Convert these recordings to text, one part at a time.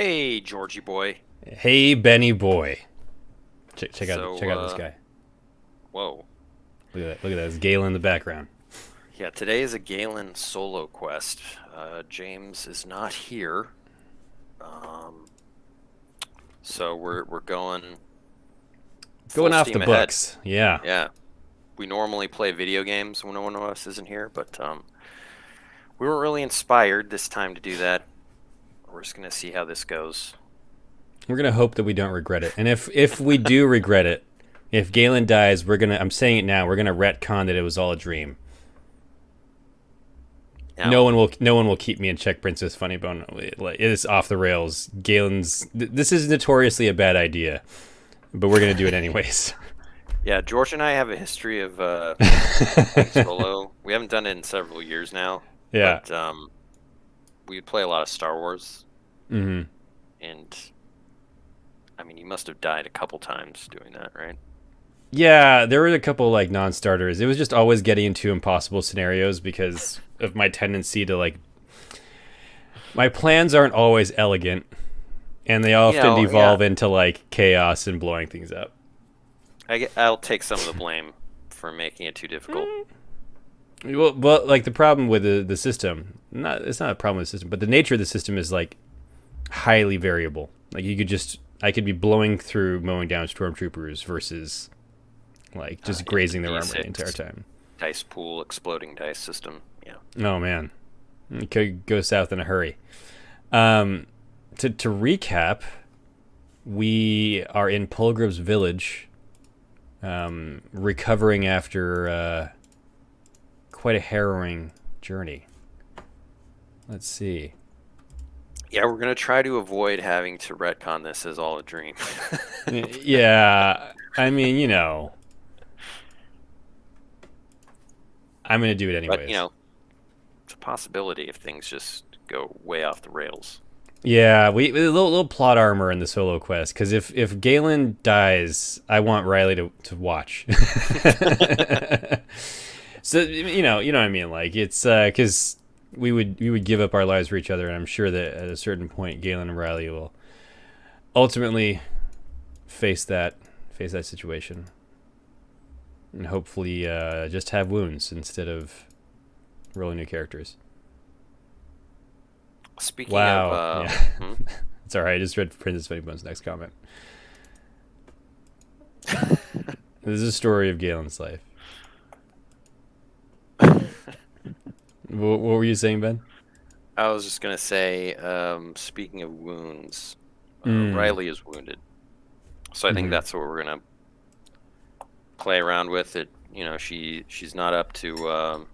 Hey, Georgie boy. Hey, Benny boy. Check out this So, guy. whoa. Look at that. There's Galen in the background. Yeah, today is a Galen solo quest. James is not here. Um, so we're going full Going off the steam ahead. books. Yeah. Yeah. We normally play video games when one of us isn't here, but we weren't really inspired this time to do that. We're just gonna see how this goes. We're gonna hope that we don't regret it. And if we do regret it, if Galen dies, I'm saying it now, we're gonna retcon that it was all a dream. Now, No one will keep me in check, Princess Funnybone. It is off the rails. This is notoriously a bad idea, but we're gonna do it anyways. yeah, George and I have a history of solo. We haven't done it in several years now. Yeah. But we play a lot of Star Wars, Mm-hmm. and I mean, you must have died a couple times doing that, right? Yeah, there were a couple like non-starters. It was just always getting into impossible scenarios because of my tendency to like my plans aren't always elegant and they often devolve into like chaos and blowing things up. I'll take some of the blame for making it too difficult. Well, like the problem with the system, it's not a problem with the system, but the nature of the system is like highly variable. Like I could be blowing through mowing down stormtroopers versus like just grazing their armor the entire time. Dice pool, exploding dice system. Yeah. Oh man, it could go south in a hurry. To recap, we are in Pulgrub's village, recovering after quite a harrowing journey. Let's see. Yeah, we're gonna try to avoid having to retcon this as all a dream. Yeah, I mean, I'm gonna do it anyways. But it's a possibility if things just go way off the rails. Yeah, we a little plot armor in the solo quest because if Galen dies, I want Riley to watch. So you know what I mean. Like it's because we would give up our lives for each other, and I'm sure that at a certain point, Galen and Riley will ultimately face that situation, and hopefully just have wounds instead of rolling new characters. Speaking Wow. of, Yeah. It's all right. I just read Princess Funnybone's next comment. This is a story of Galen's life. What were you saying, Ben? I was just gonna say, speaking of wounds, Riley is wounded, so I think that's what we're gonna play around with. It, she's not up to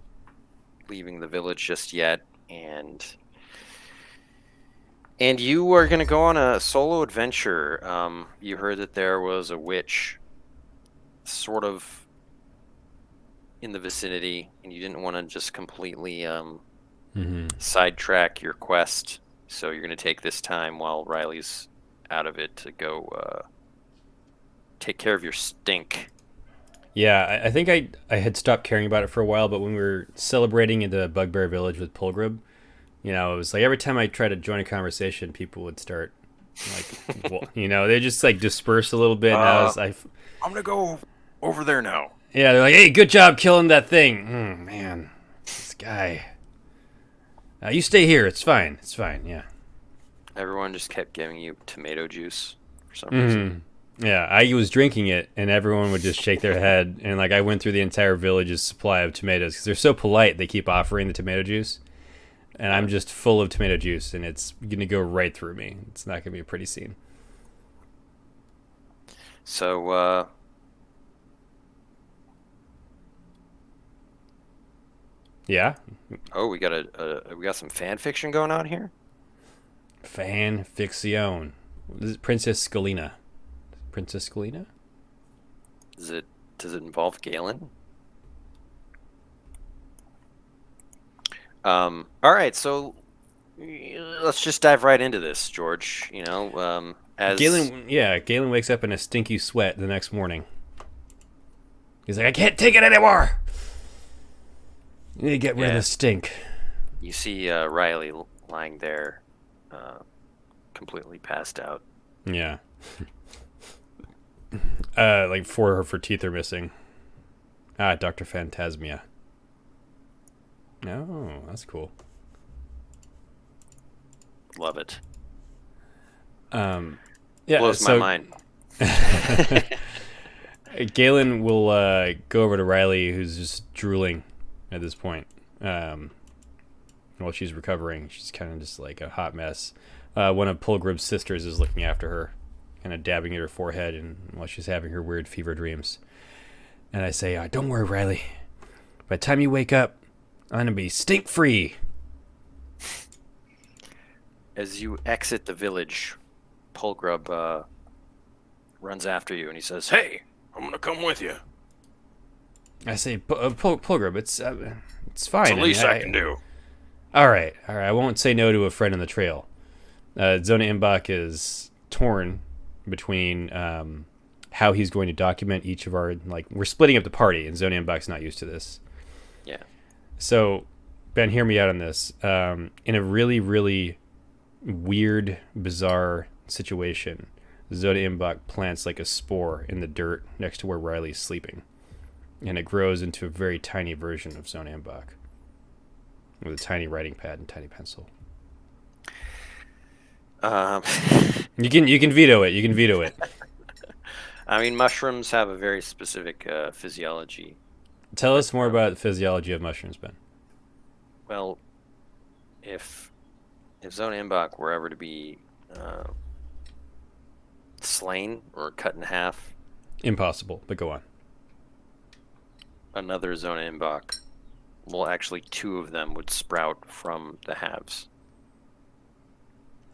leaving the village just yet, and you are gonna go on a solo adventure. You heard that there was a witch, sort of in the vicinity, and you didn't want to just completely sidetrack your quest, so you're going to take this time while Riley's out of it to go take care of your stink. Yeah, I think I had stopped caring about it for a while, but when we were celebrating in the Bugbear Village with Pulgrub, it was like every time I tried to join a conversation, people would start like, they just like disperse a little bit. And I'm going to go over there now. Yeah, they're like, hey, good job killing that thing. Man, this guy. You stay here. It's fine. Yeah. Everyone just kept giving you tomato juice for some reason. Yeah, I was drinking it, and everyone would just shake their head. And like I went through the entire village's supply of tomatoes because they're so polite. They keep offering the tomato juice, and I'm just full of tomato juice, and it's gonna go right through me. It's not gonna be a pretty scene. So, yeah. Oh, we got some fan fiction going on here. Fan fiction. This is Princess Scalina. Princess Scalina? Does it involve Galen? All right, so let's just dive right into this, George. As Galen wakes up in a stinky sweat the next morning. He's like, I can't take it anymore. You need to get rid of the stink. You see Riley lying there, completely passed out. Yeah. Like 4 of her teeth are missing. Dr. Phantasmia. Oh, that's cool. Love it. Yeah, Blows my mind. Galen will go over to Riley, who's just drooling at this point. While she's recovering, she's kind of just like a hot mess. One of Pilgrim's sisters is looking after her, kind of dabbing at her forehead, and while she's having her weird fever dreams. And I say, "Don't worry, Riley. By the time you wake up, I'm gonna be stink free." As you exit the village, Polgrub runs after you, and he says, "Hey, I'm gonna come with you. I say, Pilgrim, it's fine. It's the least I can do." All right. I won't say no to a friend on the trail. Zona Imbach is torn between how he's going to document each of our, like, we're splitting up the party, and Zona Imbach's not used to this. Yeah. So, Ben, hear me out on this. In a really, really weird, bizarre situation, Zona Imbach plants like a spore in the dirt next to where Riley's sleeping, and it grows into a very tiny version of Zona Imbach with a tiny writing pad and tiny pencil. You can veto it. You can veto it. I mean, mushrooms have a very specific physiology. Tell us more about the physiology of mushrooms, Ben. Well, if Zona Imbach were ever to be slain or cut in half, Impossible, but go on. another Zona Imbach, well, actually 2 of them would sprout from the halves.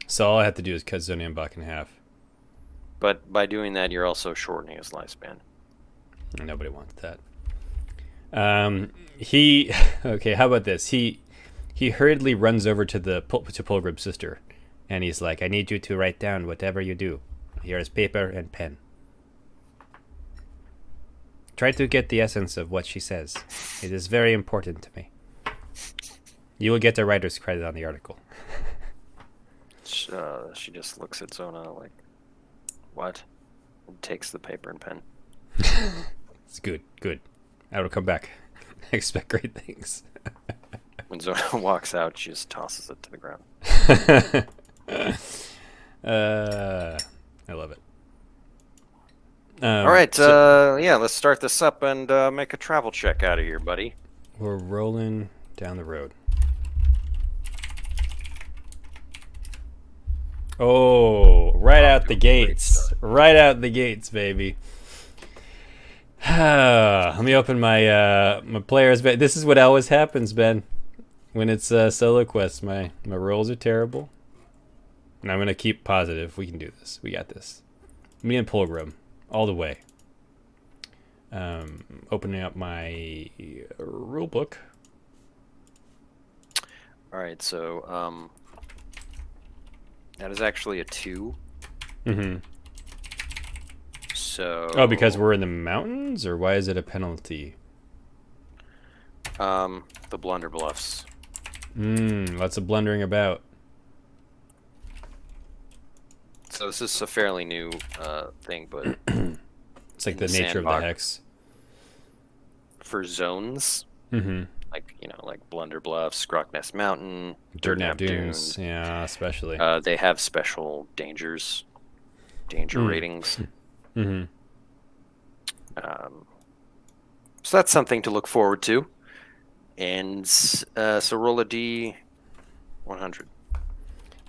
So all I have to do is cut Zona Imbach in half. But by doing that, you're also shortening his lifespan. Nobody wants that. Okay, how about this? He hurriedly runs over to Pilgrim's sister, and he's like, "I need you to write down whatever you do. Here is paper and pen. Try to get the essence of what she says. It is very important to me. You will get a writer's credit on the article." She just looks at Zona like, "What?" and takes the paper and pen. It's good. I will come back. I expect great things. When Zona walks out, she just tosses it to the ground. I love it. All right, yeah, let's start this up and make a travel check out of here, buddy. We're rolling down the road. Oh, right out the gates. Right out the gates, baby. Let me open my my player's bed. This is what always happens, Ben. When it's solo quests, my rolls are terrible. And I'm going to keep positive. We can do this. We got this. Me and Pilgrim, all the way. Opening up my rule book. All right, so that is actually a 2. Mm-hmm. So. Oh, because we're in the mountains, or why is it a penalty? The blunderbluffs. Lots of blundering about. So this is a fairly new thing, but It's like the nature of the hex. For zones, like like Blunderbluff, Scrocknest Mountain, Dirtnap Dunes, yeah, especially. They have special danger ratings. Mm-hmm. So that's something to look forward to. And so roll a D100.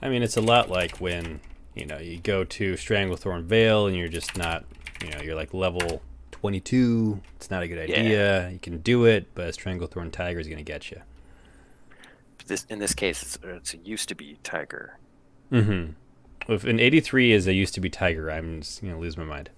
I mean, it's a lot like when you go to Stranglethorn Vale and you're just not, you're like level 22. It's not a good idea. You can do it, but a Stranglethorn Tiger is going to get you. In this case, it's a used to be tiger. Mm-hmm. If an 83 is a used to be tiger, I'm just going to lose my mind.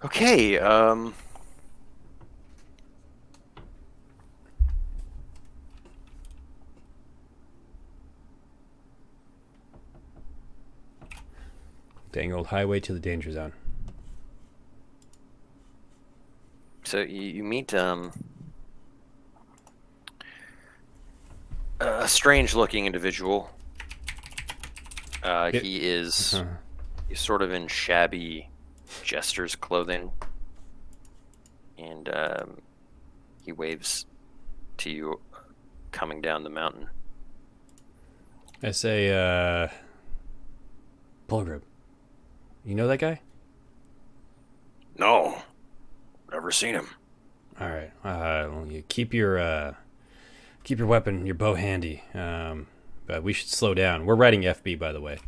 Okay, Dang old highway to the danger zone. So you meet a strange-looking individual. He is he's sort of in shabby jester's clothing, and he waves to you coming down the mountain. I say, Bulgrib, you know that guy? No, never seen him. All right. Well, you keep your weapon, your bow handy. But we should slow down. We're riding FB, by the way.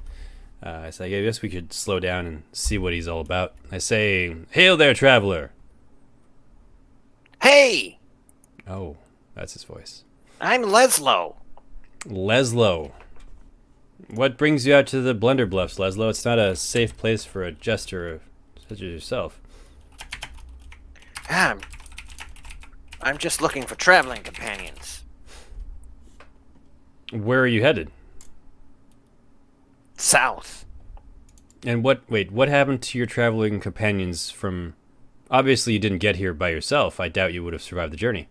I say, I guess we could slow down and see what he's all about. I say, hail there, traveler. Hey! Oh, that's his voice. I'm Leslo. Leslo. What brings you out to the Blender Bluffs, Leslo? It's not a safe place for a jester such as yourself. I'm just looking for traveling companions. Where are you headed? South. And what happened to your traveling companions from... Obviously you didn't get here by yourself. I doubt you would have survived the journey.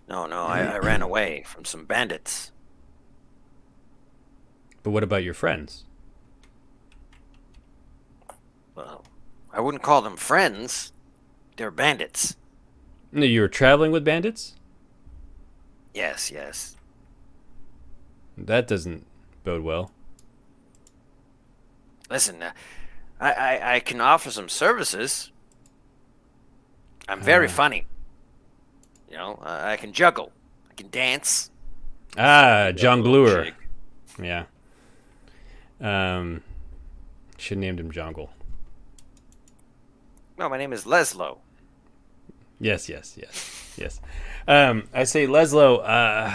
No, I ran away from some bandits. But what about your friends? Well, I wouldn't call them friends. They're bandits. No, you were traveling with bandits? Yes. That doesn't bode well. Listen, I can offer some services. I'm very funny. You know, I can juggle. I can dance. Jongleur. Yeah. Should have named him Jongle. No, my name is Leslo. Yes. I say, Leslo,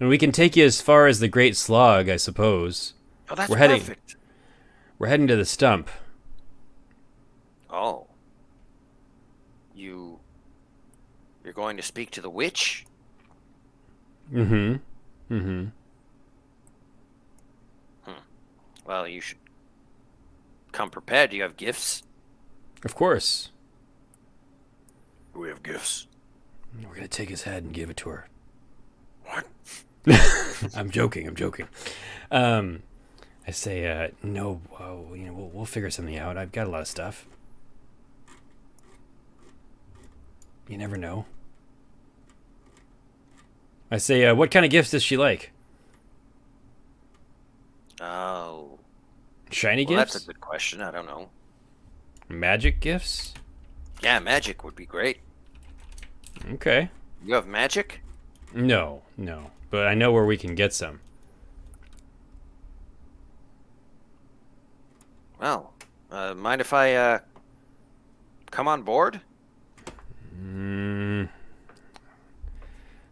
we can take you as far as the Great Slog, I suppose. Oh, that's perfect. We're heading to the stump. Oh. You're going to speak to the witch? Mm-hmm. Well, you should come prepared. Do you have gifts? Of course. We have gifts. We're going to take his head and give it to her. What? I'm joking. I say, no, we'll figure something out. I've got a lot of stuff. You never know. I say, what kind of gifts does she like? Oh. Shiny Well, gifts? that's a good question. I don't know. Magic gifts? Yeah, magic would be great. Okay. You have magic? No. But I know where we can get some. Well, mind if I come on board?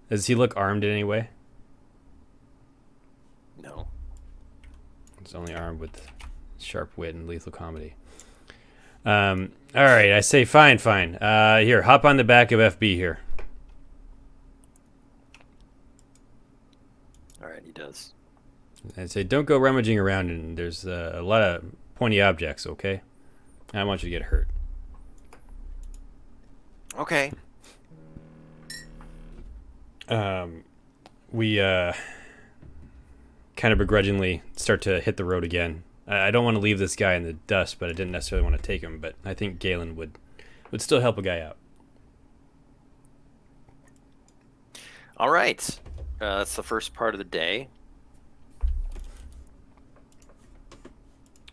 Does he look armed in any way? No. He's only armed with sharp wit and lethal comedy. All right, I say fine. Here, hop on the back of FB here. All right, he does. I say don't go rummaging around, and there's a lot of pointy objects, okay? I don't want you to get hurt. Okay. We kind of begrudgingly start to hit the road again. I don't want to leave this guy in the dust, but I didn't necessarily want to take him. But I think Galen would still help a guy out. All right. That's the first part of the day.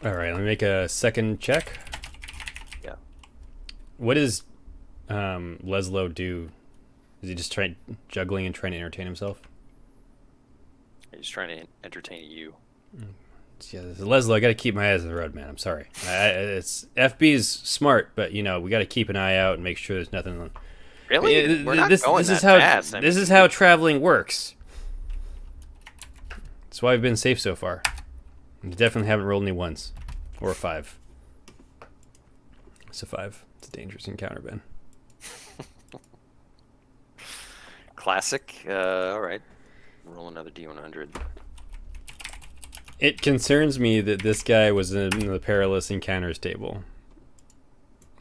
All right, let me make a second check. Yeah. What does Leslo do? Is he just juggling and trying to entertain himself? He's trying to entertain you. Yeah, Leslo, I got to keep my eyes on the road, man. I'm sorry. It's FB's smart, but we got to keep an eye out and make sure there's nothing. Really? We're not going this that is how fast. this is how traveling works. That's why I've been safe so far. You definitely haven't rolled any ones or a 5. It's a 5. It's a dangerous encounter, Ben. Classic. All right. Roll another D100. It concerns me that this guy was in the perilous encounters table.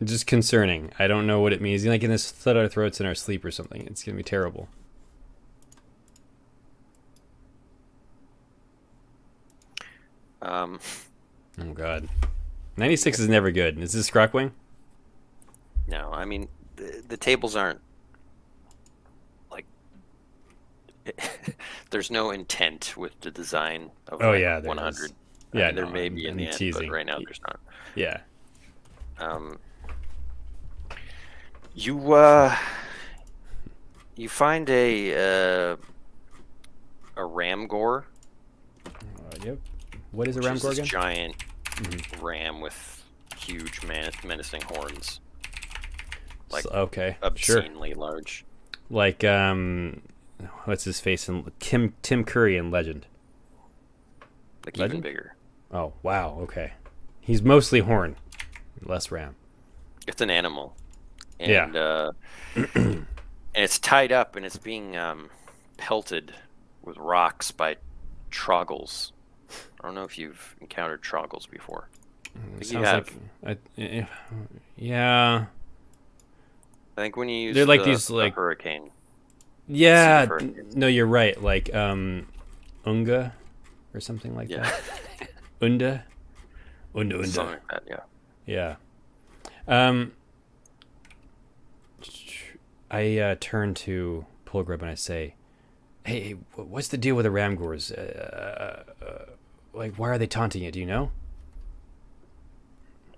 just concerning. I don't know what it means. Like in this slit our throats in our sleep or something. It's gonna be terrible. Oh god, 96 is never good. Is this Scrockwing? No, I mean the tables aren't like. There's no intent with the design of Oh yeah, there 100. is. Yeah, there no, may be in I'm the end, teasing. but right now there's not. Yeah. You find a Ramgor. Yep. What is a Which Ramgor is again? this giant ram with huge menacing horns. Like okay, obscenely sure. large. Like what's his face in Tim Curry in Legend? Like Legend? even bigger. Oh wow, okay. He's mostly horn, less ram. It's an animal. And, Yeah. And it's tied up and it's being pelted with rocks by troggles. I don't know if you've encountered troggles before. I think you have. Yeah. I think when you use they're like these like hurricane. Yeah, no, you're right. Like Unga or something like that. Unda. Something like that, yeah. Yeah. I turn to Pilgrim and I say, "Hey, what's the deal with the Ramgors? Like, why are they taunting you? Do you know?"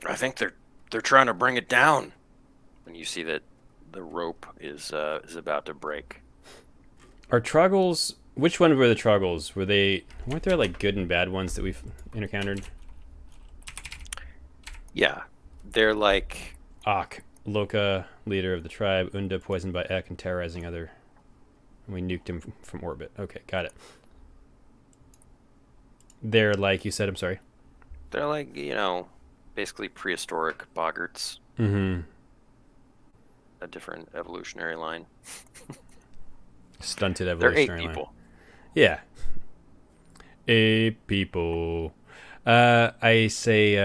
I think they're trying to bring it down. When you see that the rope is about to break. Are Troggles? Which one were the Troggles? Weren't there like good and bad ones that we've encountered? Yeah, they're like Ak, Loka, leader of the tribe. Unda, poisoned by Ek and terrorizing other. And we nuked him from orbit. Okay, got it. They're like you said. I'm sorry. They're like basically prehistoric boggarts. Mm-hmm. A different evolutionary line. Stunted evolutionary They're ape people. Line. Yeah. Ape people. I say,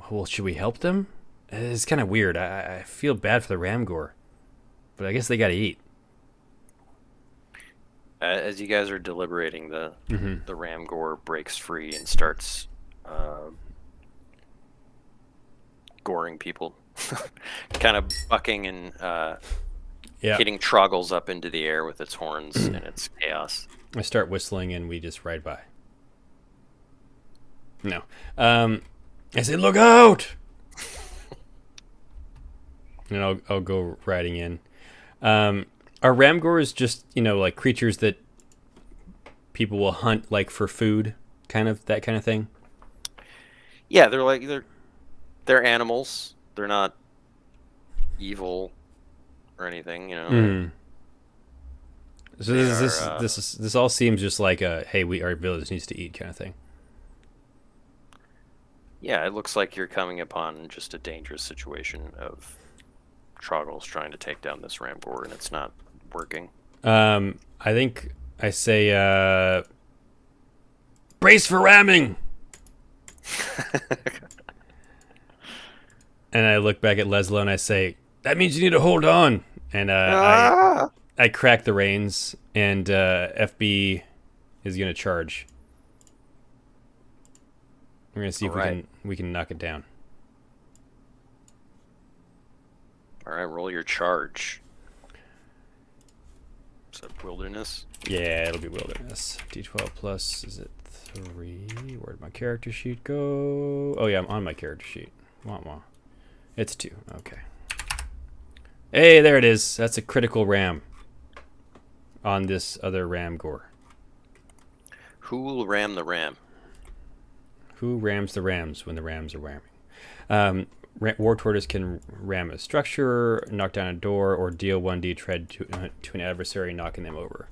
well, should we help them? It's kind of weird. I feel bad for the Ramgor, but I guess they got to eat. As you guys are deliberating, the Ramgor breaks free and starts goring people, kind of bucking and hitting troggles up into the air with its horns and its chaos. I start whistling and we just ride by. No. I say, look out! And I'll go riding in. Are Ramgors just, like creatures that people will hunt like for food, that kind of thing? Yeah, they're animals. They're not evil or anything, So this all seems just like a our village needs to eat kind of thing. Yeah, it looks like you're coming upon just a dangerous situation of Troggles trying to take down this Ramgor, and it's not working. I think I say, brace for ramming! And I look back at Leslo and I say, that means you need to hold on. And I crack the reins, and FB is going to charge. We're going to see if we can knock it down. All right, roll your charge. Is that wilderness? Yeah, it'll be wilderness. D12 plus, is it 3? Where'd my character sheet go? Oh yeah, I'm on my character sheet. Wah wah. It's 2. Okay. Hey, there it is. That's a critical ram on this other Ramgor. Who will ram the ram? Who rams the rams when the rams are ramming? War Tortoise can ram a structure, knock down a door, or deal 1d tread to an adversary, knocking them over.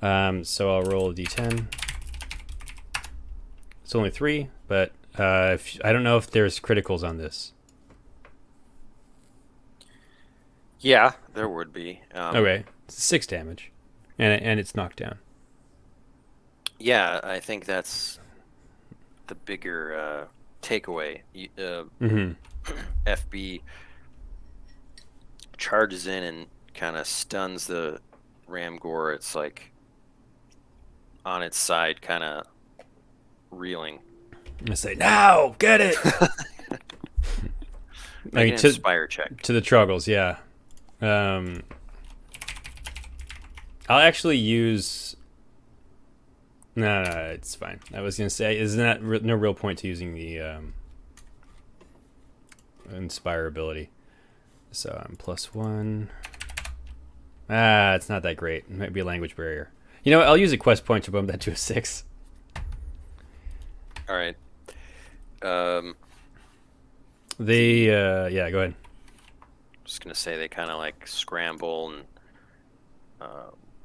So I'll roll a d10. It's only 3, but I don't know if there's criticals on this. Yeah, there would be. Okay, it's 6 damage, and it's knocked down. Yeah, I think that's the bigger takeaway. FB charges in and kind of stuns the Ramgor. It's like on its side, kind of reeling. I say, now, get it! Make an inspire check. To the Troggles, yeah. I'll actually use... No, it's fine. I was going to say, isn't that no real point to using the Inspire ability. So I'm +1. It's not that great. It might be a language barrier. You know what? I'll use a quest point to bump that to a 6. All right. Yeah, go ahead. Just going to say they kind of like scramble and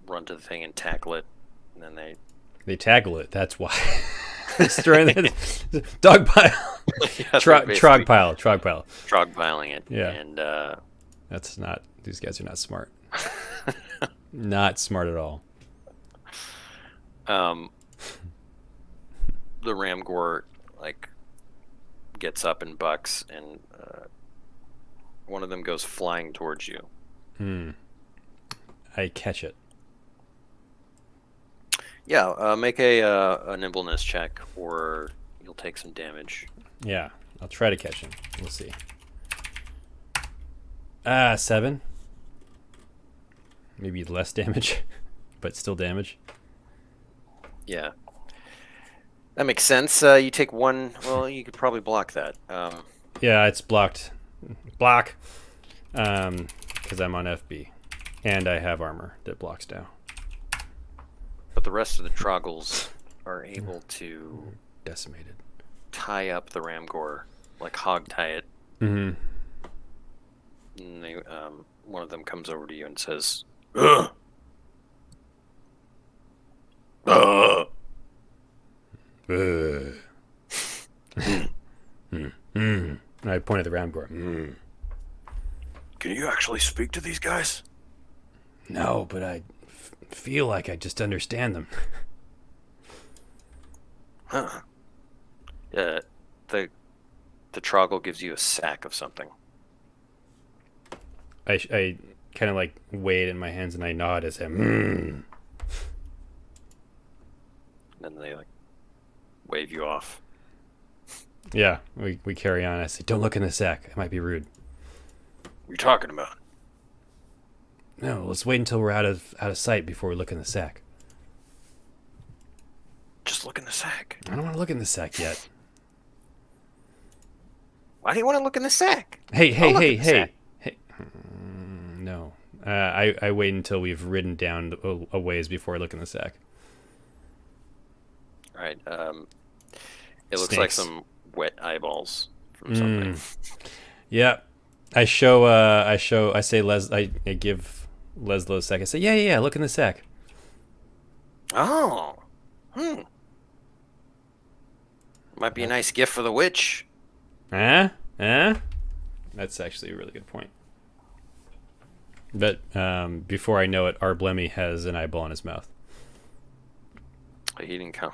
run to the thing and tackle it. And then they tackle it. That's why. Dog pile. Yeah, Trog pile. Trog piling it. Yeah. And that's not. These guys are not smart. Not smart at all. The Ramgor like gets up and bucks, and one of them goes flying towards you. I catch it. Yeah, make a nimbleness check, or you'll take some damage. Yeah, I'll try to catch him. We'll see. 7. Maybe less damage, but still damage. Yeah. That makes sense. You take 1. Well, you could probably block that. Yeah, it's blocked. Block. Because I'm on FB. And I have armor that blocks now. But the rest of the Troggles are able to decimated. Tie up the Ramgor, like hog tie it. Mm-hmm. And they, one of them comes over to you and says, "Ugh. I point at the Ramgor. Can you actually speak to these guys?" No, but I feel like I just understand them. Huh. The Troggle gives you a sack of something. I kind of like weigh it in my hands and I nod as him. And then they like wave you off. Yeah, we carry on. I say, don't look in the sack. It might be rude. What are you talking about? No, let's wait until we're out of sight before we look in the sack. Just look in the sack. I don't want to look in the sack yet. Why do you want to look in the sack? Hey. No. I wait until we've ridden down a ways before I look in the sack. All right. It looks Snakes. like some wet eyeballs from something. Yeah. I give Leslie a sack. I say, yeah, look in the sack. Oh. Might be a nice gift for the witch. That's actually a really good point. But before I know it, our Blemmy has an eyeball in his mouth. He didn't come.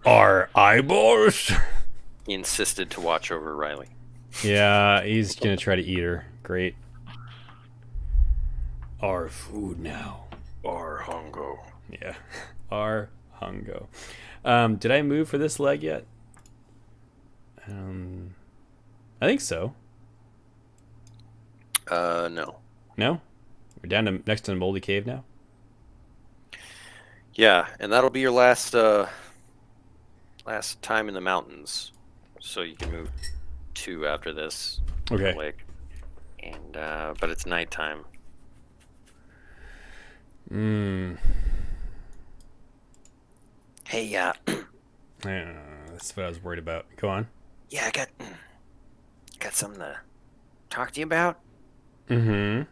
Our eyeballs? He insisted to watch over Riley. Yeah, he's going to try to eat her. Great. Our food now. Our hungo. Yeah. Our hungo. Did I move for this leg yet? I think so. No. No? We're down to next to the moldy cave now? Yeah, and that'll be your last time in the mountains. So you can move 2 after this. Okay. Lake. And but it's nighttime. Hey, that's what I was worried about. Go on. Yeah, I got something to talk to you about. Mm-hmm.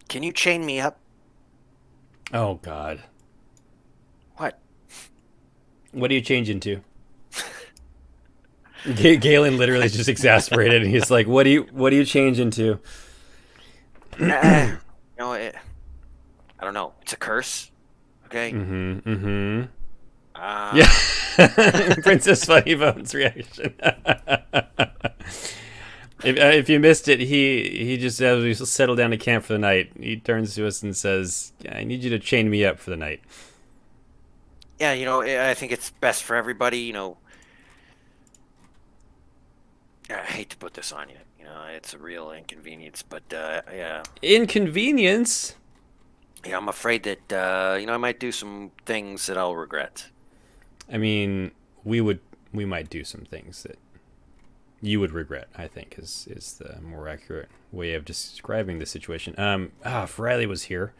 Can you chain me up? Oh, God. What? What do you change into? Galen literally is just exasperated, and he's like, "What do you change into?" I don't know. It's a curse. Okay. Mm-hmm. Yeah. Princess Funnybone's reaction. If you missed it, he just, as we settle down to camp for the night, he turns to us and says, I need you to chain me up for the night. Yeah, I think it's best for everybody. I hate to put this on you. It's a real inconvenience, but yeah. Inconvenience? Yeah, I'm afraid that I might do some things that I'll regret. I mean, we might do some things that you would regret, I think, is the more accurate way of describing the situation. If Riley was here,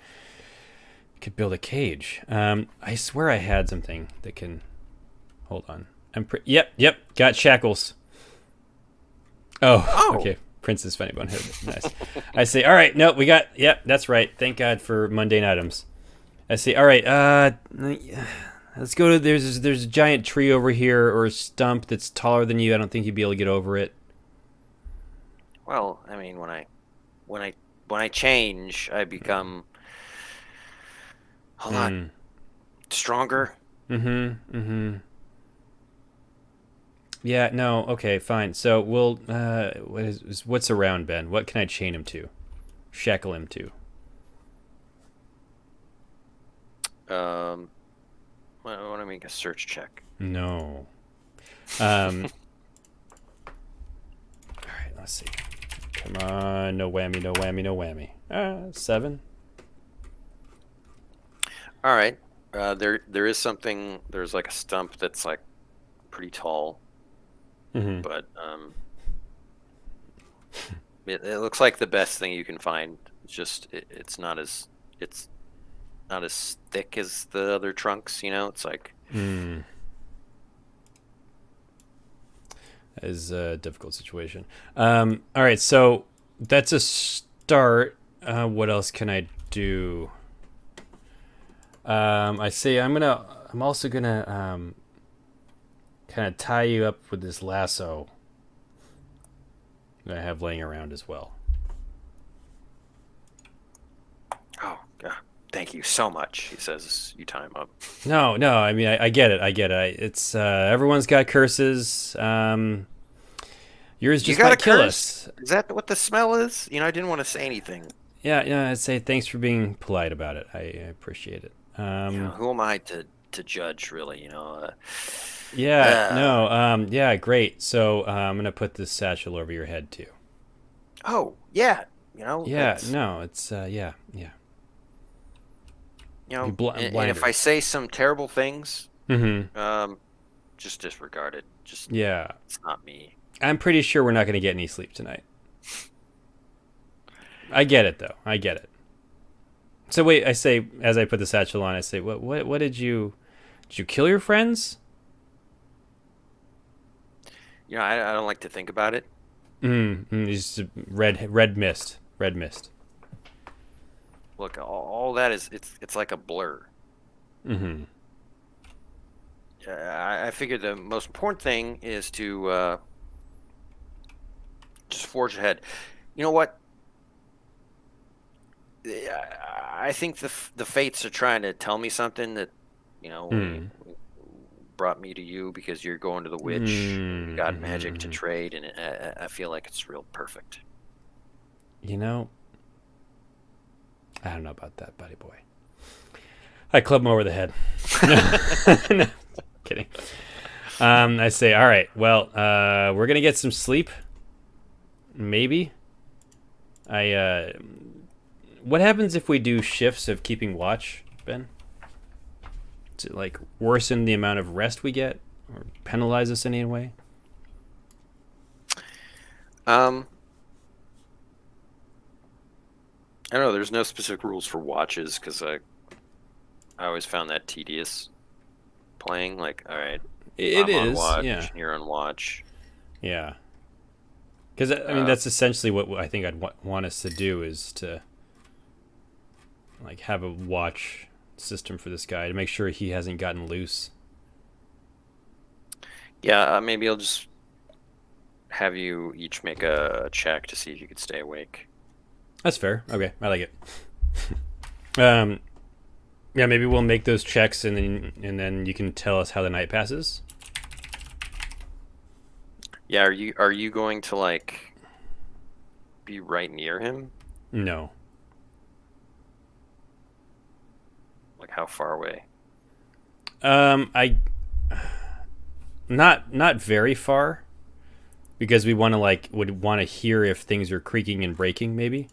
could build a cage. I swear I had something that can. Hold on. Yep. Got shackles. Oh. Okay. Princess Funnybone Hood. Nice. I say, all right. No, we got. Yep, that's right. Thank God for mundane items. I say, all right. Let's go to. There's a giant tree over here, or a stump that's taller than you. I don't think you'd be able to get over it. Well, I mean, when I change, I become a lot stronger. Yeah, no, okay, fine. So we'll what's around Ben? What can I chain him to? Shackle him to? I want to make a search check. No. All right, let's see. Come on, no whammy, no whammy, no whammy. 7. All right. There is something. There's like a stump that's like pretty tall. But it looks like the best thing you can find. It's just it's not as thick as the other trunks. It's like. That is a difficult situation. All right, so that's a start. What else can I do? I say I'm also gonna kind of tie you up with this lasso that I have laying around as well. Oh, God. Thank you so much, he says as you tie him up. No, I mean, I get it. It's, everyone's got curses. Yours just might kill us. Is that what the smell is? I didn't want to say anything. Yeah, I'd say thanks for being polite about it. I appreciate it. Who am I to judge, really, Yeah, great. So I'm going to put this satchel over your head, too. Oh, yeah. Yeah, no, it's, yeah. And if I say some terrible things, just disregard it. It's not me. I'm pretty sure we're not going to get any sleep tonight. I get it, though. I get it. So wait, I say, as I put the satchel on, I say, what did you kill your friends? I don't like to think about it. Just red mist. Look, all that is it's like a blur. I figured the most important thing is to just forge ahead. You know what? I think the fates are trying to tell me something that brought me to you because you're going to the witch. You got magic to trade, and I feel like it's real perfect. I don't know about that, buddy boy. I club him over the head. No, kidding. I say, all right, well, we're going to get some sleep. Maybe. What happens if we do shifts of keeping watch, Ben? Does it, like, worsen the amount of rest we get? Or penalize us in any way? I don't know. There's no specific rules for watches because I always found that tedious playing. Like, all right, I'm on watch, yeah. You're on watch. Yeah. Because, I mean, that's essentially what I think I'd want us to do is to, like, have a watch system for this guy to make sure he hasn't gotten loose. Yeah, maybe I'll just have you each make a check to see if you could stay awake. That's fair. Okay, I like it. Yeah, maybe we'll make those checks, and then you can tell us how the night passes. Yeah, are you going to like be right near him? No. Like how far away? I not very far, because we want to would want to hear if things are creaking and breaking, maybe.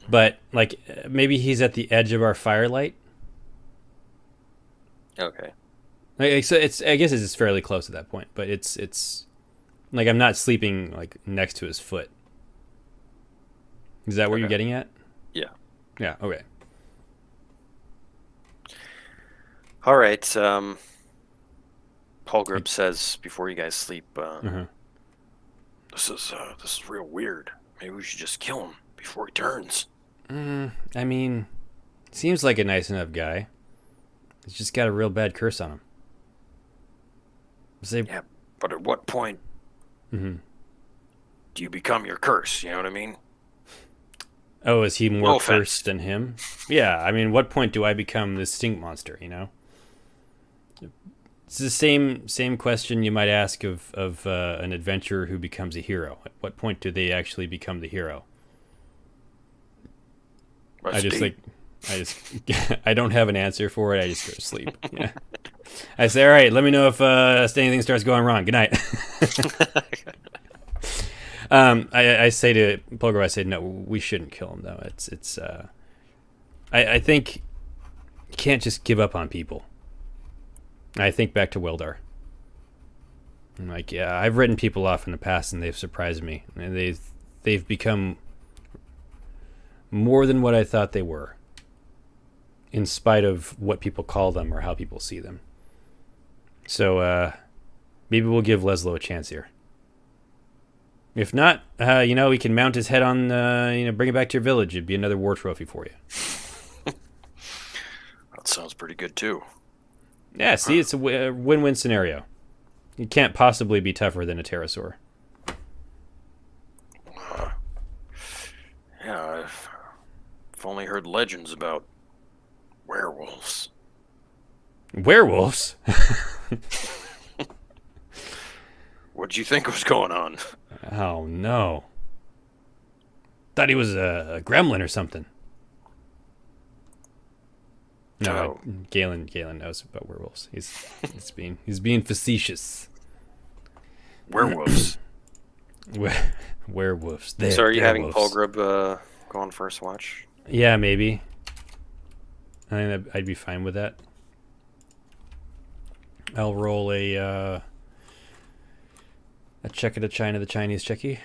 But like maybe he's at the edge of our firelight. Okay. So it's, I guess it's fairly close at that point, but it's like I'm not sleeping like next to his foot. Is that what you're getting at? Yeah. Yeah. Okay. All right. Paul Grip says before you guys sleep, this is real weird. Maybe we should just kill him before he turns. I mean, seems like a nice enough guy. He's just got a real bad curse on him. Yeah, but at what point do you become your curse? You know what I mean? Oh, is he more cursed than him? Yeah, I mean, what point do I become this stink monster, you know? It's the same question you might ask of an adventurer who becomes a hero. At what point do they actually become the hero? I don't have an answer for it. I just go to sleep. Yeah. I say, all right, let me know if anything starts going wrong. Good night. I say to Polgar, I say, no, we shouldn't kill him though. I think you can't just give up on people. I think back to Wildar. I'm like, yeah, I've written people off in the past, and they've surprised me, and they've become more than what I thought they were, in spite of what people call them or how people see them. So maybe we'll give Leslo a chance here. If not, we can mount his head on, bring it back to your village. It'd be another war trophy for you. That sounds pretty good too. Yeah, see, it's a win-win scenario. You can't possibly be tougher than a pterosaur. Yeah, I've only heard legends about werewolves. Werewolves? What'd you think was going on? Oh, no. Thought he was a gremlin or something. No, Galen knows about werewolves. He's being facetious. Werewolves. Werewolves. So are you having Paul Grub go on first watch? Yeah, maybe. I think I'd be fine with that. I'll roll a check at a China, the Chinese checky.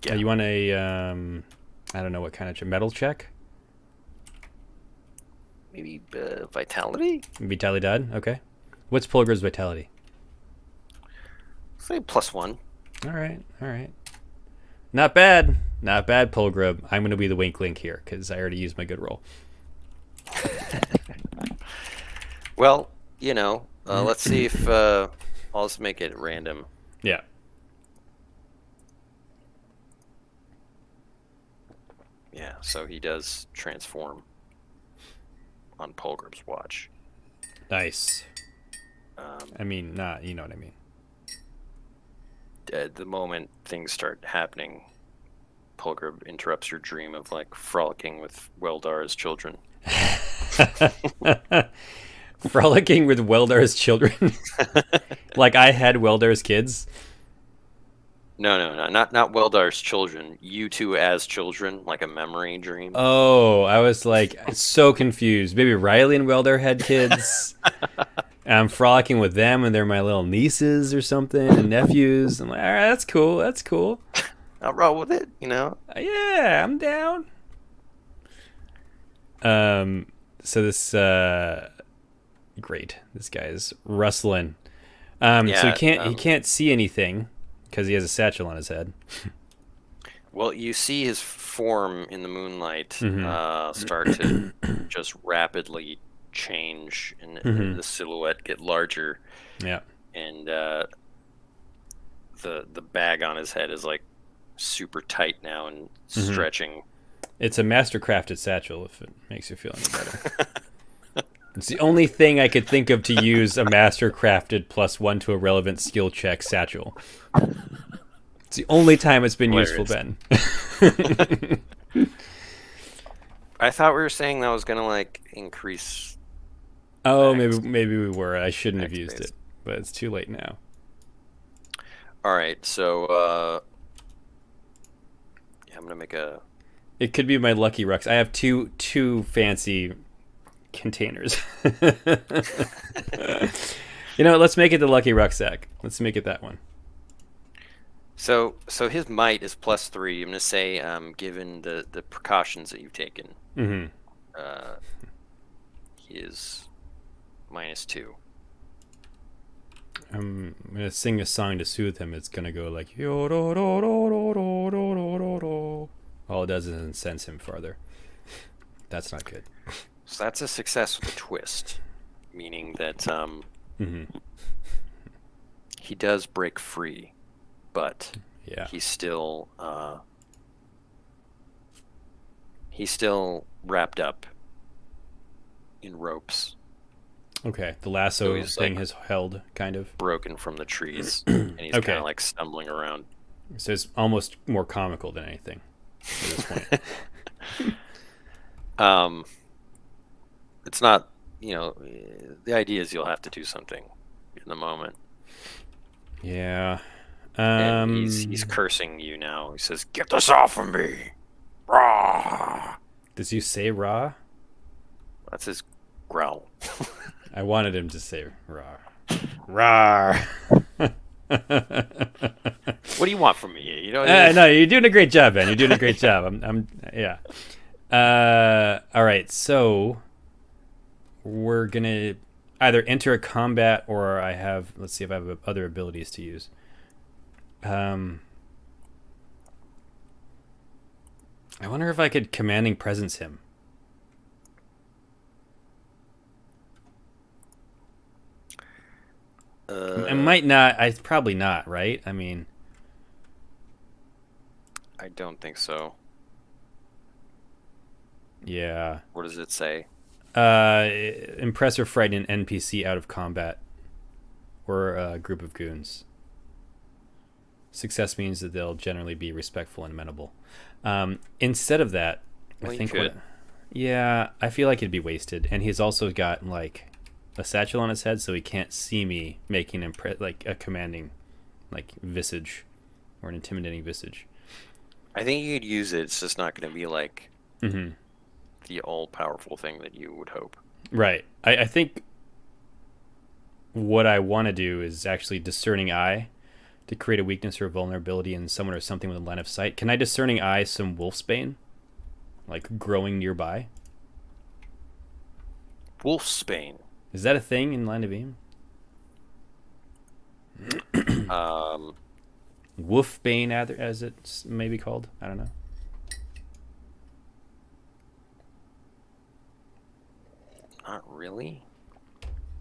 Yeah. You want a I don't know what kind of metal check? Maybe vitality? Vitalidad, okay. What's Polgar's vitality? Say +1. All right. Not bad, Polgrub. I'm going to be the wink link here because I already used my good roll. Well, let's see if I'll just make it random. Yeah. Yeah, so he does transform on Polgrub's watch. Nice. I mean, you know what I mean. At the moment things start happening, Polgrub interrupts your dream of like frolicking with Weldar's children. Frolicking with Weldar's children? Like I had Weldar's kids? No, not Weldar's children. You two as children, like a memory dream. Oh, I was like so confused. Maybe Riley and Weldar had kids. And I'm frolicking with them, and they're my little nieces or something, and nephews. I'm like, all right, that's cool. I'll roll with it, Yeah, I'm down. So this, great. This guy's rustling. So he can't see anything because he has a satchel on his head. Well, you see his form in the moonlight start to just rapidly change, and the silhouette get larger. Yeah. And the bag on his head is like super tight now and stretching. It's a master-crafted satchel, if it makes you feel any better. It's the only thing I could think of to use a master-crafted +1 to a relevant skill check satchel. It's the only time it's been useful, Ben. I thought we were saying that was gonna like increase. Oh, Max. maybe we were. I shouldn't have Max used base. it, but it's too late now. All right, so yeah, I'm gonna make a. It could be my lucky rucks. I have two fancy containers. You know what? Let's make it the lucky rucksack. Let's make it that one. So his might is +3. I'm gonna say, given the precautions that you've taken, Mm-hmm. he is -2. I'm gonna sing a song to soothe him. It's gonna go like all it does is incense him farther. That's not good. So that's a success with a twist, meaning that Mm-hmm. he does break free, but Yeah. he's still wrapped up in ropes, Okay. The lasso he's, thing like, has held, kind of. broken from the trees, and he's Okay. kind of like stumbling around. So it's almost more comical than anything at this point. It's not, the idea is you'll have to do something in the moment. Yeah. And he's cursing you now. He says, "Get this off of me!" Rah! Does he say raw? That's his growl. I wanted him to say raw. Raw. What do you want from me? No, you're doing a great job, Ben. You're doing a great job. Yeah. All right. So we're gonna either enter a combat, or let's see if I have other abilities to use. I wonder if I could commanding presence him. I might not. Probably not. Right? I mean, I don't think so. yeah. What does it say? Impress or frighten an NPC out of combat or a group of goons. Success means that they'll generally be respectful and amenable. Instead of that, Well, I think you could. yeah, I feel like it'd be wasted. And he's also got like a satchel on his head, so he can't see me making like a commanding, like visage, or an intimidating visage. I think you could use it. It's just not going to be like Mm-hmm. the all-powerful thing that you would hope. Right. I think what I want to do is actually discerning eye to create a weakness or vulnerability in someone or something with a line of sight. Can I discerning eye some wolfsbane, like growing nearby? Wolfsbane. Is that a thing in line of beam? Wolfbane, as it's maybe called. I don't know. Not really.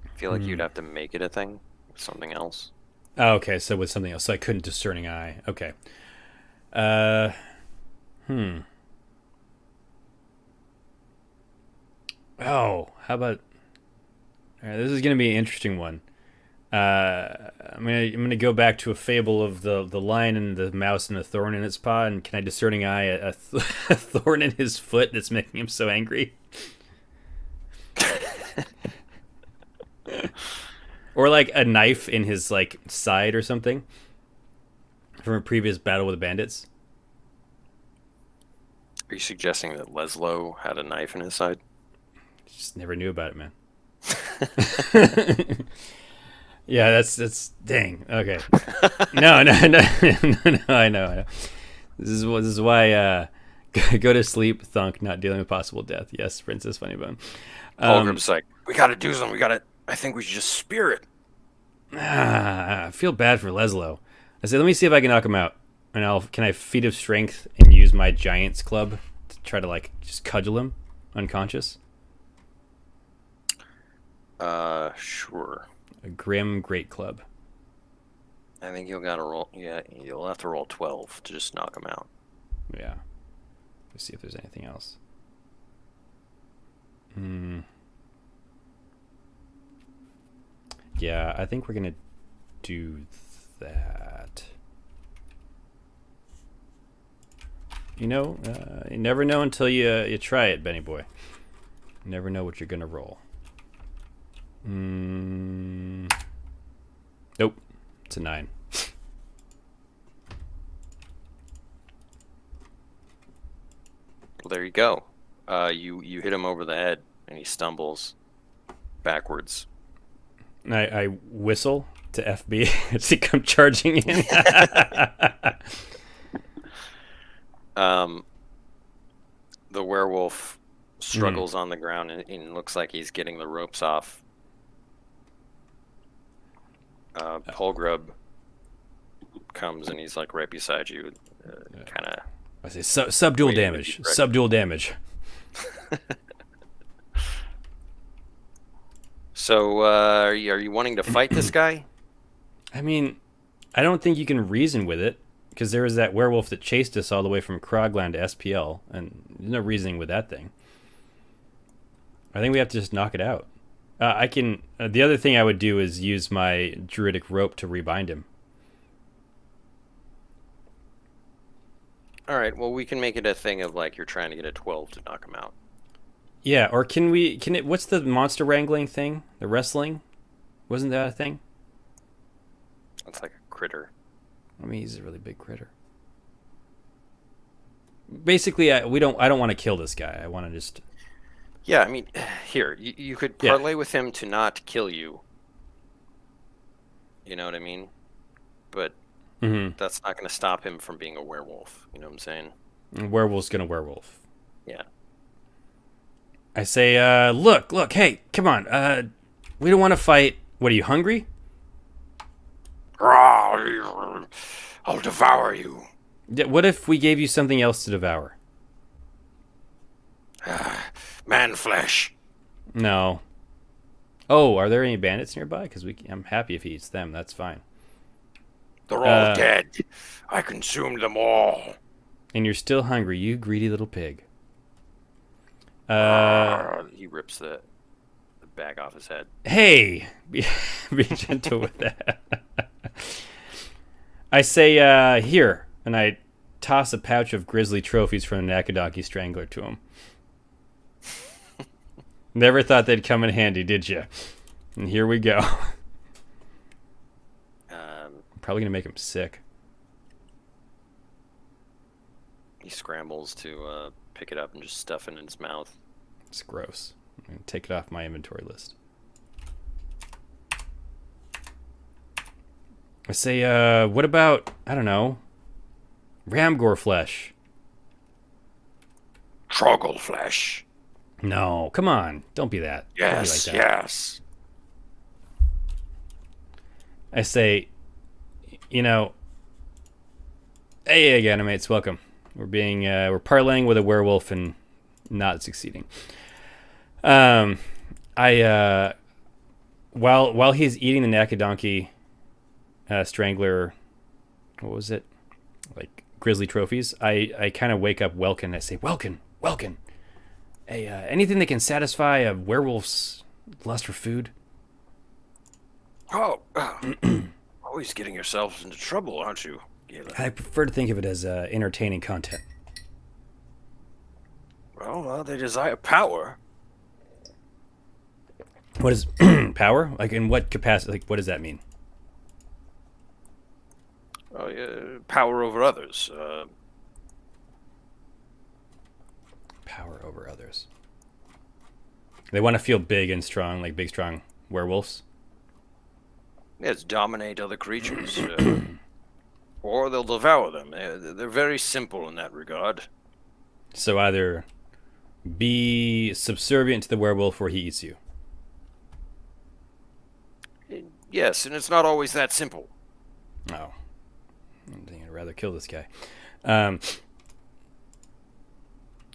I feel like you'd have to make it a thing with something else. Oh, okay, so with something else. So I couldn't discerning eye. Okay. Oh, how about... All right, this is going to be an interesting one. I'm gonna go back to a fable of the lion and the mouse and the thorn in its paw. And can I discerning eye a thorn in his foot that's making him so angry? Or like a knife in his like side or something from a previous battle with the bandits. Are you suggesting that Leslo had a knife in his side? Just never knew about it, man. Yeah, that's dang. Okay. No, I know. This is why go to sleep, thunk, not dealing with possible death. Yes, Princess Funnybone. Holgrim's like, we gotta do something. I think we should just spear it. I feel bad for Leslo. I said, let me see if I can knock him out. And can I feat of strength and use my giant's club to try to like just cudgel him unconscious? Sure. A grim great club. I think you'll gotta roll. Yeah, you'll have to roll 12 to just knock him out. Yeah. Let's see if there's anything else. Yeah, I think we're gonna do that. You know, you never know until you try it, Benny boy. You never know what you're gonna roll. Nope, it's a 9. Well, there you go. You hit him over the head, and he stumbles backwards. And I whistle to FB as he come charging in. The werewolf struggles on the ground and looks like he's getting the ropes off. Polgrub comes and he's like right beside you, kind of. I say subdual damage. Subdual damage. So, are you wanting to fight this guy? I mean, I don't think you can reason with it, because there was that werewolf that chased us all the way from Krogland to SPL, and there's no reasoning with that thing. I think we have to just knock it out. I can. The other thing I would do is use my druidic rope to rebind him. All right. Well, we can make it a thing of like you're trying to get a 12 to knock him out. Yeah, or can we? Can it? What's the monster wrangling thing? The wrestling? Wasn't that a thing? That's like a critter. I mean, he's a really big critter. Basically, I don't want to kill this guy. I want to just. Yeah, I mean, here you could parlay with him to not kill you. You know what I mean? But that's not going to stop him from being a werewolf. You know what I'm saying? A werewolf's gonna werewolf. Yeah. I say, look, hey, come on. We don't want to fight. What, are you hungry? I'll devour you. What if we gave you something else to devour? Man flesh. No. Oh, are there any bandits nearby? Because I'm happy if he eats them. That's fine. They're all dead. I consumed them all. And you're still hungry, you greedy little pig. He rips the bag off his head. Hey! Be gentle with that. I say, here. And I toss a pouch of grisly trophies from the Nakadaki Strangler to him. Never thought they'd come in handy, did you? And here we go. Probably going to make him sick. He scrambles to pick it up and just stuff it in his mouth. It's gross. I'm going to take it off my inventory list. I say, what about, I don't know, Ramgor flesh? Troggle flesh. No, come on. Don't be that. Yes, Don't be like that. yes. I say, you know, hey again, mates, welcome. We're parlaying with a werewolf and not succeeding. While he's eating the Nakadonki Strangler, what was it? Like grisly trophies. I kind of wake up Welkin. I say, Welkin. Hey, anything that can satisfy a werewolf's lust for food? Oh, always getting yourselves into trouble, aren't you, Galen? I prefer to think of it as entertaining content. Well, they desire power. What is power? Like, in what capacity? Like, what does that mean? Oh, yeah, power over others. Power over others. They want to feel big and strong, like big, strong werewolves. Yes, dominate other creatures. Or they'll devour them. They're very simple in that regard. So either be subservient to the werewolf or he eats you. Yes, and it's not always that simple. Oh. I think I'd rather kill this guy.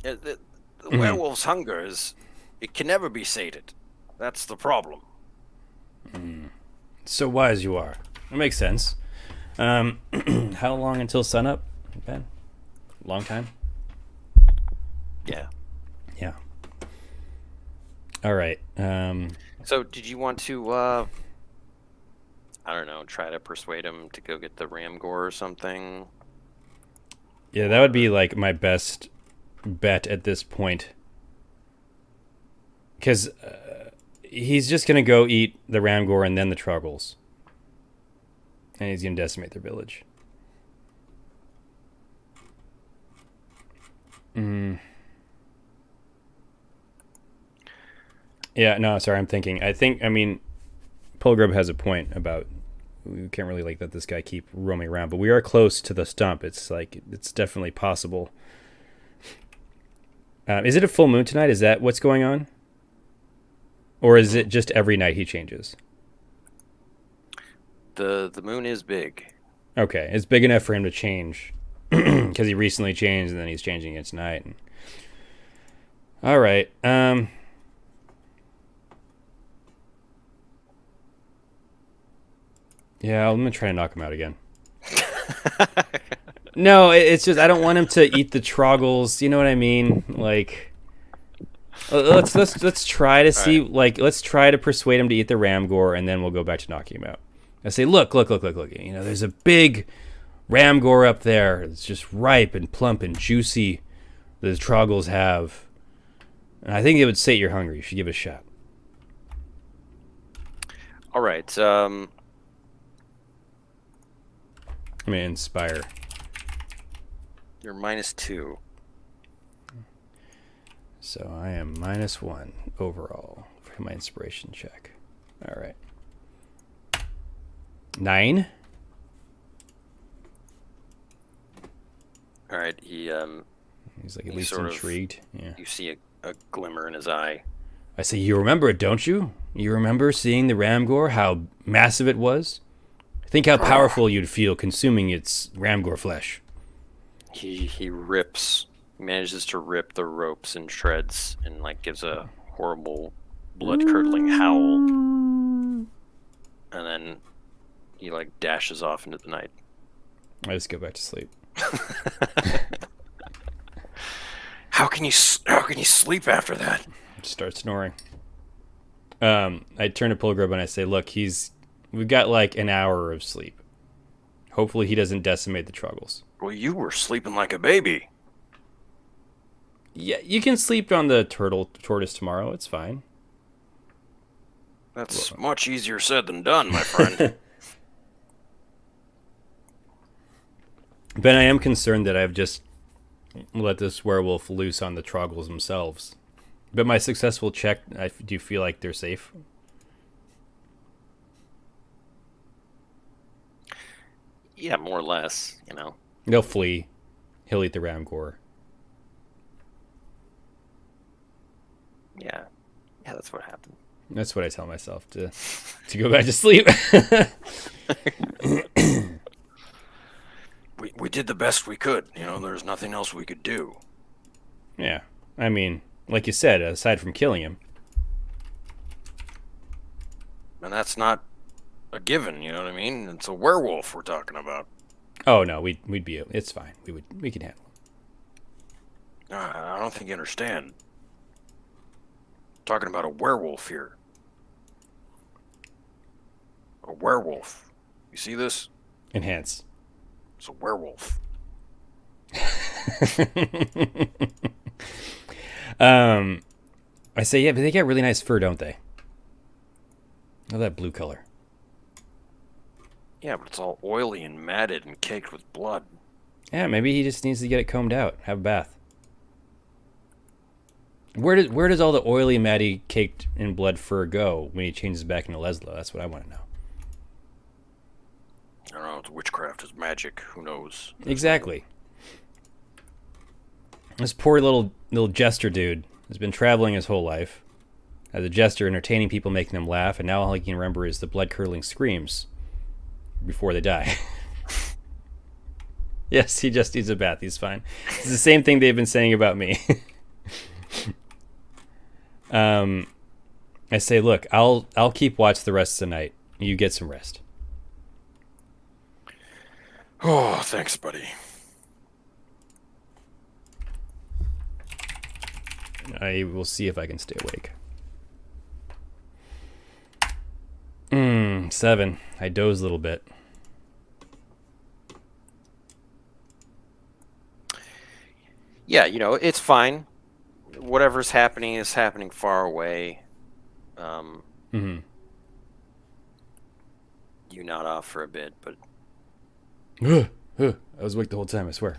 The werewolf's hunger it can never be sated. That's the problem. So wise you are. That makes sense. How long until sunup, Ben? Long time? Yeah. Yeah. All right. So, did you want to, I don't know, try to persuade him to go get the Ramgore or something? Yeah, that would be like my best bet at this point. Because he's just going to go eat the Ramgore and then the Truggles. And he's going to decimate their village. Yeah, no, sorry, I'm thinking. I mean, Pilgrub has a point about we can't really like let this guy keep roaming around, but we are close to the stump. It's like, it's definitely possible. Is it a full moon tonight? Is that what's going on? Or is it just every night he changes? The moon is big. Okay, it's big enough for him to change. Because he recently changed and then he's changing it tonight. All right. Yeah, I'm going to try to knock him out again. No, it's just I don't want him to eat the Troggles. You know what I mean? Like, let's try to see. Right. Like, let's try to persuade him to eat the Ramgore, and then we'll go back to knocking him out. I say, look. You know, there's a big Ramgore up there. It's just ripe and plump and juicy. The Troggles have, and I think it would sate your hunger. You should give it a shot. All right. I mean, inspire. You're -2. So I am -1 overall for my inspiration check. All right. 9. All right. He's like at he least sort of- intrigued. Yeah. You see a glimmer in his eye. I say, you remember it, don't you? You remember seeing the Ramgore, how massive it was? Think how powerful you'd feel consuming its Ramgore flesh. He manages to rip the ropes in shreds and like gives a horrible blood-curdling howl. And then he like dashes off into the night. I just go back to sleep. How can you sleep after that? Just start snoring. I turn to Pilgrub and I say, look, we've got like an hour of sleep. Hopefully he doesn't decimate the Troggles. Well, you were sleeping like a baby. Yeah, you can sleep on the tortoise tomorrow. It's fine. That's much easier said than done, my friend. Ben, I am concerned that I've just let this werewolf loose on the Troggles themselves. But my successful check, do you feel like they're safe? Yeah, more or less, you know. They'll flee. He'll eat the Ramgore. Yeah, that's what happened. That's what I tell myself to go back to sleep. We did the best we could. You know, there's nothing else we could do. Yeah, I mean, like you said, aside from killing him. And that's not a given, you know what I mean? It's a werewolf we're talking about. Oh no, we'd be. It's fine. We can handle him. I don't think you understand. Talking about a werewolf here. A werewolf. You see this? Enhance. It's a werewolf. I say, yeah, but they get really nice fur, don't they? Oh, that blue color. Yeah, but it's all oily and matted and caked with blood. Yeah, maybe he just needs to get it combed out, have a bath. Where does all the oily, matty, caked in blood fur go when he changes back into Leslo? That's what I want to know. I don't know, it's witchcraft, it's magic, who knows? Exactly. This poor little jester dude has been traveling his whole life as a jester, entertaining people, making them laugh, and now all he can remember is the blood-curdling screams before they die. Yes, he just needs a bath. He's fine. It's the same thing they've been saying about me. I say, look, I'll keep watch the rest of the night. You get some rest. Oh, thanks, buddy. I will see if I can stay awake. 7. I doze a little bit. Yeah, it's fine. Whatever's happening is happening far away. You nod off for a bit, but I was awake the whole time, I swear.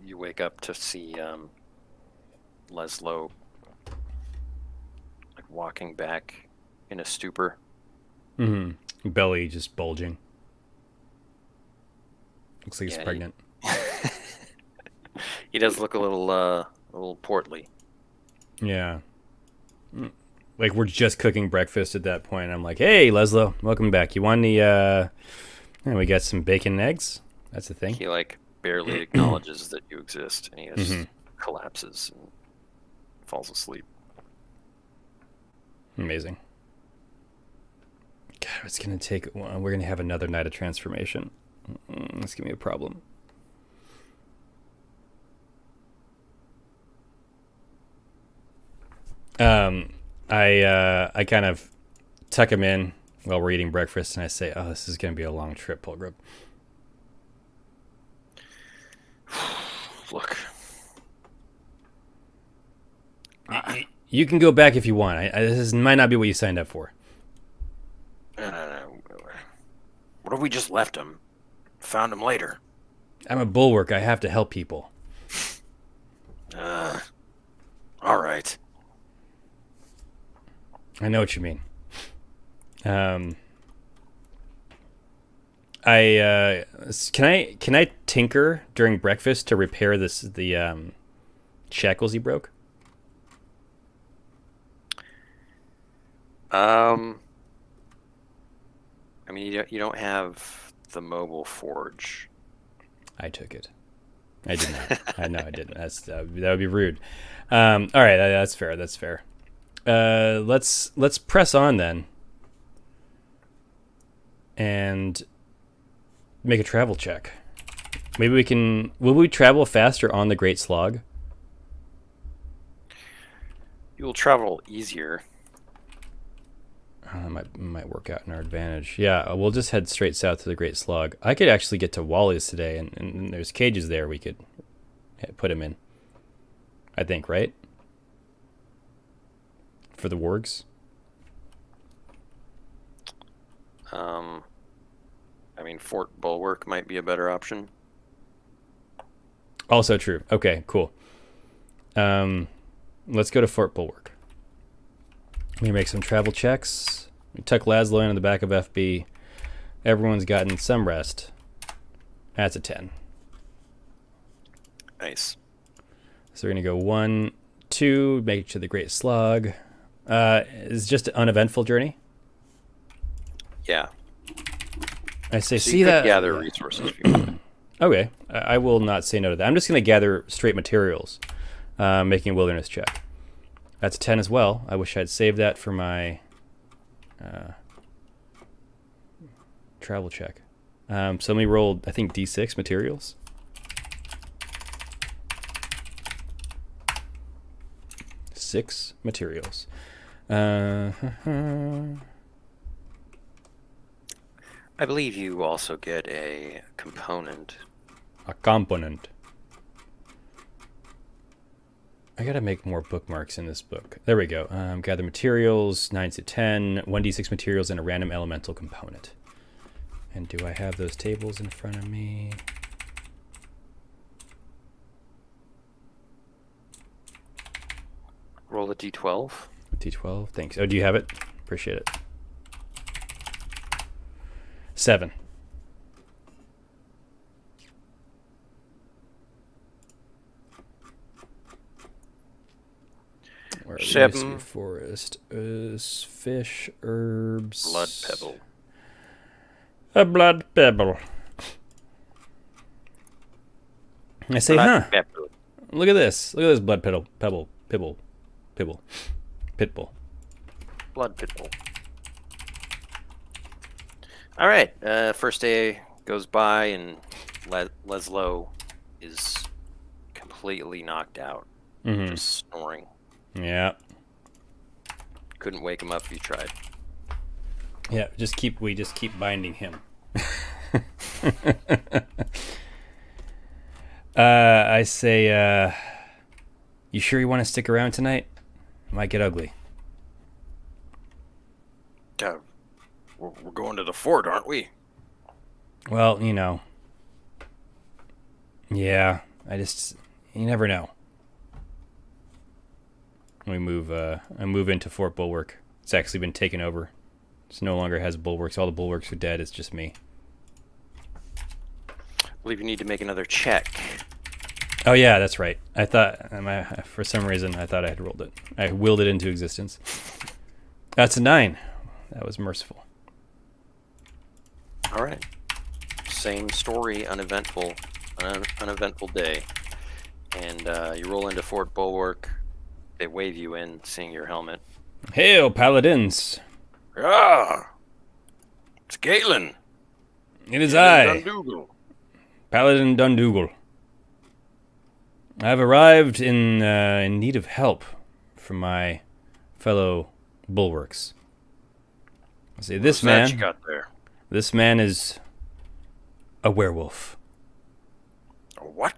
you wake up to see Leslo like walking back in a stupor. Belly just bulging. Looks like he's pregnant. He does look a little portly. Yeah. Like, we're just cooking breakfast at that point. I'm like, hey, Leslo, welcome back. You want any, we got some bacon and eggs. That's the thing. He, like, barely acknowledges that you exist, and he just collapses and falls asleep. Amazing. God, it's going to take... We're going to have another night of transformation. That's going to be a problem. I kind of tuck him in while we're eating breakfast, and I say, "Oh, this is going to be a long trip, Pilgrim." Look, you can go back if you want. This might not be what you signed up for. What if we just left him? Found him later. I'm a bulwark. I have to help people. All right. I know what you mean. Can I tinker during breakfast to repair the shackles he broke? I mean, you don't have the mobile forge. I took it. I did not. I know I didn't. That would be rude. All right, that's fair. That's fair. Let's press on then, and make a travel check. Maybe we can. Will we travel faster on the Great Slog? You will travel easier. Might work out in our advantage. Yeah, we'll just head straight south to the Great Slog. I could actually get to Wally's today, and there's cages there we could put him in. I think, right? For the wargs. I mean, Fort Bulwark might be a better option. Also true. Okay, cool. Let's go to Fort Bulwark. Let me make some travel checks. We tuck Laszlo in the back of FB. Everyone's gotten some rest. That's a 10. Nice. So we're going to go 1, 2, make it to the Great Slog. It's just an uneventful journey. Yeah. I say, So see you could that? gather resources if you want. Okay, I will not say no to that. I'm just going to gather straight materials, making a wilderness check. That's a 10 as well. I wish I'd saved that for my travel check. So let me roll, I think, D6 materials. Six materials. I believe you also get a component. A component. I gotta make more bookmarks in this book. There we go. Gather materials, 9 to 10, 1d6 materials, and a random elemental component. And do I have those tables in front of me? Roll a d12. D12, thanks. Oh, do you have it? Appreciate it. 7. Where 7. Forest is fish, herbs. Blood pebble. A blood pebble. I say, Blood huh? pebble. Look at this. Look at this blood pebble. Pitbull. Blood pitbull. All right. First day goes by, and Leslo is completely knocked out. just snoring. Yeah. Couldn't wake him up if you tried. Yeah, we just keep binding him. I say, you sure you want to stick around tonight? It might get ugly. We're going to the fort, aren't we? Well, yeah, you never know. I move into Fort Bulwark. It's actually been taken over. It no longer has bulwarks. All the bulwarks are dead. It's just me. I believe you need to make another check. Oh yeah, that's right. I thought, for some reason, I thought I had rolled it. I willed it into existence. That's a 9. That was merciful. All right. Same story, uneventful day. And you roll into Fort Bulwark. They wave you in, seeing your helmet. Hail, paladins! Ah! It's Galen. It is I, Dundougal. Paladin Dundougal. I have arrived in need of help from my fellow bulwarks. I say, What's that you got there? This man is a werewolf. A what?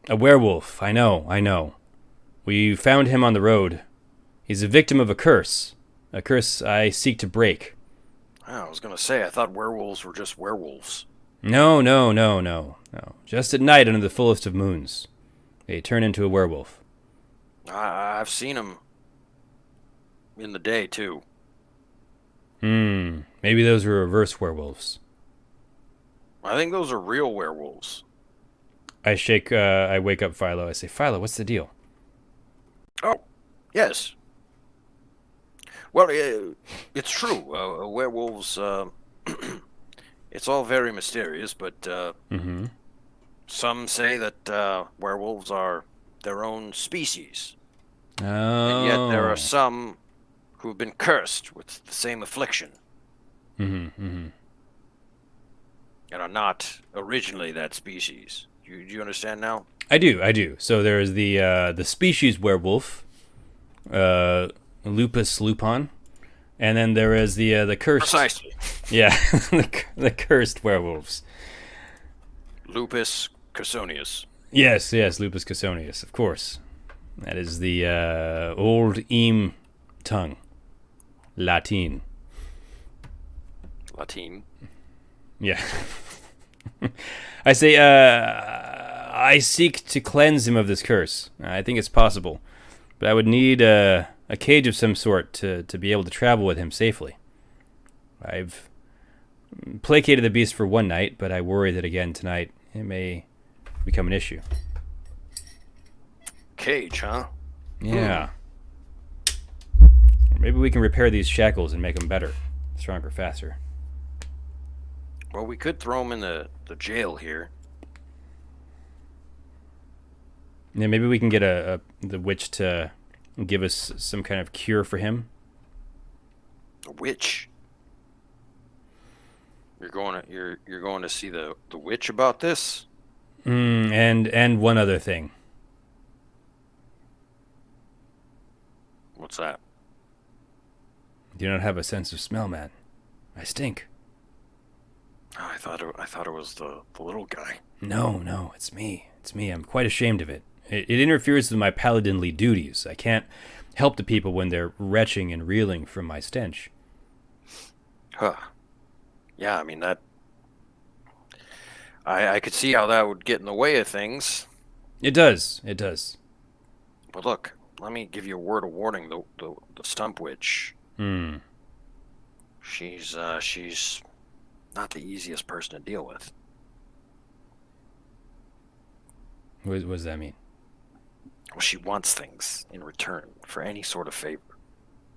A werewolf. I know. We found him on the road. He's a victim of a curse I seek to break. I was going to say, I thought werewolves were just werewolves. No. Just at night under the fullest of moons, they turn into a werewolf. I've seen them in the day, too. Maybe those were reverse werewolves. I think those are real werewolves. I wake up Philo. I say, Philo, what's the deal? Oh, yes. Well, it's true. Werewolves, it's all very mysterious, but some say that werewolves are their own species. Oh. And yet there are some who have been cursed with the same affliction. And are not originally that species. Do you understand now? I do. So there's the species werewolf, Lupus lupon, and then there is the cursed. Precisely. Yeah, the cursed werewolves. Lupus Cursonius. Yes, Lupus Cursonius, of course. That is the old Eam tongue, Latin. Yeah. I say, I seek to cleanse him of this curse. I think it's possible, but I would need a cage of some sort to be able to travel with him safely. I've placated the beast for one night, but I worry that again tonight it may become an issue. Cage, huh? Yeah. Or maybe we can repair these shackles and make them better, stronger, faster. Well, we could throw him in the jail here. Yeah, maybe we can get the witch to give us some kind of cure for him. The witch? You're going to see the witch about this? And one other thing. What's that? Do you not have a sense of smell, man? I stink. Oh, I thought it was the little guy. No, it's me. I'm quite ashamed of it. It interferes with my paladinly duties. I can't help the people when they're retching and reeling from my stench. Huh. Yeah, I mean, that... I could see how that would get in the way of things. It does. But look, let me give you a word of warning. The stump witch... She's not the easiest person to deal with. What does that mean? Well, she wants things in return for any sort of favor.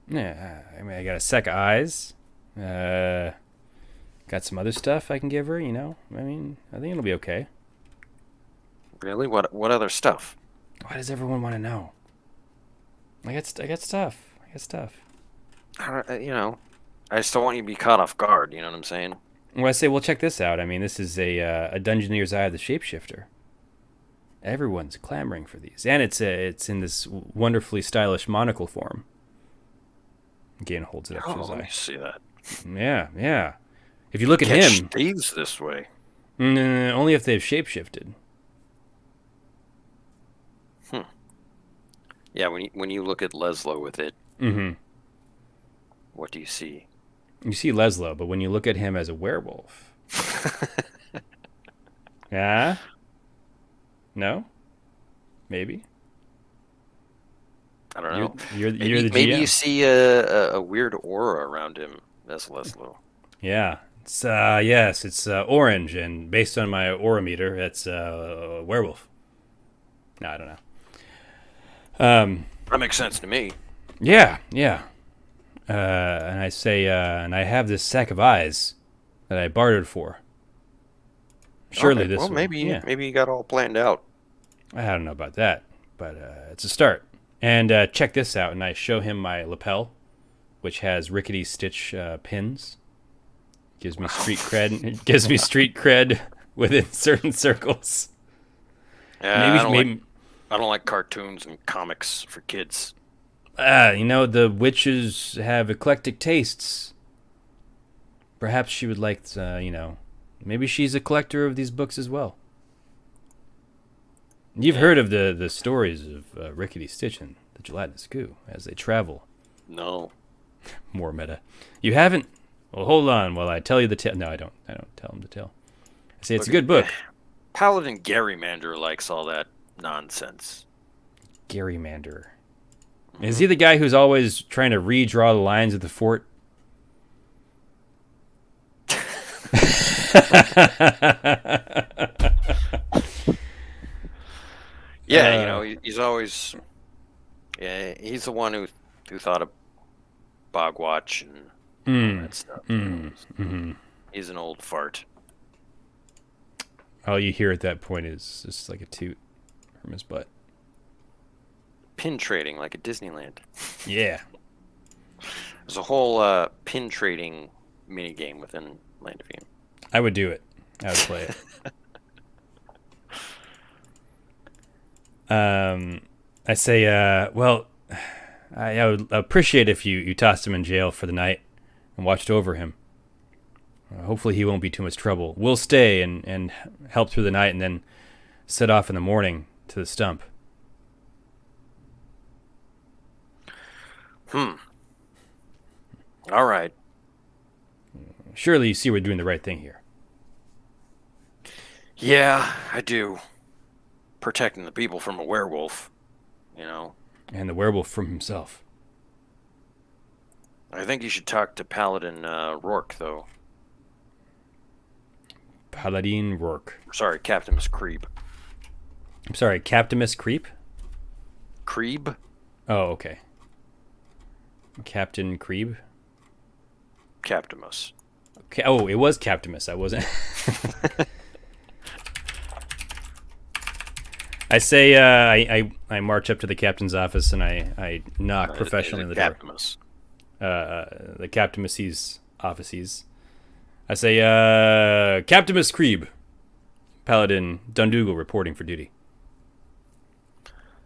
Yeah, I mean, I got a set of eyes. Got some other stuff I can give her, I mean, I think it'll be okay. Really? What other stuff? Why does everyone want to know? I got stuff. I just don't want you to be caught off guard, you know what I'm saying? Well, I say, well, check this out. I mean, this is a Dungeoneer's Eye of the Shapeshifter. Everyone's clamoring for these, and it's in this wonderfully stylish monocle form. Galen holds it up to his let eye. me see that. Yeah. If you look at Catch him, thieves this way. only if they've shapeshifted. Yeah, when you look at Leslo with it, what do you see? You see Leslo, but when you look at him as a werewolf, yeah, no, maybe. I don't know. You're the GM. Maybe you see a weird aura around him as Leslo. Yeah, it's orange, and based on my aura meter, it's a werewolf. No, I don't know. That makes sense to me. Yeah. And I say, and I have this sack of eyes that I bartered for. Surely okay, this. Well, maybe you got all planned out. I don't know about that, but it's a start. And check this out, and I show him my lapel, which has rickety stitch pins. Gives me street cred. It gives me street cred within certain circles. Yeah, I don't like cartoons and comics for kids. The witches have eclectic tastes. Perhaps she would like, maybe she's a collector of these books as well. You've heard of the stories of Rickety Stitch and the Gelatinous Goo as they travel. No. More meta. You haven't? Well, hold on while I tell you the tale. No, I don't tell him the tale. I say it's a good book. Paladin Garymander likes all that nonsense. Garymander. Is he the guy who's always trying to redraw the lines of the fort? Yeah, he's always. Yeah, he's the one who thought of Bogwatch and all that stuff. He's an old fart. All you hear at that point is just like a toot from his butt. Pin trading like at Disneyland. Yeah. There's a whole pin trading mini game within Land of Fame. I would do it. I would play it. I say, I would appreciate if you tossed him in jail for the night and watched over him. Hopefully he won't be too much trouble. We'll stay and help through the night and then set off in the morning to the stump. All right. Surely you see we're doing the right thing here. Yeah, I do. Protecting the people from a werewolf, And the werewolf from himself. I think you should talk to Paladin Rourke, though. Paladin Rourke. Sorry, Captimus Creeb. I'm sorry, Captimus Creep? Creeb? Oh, okay. Captain Creeb? Captimus. Okay. Oh, it was Captimus. I wasn't. I say, I march up to the captain's office and I knock professionally on the door. Captimus. The Captimus's offices. I say, Captimus Creeb, Paladin Dundougal reporting for duty.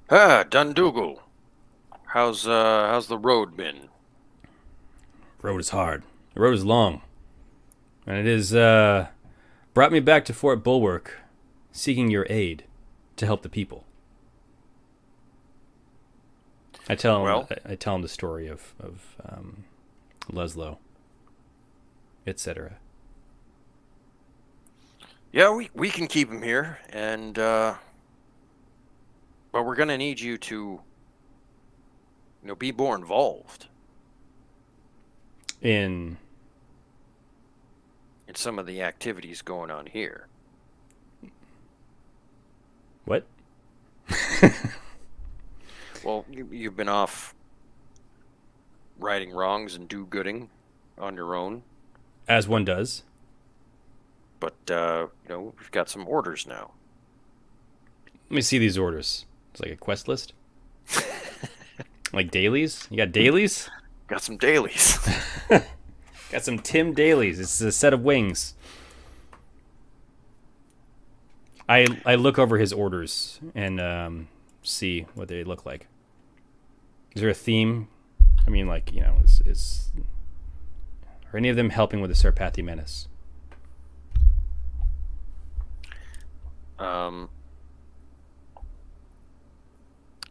Dundougal. How's the road been? Road is hard. The road is long. And it has brought me back to Fort Bulwark, seeking your aid to help the people. I tell him the story of Leslo, etc. Yeah, we can keep him here, and but we're gonna need you to, be more involved in some of the activities going on here. What? Well, you've been off righting wrongs and do-gooding on your own. As one does. But, we've got some orders now. Let me see these orders. It's like a quest list? Like dailies? You got dailies? Got some dailies. Got some Tim dailies. It's a set of wings. I look over his orders and see what they look like. Is there a theme? I mean, like, are any of them helping with the Sarpathi menace?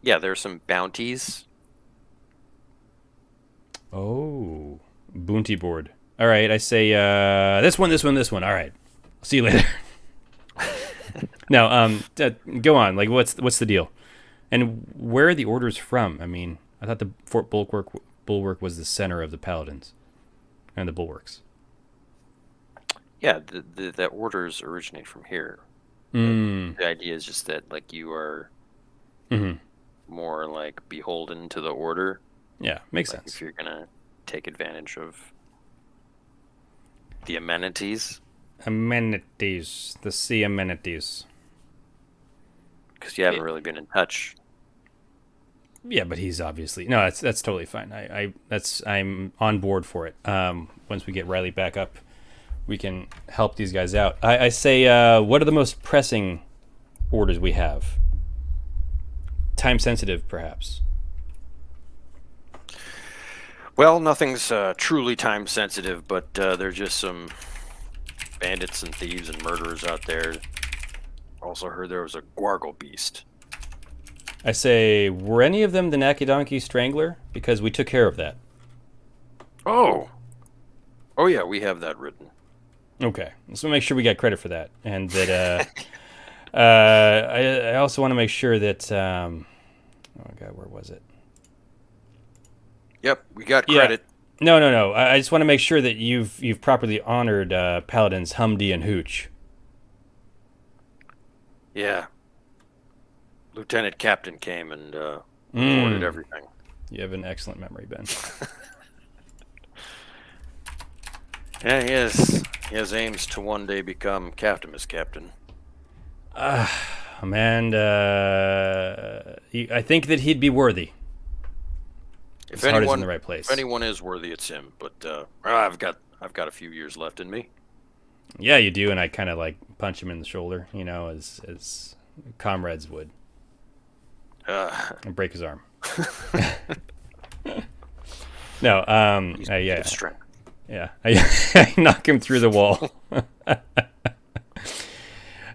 Yeah, there's some bounties. Oh, bounty board. All right, I say this one. All right, see you later. No, go on. Like, what's the deal? And where are the orders from? I mean, I thought the Fort Bulwark was the center of the Paladins and the bulwarks. Yeah, the orders originate from here. Mm. The idea is just that, like, you are more like beholden to the order. Yeah, makes like, sense. If you're gonna take advantage of the amenities. Amenities, the sea amenities. Because you haven't really been in touch. Yeah, but he's obviously no. That's totally fine. I'm on board for it. Once we get Riley back up, we can help these guys out. I say, what are the most pressing orders we have? Time sensitive, perhaps. Well, nothing's truly time sensitive, but there's just some bandits and thieves and murderers out there. Also heard there was a Gwargle beast. I say, were any of them the Nakidonkey Strangler? Because we took care of that. Oh yeah, we have that written. Okay, so make sure we get credit for that, and that. I also want to make sure that. Oh God, where was it? Yep, we got credit. Yeah. No. I just want to make sure that you've properly honored Paladins Humdy and Hooch. Yeah. Lieutenant Captain came and reported everything. You have an excellent memory, Ben. Yeah, he has aims to one day become Captimus Captain. Man, I think that he'd be worthy. If His heart is anyone, in the right place. If anyone is worthy, it's him. But I've got a few years left in me. Yeah, you do, and I kind of like punch him in the shoulder, as comrades would, and break his arm. No, yeah. Strength. Yeah, I knock him through the wall.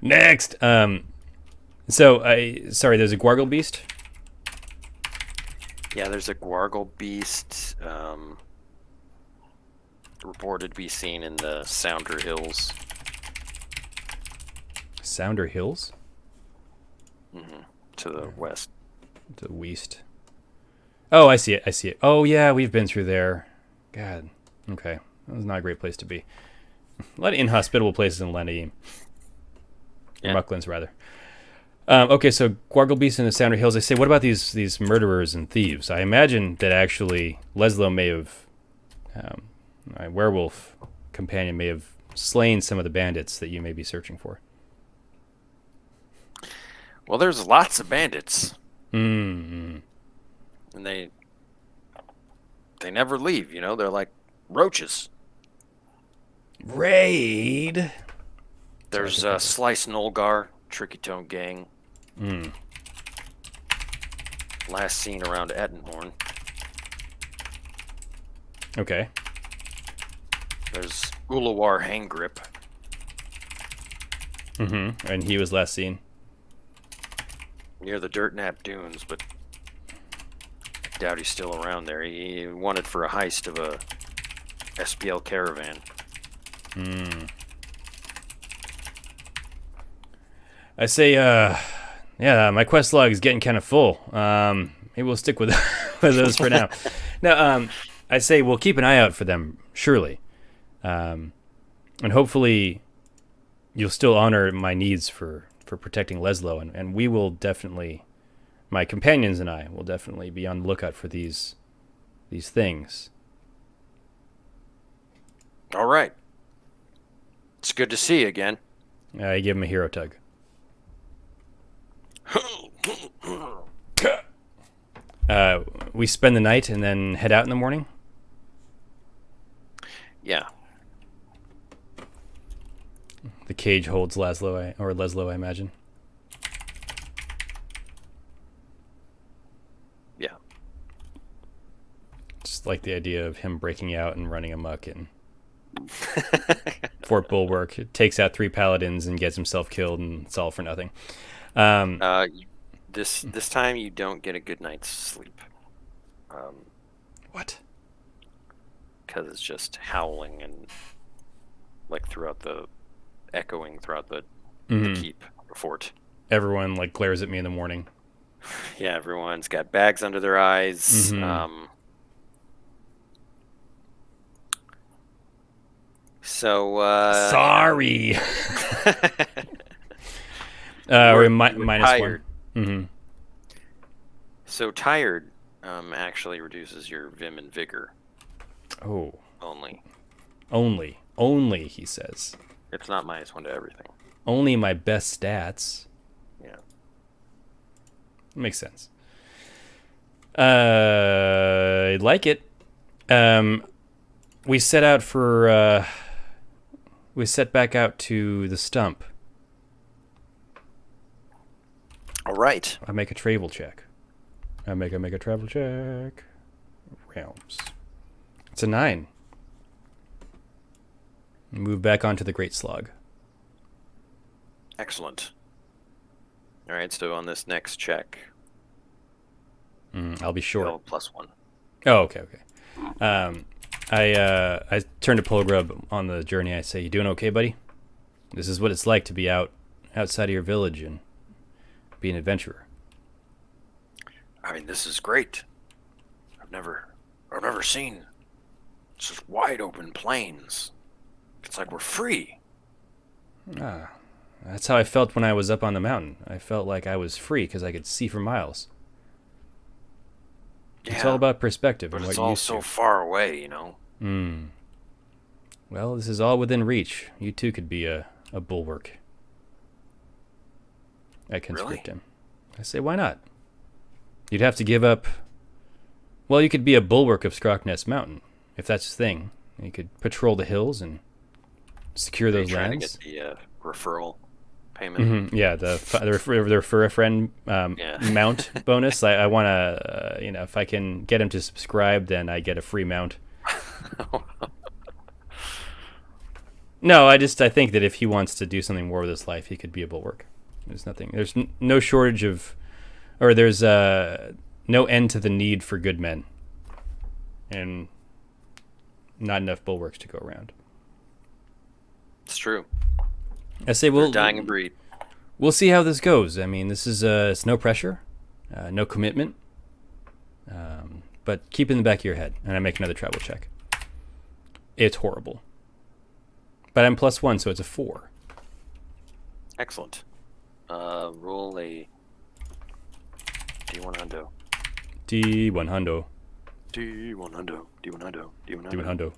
Next, so sorry, there's a Gwargle beast. Yeah, there's a Gwargle beast. Reported to be seen in the Sounder Hills. Sounder Hills? Mm-hmm. To the west. To the west. Oh, I see it. Oh, yeah, we've been through there. God. Okay. That was not a great place to be. A lot of inhospitable places in Landaim. Yeah. Or Mucklands, rather. Okay, so Gwargle Beast in the Sounder Hills. I say, what about these murderers and thieves? I imagine that actually Leslo may have... my werewolf companion may have slain some of the bandits that you may be searching for. Well, there's lots of bandits. Mm-hmm. And they never leave, They're like roaches. Raid. There's Slice Nolgar, Tricky Tone Gang. Last seen around Ettenhorn. Okay. There's Ulawar Hanggrip. Mm-hmm. And he was last seen near the Dirt Nap Dunes, but I doubt he's still around there. He wanted for a heist of a SPL caravan. I say, yeah, my quest log is getting kind of full. Maybe we'll stick with those for now. Now, I say we'll keep an eye out for them, surely. And hopefully you'll still honor my needs for protecting Leslo, and we will definitely, my companions and I will definitely be on the lookout for these things. All right. It's good to see you again. I give him a hero tug. We spend the night and then head out in the morning? Yeah. The cage holds Leslo, I imagine. Yeah. Just like the idea of him breaking out and running amok and Fort Bulwark. It takes out 3 paladins and gets himself killed, and it's all for nothing. This time you don't get a good night's sleep. What? Because it's just howling and like echoing throughout the keep, the fort. Everyone like glares at me in the morning. Yeah, everyone's got bags under their eyes. Sorry. We're minus tired. 1. So tired actually reduces your vim and vigor. Oh. Only, he says. It's not -1 to everything. Only my best stats. Yeah. Makes sense. I like it. We set back out to the stump. All right. I make a travel check. I make a travel check. Realms. It's a 9. Move back onto the Great Slog. Excellent. All right, so on this next check, I'll be short. +1. Oh, okay. I turn to Pulgrub on the journey. I say, "You doing okay, buddy? This is what it's like to be outside of your village and be an adventurer." I mean, this is great. I've never seen just wide open plains. It's like we're free. That's how I felt when I was up on the mountain. I felt like I was free because I could see for miles. Yeah, it's all about perspective. But and it's what you all so far away, you know. Well, this is all within reach. You too could be a bulwark. I conscript him. I say, why not? You'd have to give up. Well, you could be a bulwark of Skrockness Mountain, if that's the thing. You could patrol the hills and secure those lands. Trying to get the referral payment. Yeah, the refer a friend mount bonus. I want to, if I can get him to subscribe, then I get a free mount. No, I think that if he wants to do something more with his life, he could be a bulwark. There's no shortage of, or there's no end to the need for good men, and not enough bulwarks to go around. It's true. I say we'll dying breed. We'll see how this goes. I mean, this is it's no pressure, no commitment, but keep it in the back of your head. And I make another travel check. It's horrible, but I'm +1, so it's a 4. Excellent. Roll a D100. D100. D100. D100. D100.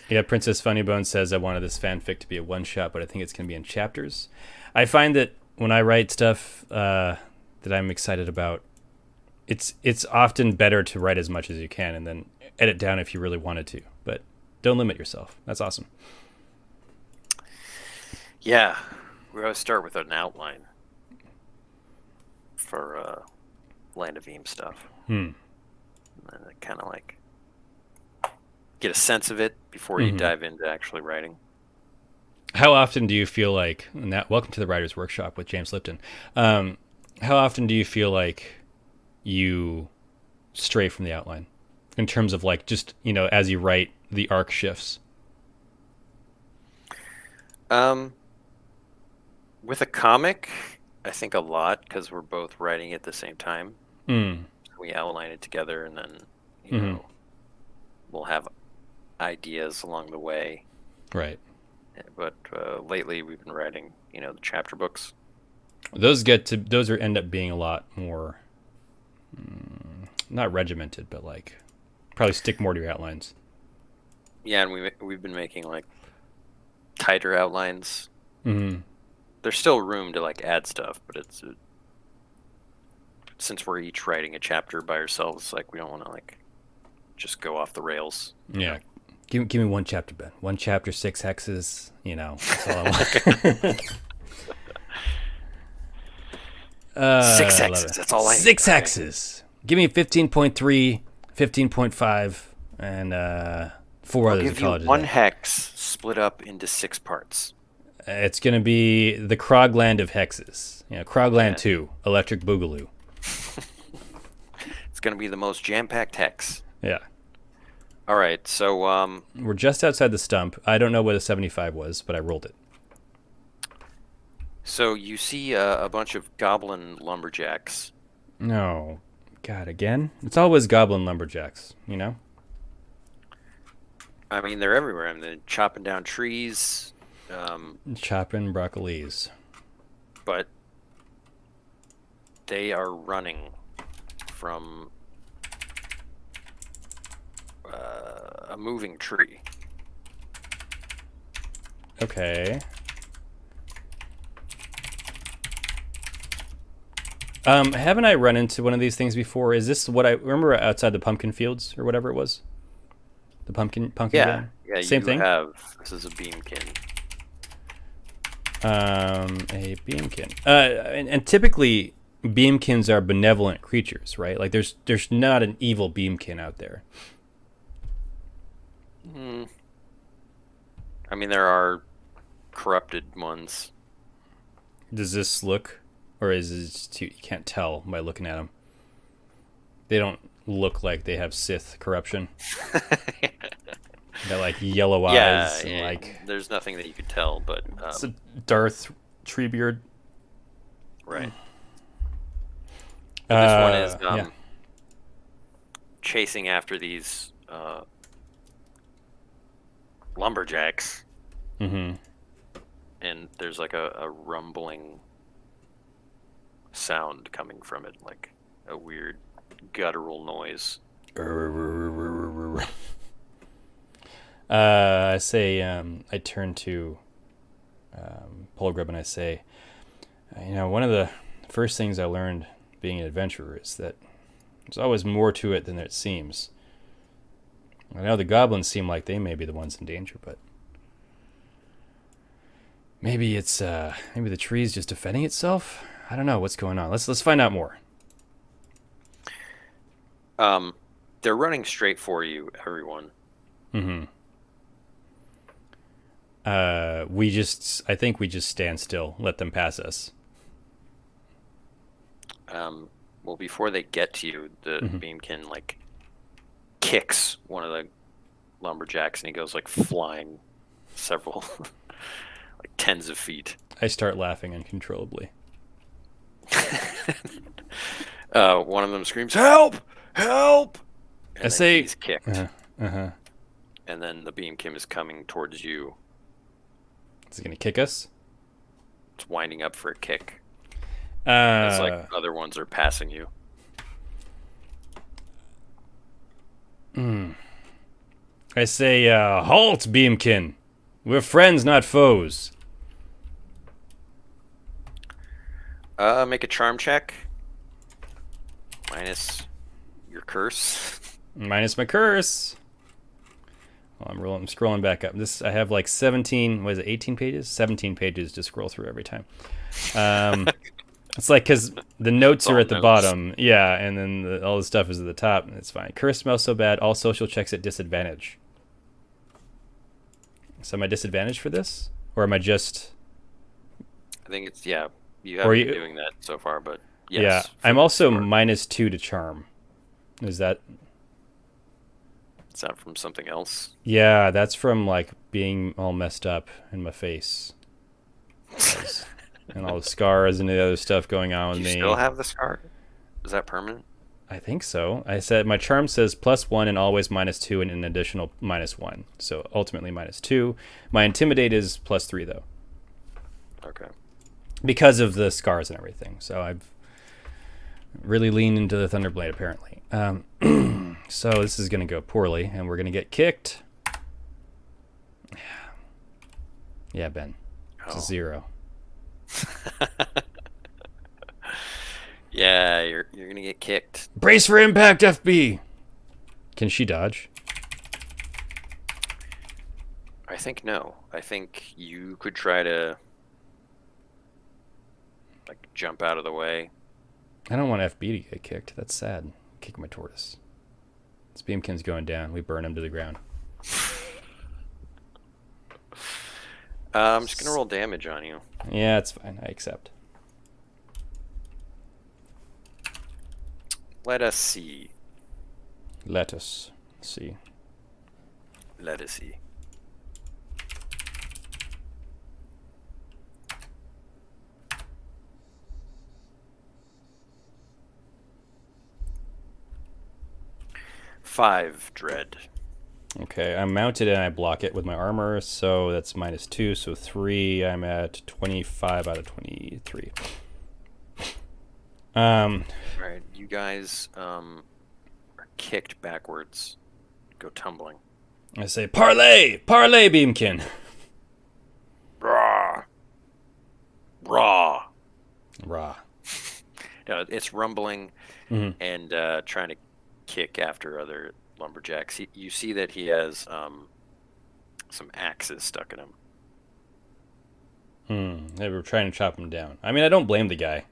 Yeah, Princess Funnybone says I wanted this fanfic to be a one-shot, but I think it's going to be in chapters. I find that when I write stuff that I'm excited about, it's often better to write as much as you can and then edit down if you really wanted to. But don't limit yourself. That's awesome. Yeah, we always start with an outline for Land of Eam stuff. And kind of like get a sense of it before you dive into actually writing. How often do you feel like, and that, welcome to the Writer's Workshop with James Lipton. How often do you feel like you stray from the outline in terms of like just, as you write, the arc shifts? With a comic, I think a lot because we're both writing at the same time. We outline it together and then, you know, we'll have ideas along the way. Right. But lately we've been writing, the chapter books. Those end up being a lot more, not regimented, but like probably stick more to your outlines. Yeah, and we've been making like tighter outlines. There's still room to like add stuff, but it's since we're each writing a chapter by ourselves, like we don't want to like just go off the rails. Yeah, Give me one chapter, Ben. One chapter, 6 hexes. You know, that's all I want. 6 I love hexes. it. That's all I need. 6 hexes. Give me 15.3, 15.5, and 4 I'll others. give you one hex split up into 6 parts. It's going to be the Krogland of hexes. Krogland 2, Electric Boogaloo. It's going to be the most jam-packed hex. Yeah. All right, so we're just outside the stump. I don't know what a 75 was, but I rolled it. So you see a bunch of Goblin Lumberjacks. No. God, again? It's always Goblin Lumberjacks, you know? I mean, they're everywhere. I mean, they're chopping down trees. Chopping broccolis. But they are running from a moving tree. Okay. Haven't I run into one of these things before? Is this what I remember outside the pumpkin fields or whatever it was? The pumpkin game? Yeah, Same thing? This is a beamkin. A beamkin. And typically beamkins are benevolent creatures, right? Like there's not an evil beamkin out there. I mean, there are corrupted ones. Does this look, or is it just you can't tell by looking at them? They don't look like they have Sith corruption. They're like yellow eyes. Yeah, and like there's nothing that you could tell, but it's a Darth Treebeard. Right. This one is yeah. chasing after these lumberjacks. Mm-hmm. And there's like a rumbling sound coming from it, like a weird guttural noise. I say, I turn to Polgrub and I say, one of the first things I learned being an adventurer is that there's always more to it than it seems. I know the goblins seem like they may be the ones in danger, but maybe it's maybe the tree's just defending itself. I don't know what's going on. Let's find out more. They're running straight for you, everyone. Mm-hmm. I think we just stand still, let them pass us. Well, before they get to you, the beamkin like kicks one of the lumberjacks, and he goes like flying several, like tens of feet. I start laughing uncontrollably. One of them screams, "Help! Help!" And I say, he's kicked. Uh-huh. And then the beamkin is coming towards you. Is it gonna kick us? It's winding up for a kick. It's As like other ones are passing you. I say, halt, Beamkin. We're friends, not foes. Make a charm check. Minus your curse. Minus my curse. Well, I'm scrolling back up. I have like 17, what is it, 18 pages? 17 pages to scroll through every time. It's like because the notes are at the bottom. Yeah, and then all the stuff is at the top, and it's fine. Curse smells so bad. All social checks at disadvantage. So am I disadvantaged for this? Or am I just... I think it's, yeah, you haven't been doing that so far, but yes. Yeah, I'm also -2 to charm. Is that from something else? Yeah, that's from like being all messed up in my face. And all the scars and the other stuff going on with me. Do you still have the scar? Is that permanent? I think so. I said my charm says +1 and always -2 and an additional -1. So ultimately -2. My intimidate is +3 though. Okay. Because of the scars and everything. So I've really leaned into the Thunderblade apparently. So this is going to go poorly and we're going to get kicked. Yeah, Ben. It's a 0. Yeah, you're gonna get kicked. Brace for impact, FB. Can she dodge? think no. I think you could try to like jump out of the way. I don't want FB to get kicked. That's sad. Kick my tortoise. This beamkin's going down. We burn him to the ground. I'm just gonna roll damage on you. Yeah, it's fine. I accept. Let us see. Let us see. Let us see. Five dread. Okay, I'm mounted and I block it with my armor, so that's -2, so 3. I'm at 25 out of 23. Alright, you guys are kicked backwards. Go tumbling. I say, parlay! Parlay, Beamkin! Raw. Raw. Rah. No, it's rumbling Mhm. and trying to kick after other lumberjacks. You see that he has some axes stuck in him. They were trying to chop him down. I mean, I don't blame the guy.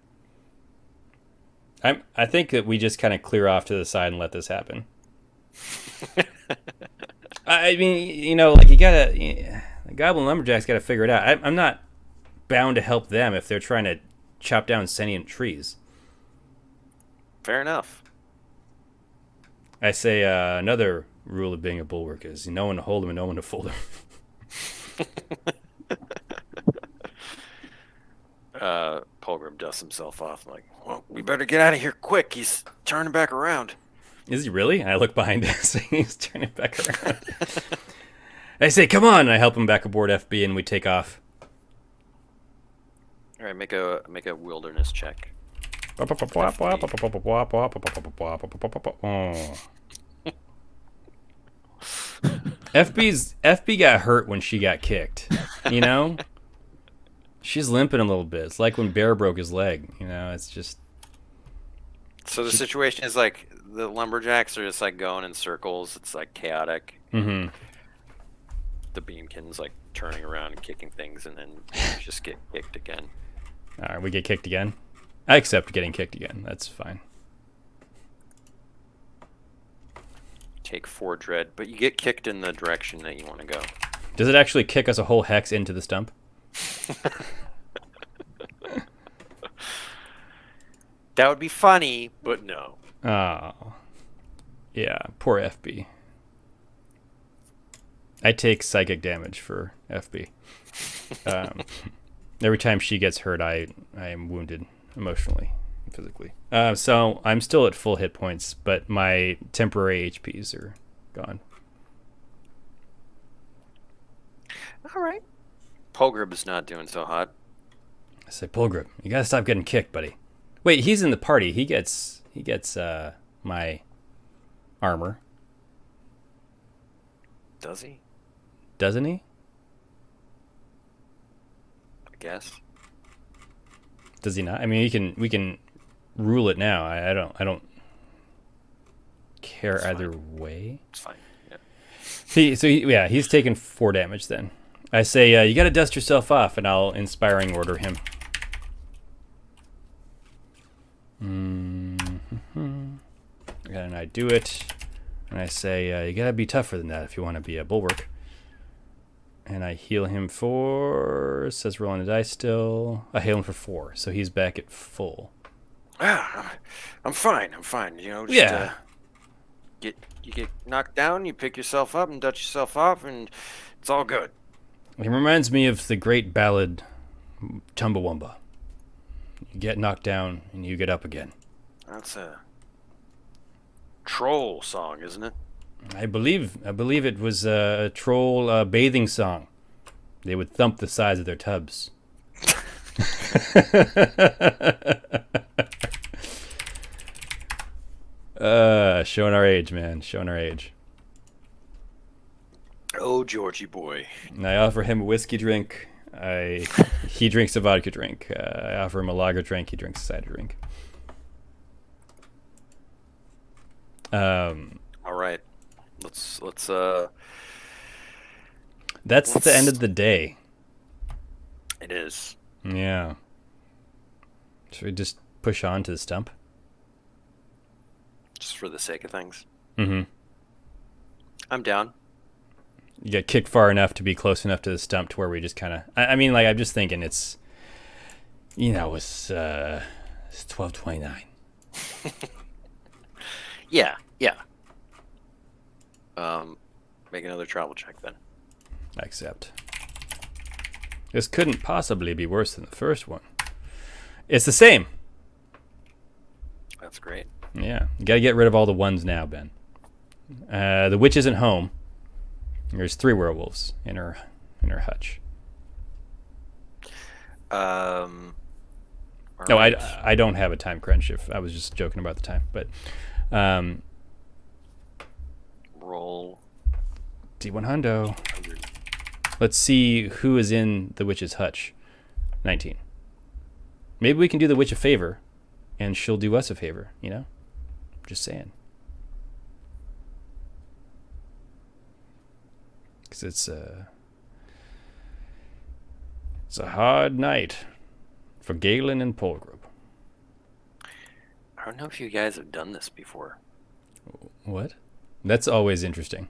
I think that we just kind of clear off to the side and let this happen. I mean, like you gotta, the Goblin Lumberjack's gotta figure it out. I'm not bound to help them if they're trying to chop down sentient trees. Fair enough. I say another rule of being a bulwark is no one to hold him and no one to fold him. Pilgrim dusts himself off like, well, we better get out of here quick. He's turning back around. Is he really? And I look behind him, so he's turning back around. I say, come on! And I help him back aboard FB, and we take off. All right, make a wilderness check. FB got hurt when she got kicked. She's limping a little bit. It's like when Bear broke his leg. It's just. So the situation is like the lumberjacks are just like going in circles. It's like chaotic. Mm-hmm. The beamkin's like turning around and kicking things, and then you just get kicked again. All right, we get kicked again. I accept getting kicked again. That's fine. Take 4 dread, but you get kicked in the direction that you want to go. Does it actually kick us a whole hex into the stump? That would be funny, but no. Oh. Yeah, poor FB. I take psychic damage for FB. Every time she gets hurt, I am wounded emotionally and physically. So I'm still at full hit points, but my temporary HPs are gone. All right. Pulgrib is not doing so hot. I say, Pulgrib, you gotta stop getting kicked, buddy. Wait, he's in the party. He gets my armor. Does he? Doesn't he? I guess. Does he not? I mean, we can rule it now. I don't care either way. It's fine. Yeah. He's taken 4 damage then. I say, you gotta dust yourself off, and I'll inspiring order him. And I do it, and I say, you gotta be tougher than that if you want to be a bulwark. And I heal him for, says roll on the dice still. I heal him for 4, so he's back at full. I'm fine. Just, Yeah. You get knocked down, you pick yourself up and dust yourself off, and it's all good. He reminds me of the great ballad Chumbawamba. You get knocked down and you get up again. That's a troll song, isn't it? I believe it was a troll bathing song. They would thump the sides of their tubs. Showing our age, man. Showing our age. Oh, Georgie boy. And I offer him a whiskey drink. He drinks a vodka drink. I offer him a lager drink. He drinks a cider drink. All right. Let's That's the end of the day. It is. Yeah. Should we just push on to the stump? Just for the sake of things. Mm-hmm. I'm down. You get kicked far enough to be close enough to the stump to where we just kind of... I mean, like, I'm just thinking it's... it's 12:29. Yeah. Make another travel check then. I accept. This couldn't possibly be worse than the first one. It's the same. That's great. Yeah. You got to get rid of all the ones now, Ben. The witch isn't home. There's 3 werewolves in her hutch. No, I don't have a time crunch. If I was just joking about the time, but roll D100. Let's see who is in the witch's hutch. 19. Maybe we can do the witch a favor, and she'll do us a favor. Just saying. Because it's a hard night for Galen and Polgrup. I don't know if you guys have done this before. What? That's always interesting.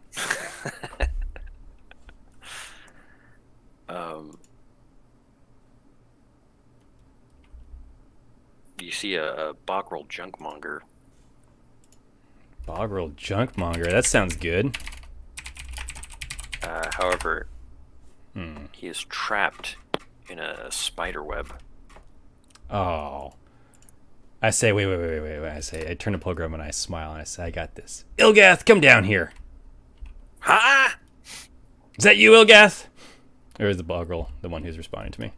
You see a Bogrel junkmonger. Bogrel junkmonger. That sounds good. However, he is trapped in a spider web. Oh. I say, wait. I turn to Pilgrim and I smile and I say, I got this. Ilgath, come down here. Huh? Is that you, Ilgath? Or is the Bogrel the one who's responding to me?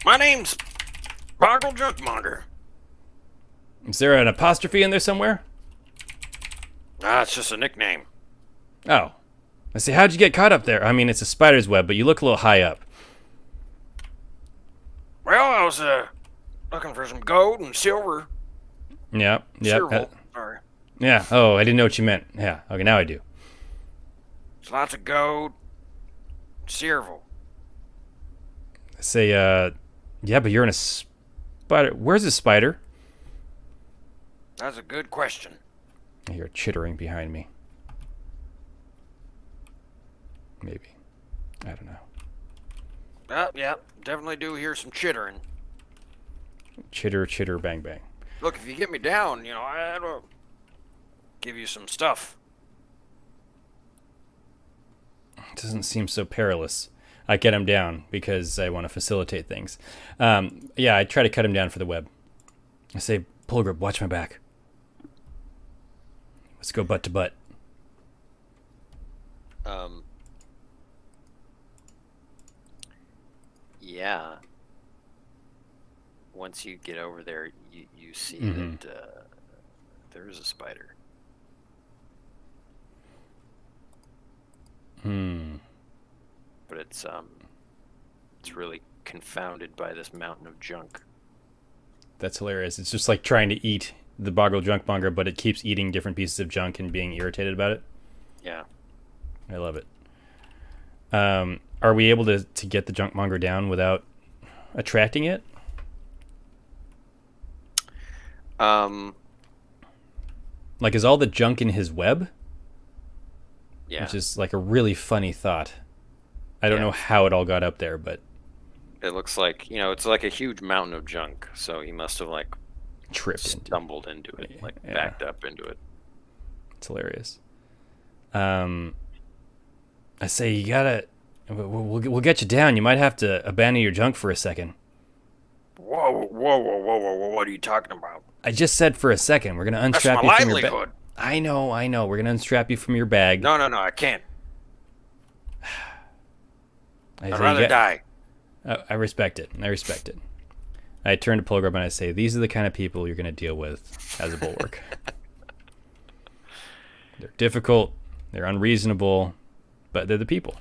My name's Bogrel Junkmonger. Is there an apostrophe in there somewhere? It's just a nickname. Oh. I say, how'd you get caught up there? I mean, it's a spider's web, but you look a little high up. Well, I was looking for some gold and silver. Yeah. Silver. Sorry. Yeah. Oh, I didn't know what you meant. Yeah. Okay, now I do. There's lots of gold. Silver. I say, yeah, but you're in a spider. Where's the spider? That's a good question. I hear chittering behind me. Maybe. I don't know. Yeah, definitely do hear some chittering. Chitter, chitter, bang, bang. Look, if you get me down, I'll give you some stuff. It doesn't seem so perilous. I get him down because I want to facilitate things. Yeah, I try to cut him down for the web. I say, Polgrip, watch my back. Let's go butt to butt. Yeah. Once you get over there, you see that there is a spider. But it's really confounded by this mountain of junk. That's hilarious. It's just like trying to eat the Boggle Junkmonger, but it keeps eating different pieces of junk and being irritated about it. Yeah. I love it. Are we able to get the Junkmonger down without attracting it? Like, is all the junk in his web? Yeah. Which is like a really funny thought. I don't know how it all got up there, but it looks like, it's like a huge mountain of junk. So he must have stumbled into it, backed up into it. It's hilarious. I say, you gotta, we'll get you down. You might have to abandon your junk for a second. Whoa, what are you talking about? I just said for a second. We're gonna unstrap you from your bag. I know. We're gonna unstrap you from your bag. No, I can't. I'd rather die. I respect it. I turn to Pilgrim and I say, these are the kind of people you're gonna deal with as a bulwark. They're difficult. They're unreasonable, but they're the people.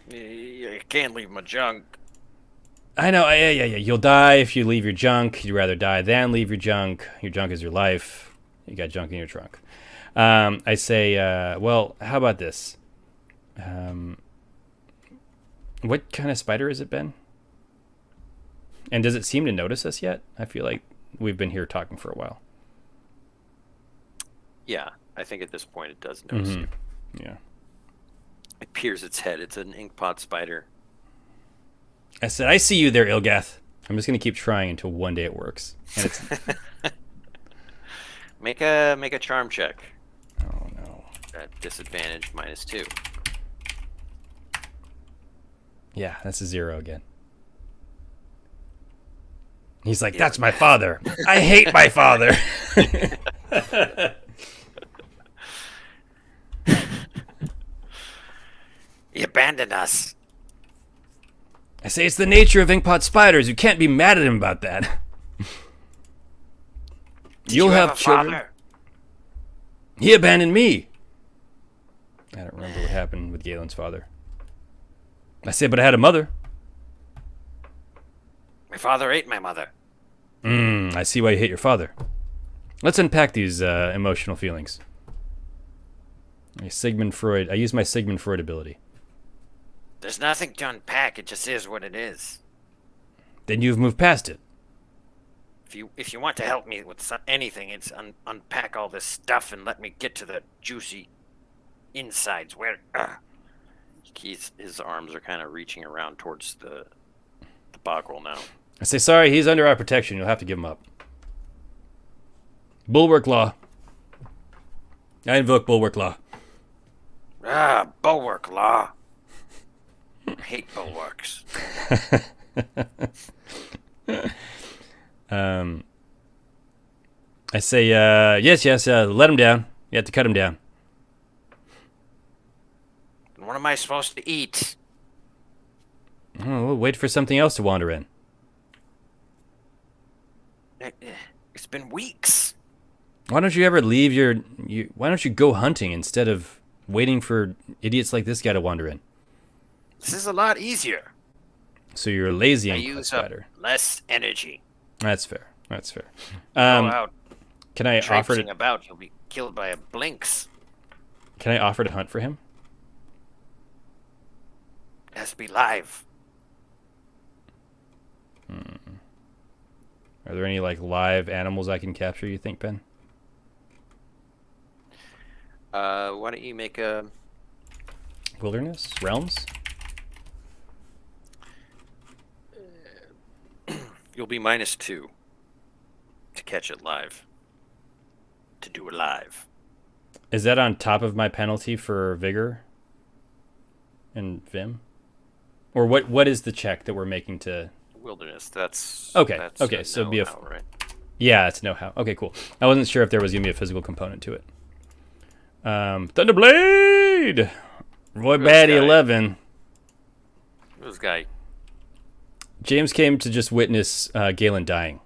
You can't leave my junk. I know. Yeah. You'll die if you leave your junk. You'd rather die than leave your junk. Your junk is your life. You got junk in your trunk. I say, well, how about this? What kind of spider has it been? And does it seem to notice us yet? I feel like we've been here talking for a while. Yeah, I think at this point it does notice you. Yeah. It peers its head. It's an Inkpot Spider. I said, I see you there, Ilgath. I'm just going to keep trying until one day it works. And it's... Make a charm check. Oh, no. At disadvantage -2. Yeah, that's a 0 again. He's like, that's my father. I hate my father. He abandoned us. I say it's the nature of Inkpot Spiders. You can't be mad at him about that. You'll have children. Father? He abandoned me. I don't remember what happened with Galen's father. I say, but I had a mother. My father ate my mother. I see why you hate your father. Let's unpack these emotional feelings. Sigmund Freud. I use my Sigmund Freud ability. There's nothing to unpack. It just is what it is. Then you've moved past it. If you want to help me with anything, it's unpack all this stuff and let me get to the juicy insides. Where his arms are kind of reaching around towards the boggle now. I say, sorry, he's under our protection. You'll have to give him up. Bulwark Law. I invoke Bulwark Law. Bulwark Law. I hate bulwarks. I say, yes, let him down. You have to cut him down. What am I supposed to eat? Oh, we'll wait for something else to wander in. It's been weeks. Why don't you ever leave why don't you go hunting instead of waiting for idiots like this guy to wander in? This is a lot easier. So you're a lazy I Inkpot use Spider. up less energy. That's fair. That's fair. Go out Can I offer traipsing to about, you'll be killed by a blinks. Can I offer to hunt for him? It has to be live. Are there any like live animals I can capture, you think, Ben? Why don't you make a Wilderness? Realms? You'll be -2 to catch it live. To do it live. Is that on top of my penalty for vigor and vim? Or what is the check that we're making to Wilderness, that's Okay, that's okay, so it'd be a know-how, right? Yeah, it's know-how. Okay, cool. I wasn't sure if there was going to be a physical component to it. Thunderblade! Roy Who's Batty guy? 11. This guy. James came to just witness Galen dying.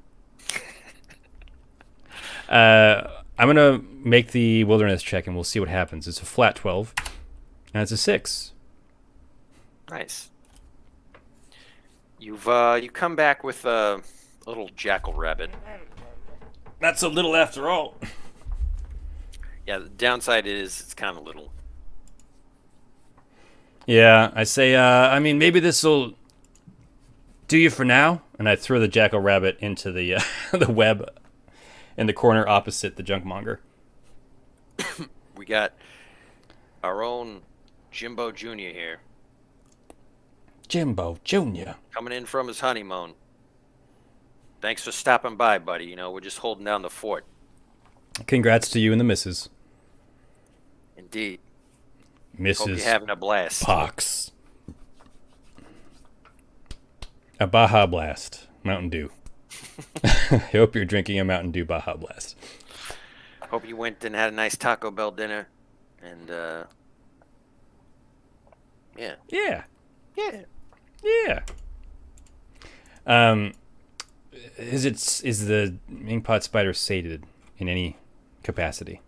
I'm going to make the wilderness check and we'll see what happens. It's a flat 12. And it's a 6. Nice. You come back with a little jackal rabbit. That's a little after all. Yeah, the downside is it's kind of little. Yeah, I say, I mean, maybe this will do you for now. And I throw the jackal rabbit into the the web in the corner opposite the junkmonger. We got our own Jimbo Jr. here. Jimbo Jr. Coming in from his honeymoon. Thanks for stopping by, buddy. You know, we're just holding down the fort. Congrats to you and the missus. Indeed. Mrs. Hope you're having a blast. Pox. A Baja Blast. Mountain Dew. I hope you're drinking a Mountain Dew Baja Blast. Hope you went and had a nice Taco Bell dinner. And, yeah. Yeah. Yeah. Yeah. Is the Inkpot Spider sated in any capacity?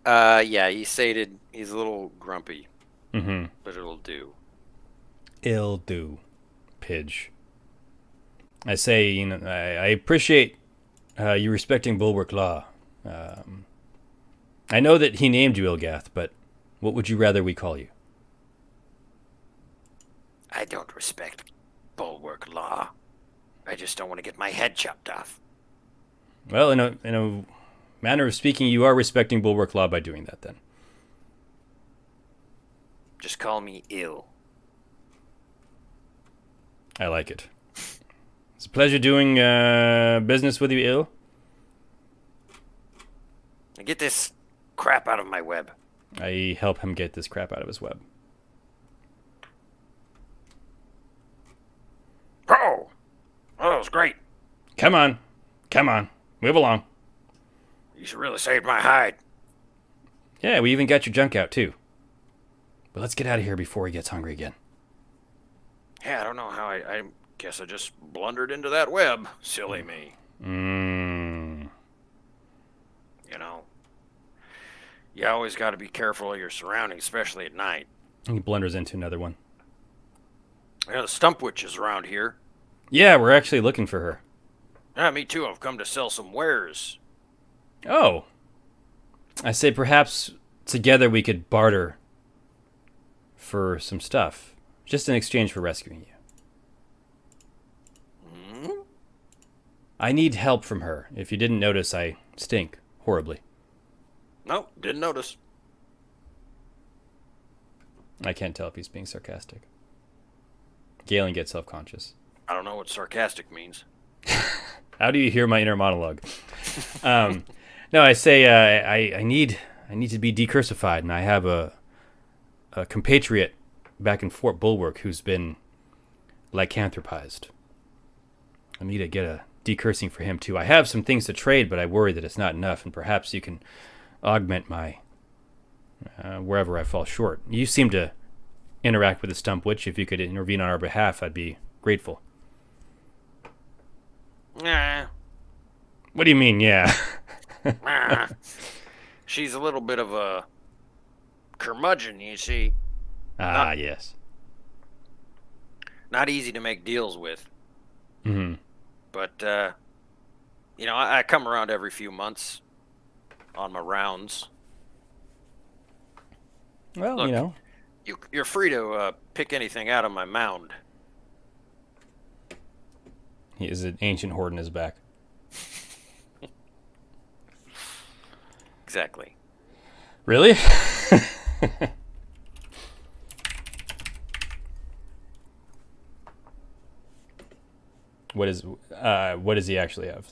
Yeah, he's sated. He's a little grumpy. Mm-hmm. But it'll do. It'll do. Pidge. I say, you know, I appreciate you respecting Bulwark Law. I know that he named you Ilgath, but what would you rather we call you? I don't respect bulwark law. I just don't want to get my head chopped off. Well, in a manner of speaking, you are respecting bulwark law by doing that, then. Just call me ill. I like it. It's a pleasure doing business with you, Il. Get this crap out of my web. I help him get this crap out of his web. Oh, that was great. Come on. Move along. You really saved my hide. Yeah, we even got your junk out, too. But let's get out of here before he gets hungry again. Yeah, I don't know how I guess I just blundered into that web. Silly me. You know, you always got to be careful of your surroundings, especially at night. He blunders into another one. Yeah, the stump witch is around here. Yeah, we're actually looking for her. Yeah, me too. I've come to sell some wares. Oh. I say perhaps together we could barter for some stuff, just in exchange for rescuing you. I need help from her. If you didn't notice, I stink horribly. Nope, didn't notice. I can't tell if he's being sarcastic. Galen gets self-conscious. I don't know what sarcastic means. How do you hear my inner monologue? No, I say I need to be decursified, and I have a compatriot back in Fort Bulwark who's been lycanthropized. I need to get a decursing for him too. I have some things to trade, but I worry that it's not enough, and perhaps you can augment my wherever I fall short. You seem to interact with the stump witch. If you could intervene on our behalf, I'd be grateful. Nah. What do you mean, yeah? Nah. She's a little bit of a curmudgeon, you see. Yes. Not easy to make deals with. Mm-hmm. But, I come around every few months on my rounds. Well, Look, you're free to pick anything out of my mound. He is an ancient horde in his back. Exactly. Really? What does he actually have?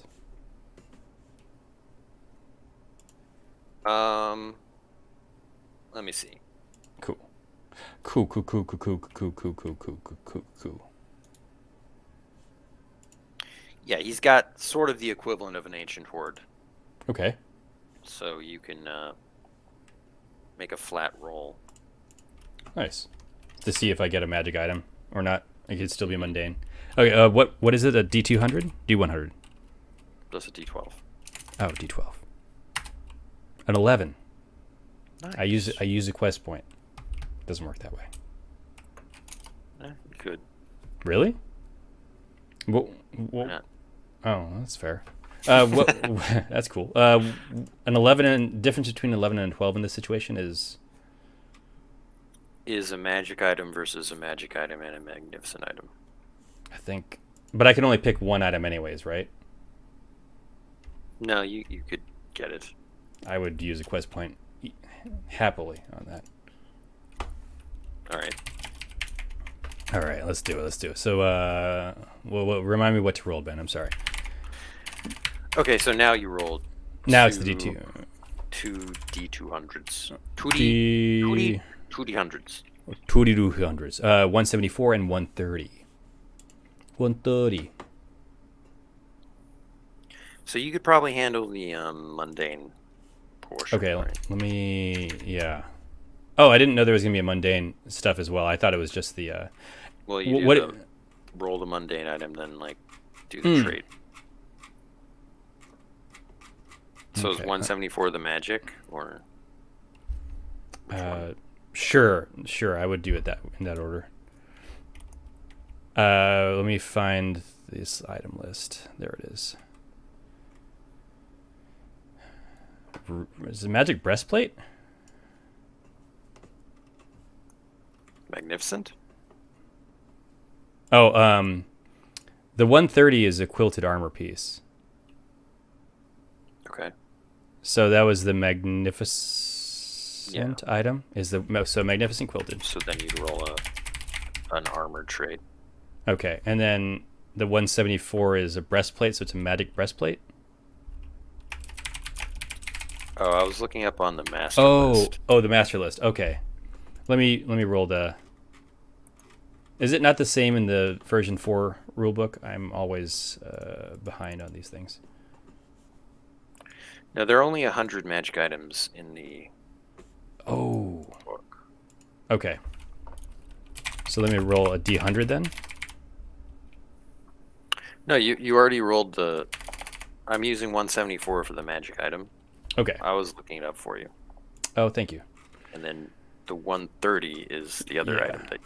Let me see. Cool. Yeah, he's got sort of the equivalent of an ancient horde. Okay. So you can make a flat roll. Nice. To see if I get a magic item or not. It could still be mundane. Okay, what is it? A D200? D100? Plus a D12. Oh, D12. An 11. Nice. I use a quest point. Doesn't work that way. You could. Really? Well, Why not? oh, that's fair. That's cool. An 11 and difference between 11 and 12 in this situation is Is a magic item versus a magic item and a magnificent item. I think, but I can only pick one item anyways, right? No, you could get it. I would use a quest point happily on that. All right, let's do it. So, remind me what to roll, Ben. I'm sorry. Okay, so now you rolled. Now it's the D2. Two D200s. Two D200s. 174 and 130. 130. So you could probably handle the mundane portion. Okay, right? let me. Yeah. Oh, I didn't know there was gonna be a mundane stuff as well. I thought it was just the. Well, you do roll the mundane item, then do the trade. So is 174 the magic, or? Sure. I would do it in that order. Let me find this item list. There it is. Is it magic breastplate? Magnificent? Oh, the 130 is a quilted armor piece. Okay. So that was the magnificent item. So magnificent quilted. So then you'd roll an armor trait. Okay, and then the 174 is a breastplate, so it's a magic breastplate. Oh, I was looking up on the master list. Oh, the master list. Okay, let me roll the. Is it not the same in the version 4 rulebook? I'm always behind on these things. No, there are only 100 magic items in the book. Okay. So let me roll a D100 then. No, you already rolled the... I'm using 174 for the magic item. Okay. I was looking it up for you. Oh, thank you. And then the 130 is the other item that...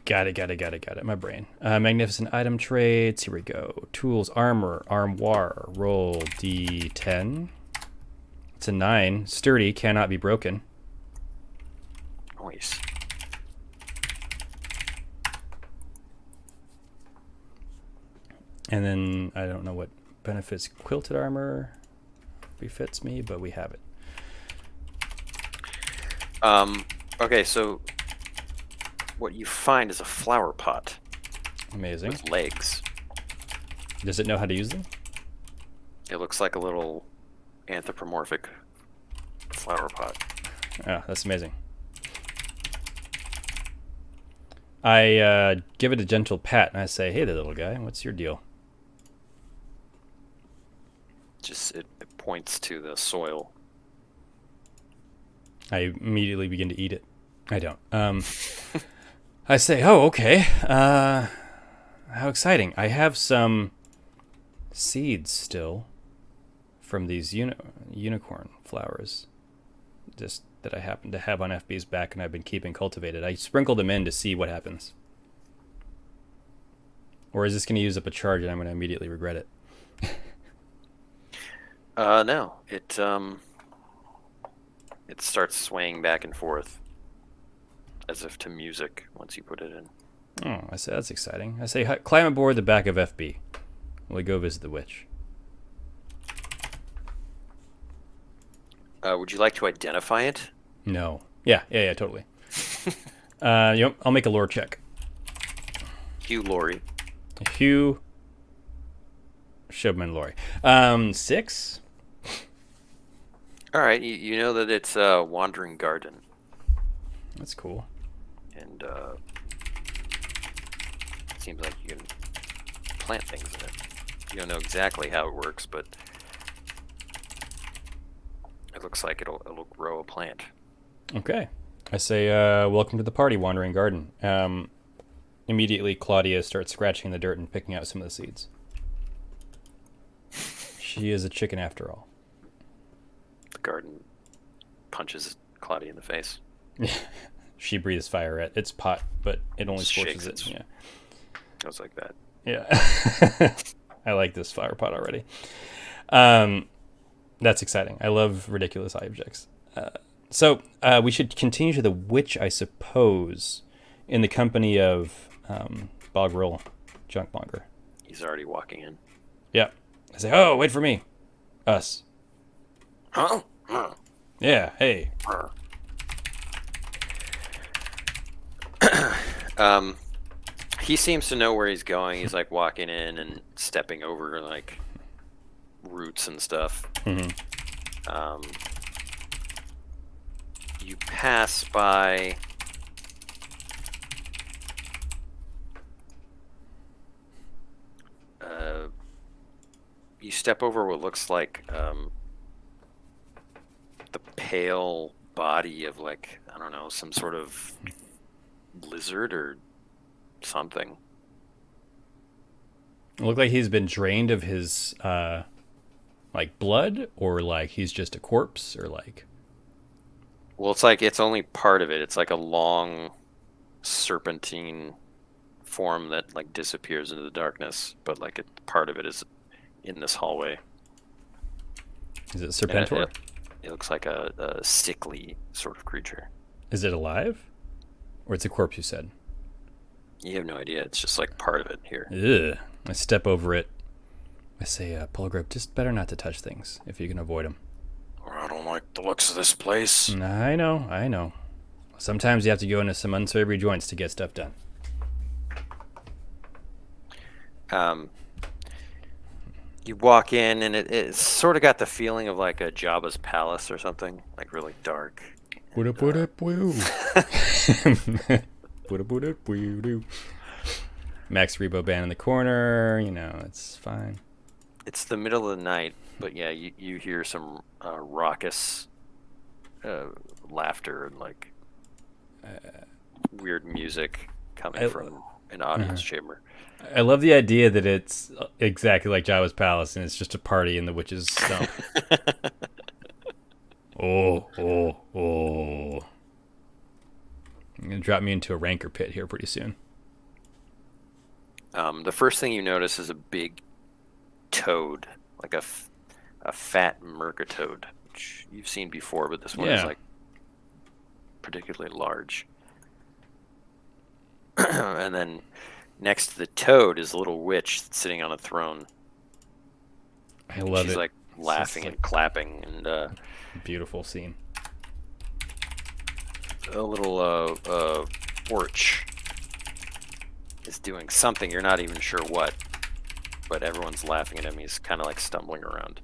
Got it. My brain. Magnificent item traits. Here we go. Tools, armor, armoire. Roll D10. It's a 9. Sturdy, cannot be broken. Nice. And then I don't know what benefits quilted armor befits me, but we have it. Okay, so what you find is a flower pot. Amazing. With legs. Does it know how to use them? It looks like a little anthropomorphic flower pot. Oh, that's amazing. I give it a gentle pat and I say, "Hey there, little guy, what's your deal?" Just it points to the soil. I immediately begin to eat it. I don't. I say, "Oh, okay. How exciting! I have some seeds still from these unicorn flowers, just that I happen to have on FB's back, and I've been keeping cultivated. I sprinkled them in to see what happens. Or is this going to use up a charge and I'm going to immediately regret it?" No. It starts swaying back and forth as if to music once you put it in. Oh, I say that's exciting. I say, "Climb aboard the back of FB. We go visit the witch." Would you like to identify it? No. Yeah, totally. I'll make a lore check. Hugh Laurie. Hugh Shubman Laurie. 6? All right, you know that it's a wandering garden. That's cool. And it seems like you can plant things in it. You don't know exactly how it works, but it looks like it'll grow a plant. Okay. I say, "Welcome to the party, Wandering Garden." Immediately, Claudia starts scratching the dirt and picking out some of the seeds. She is a chicken after all. The garden punches Claudia in the face. She breathes fire at its pot, but it only scorches it. Yeah. Goes like that. Yeah. I like this flower pot already. That's exciting. I love ridiculous objects. So we should continue to the witch, I suppose, in the company of Bogril Junkmonger. He's already walking in. Yeah. I say, "Oh, wait for me." Us. Huh? Yeah, hey. He seems to know where he's going. He's like walking in and stepping over like roots and stuff. Mm-hmm. You pass by you step over what looks like the pale body of like, I don't know, some sort of lizard or something. It looked like he's been drained of his like blood, or like he's just a corpse, or like... Well, it's like it's only part of it. It's like a long serpentine form that like disappears into the darkness, but like part of it is in this hallway. Is it Serpentor? It looks like a sickly sort of creature. Is it alive? Or it's a corpse, you said? You have no idea. It's just like part of it here. Ugh. I step over it. I say, Polgrove, just better not to touch things if you can avoid them. I don't like the looks of this place. I know. Sometimes you have to go into some unsavory joints to get stuff done. You walk in, and it sort of got the feeling of like a Jabba's palace or something, like really dark. Max Rebo band in the corner, it's fine. It's the middle of the night, but yeah, you hear some raucous laughter and like weird music coming from an audience chamber. I love the idea that it's exactly like Jabba's palace, and it's just a party in the witch's stump. Oh. You're going to drop me into a rancor pit here pretty soon. The first thing you notice is a big toad, like a fat mercatoad, which you've seen before, but this one is like particularly large. And then next to the toad is a little witch sitting on a throne. I love it. She's like laughing and clapping, and beautiful scene. A little orch is doing something, you're not even sure what, but everyone's laughing at him. He's kind of like stumbling around.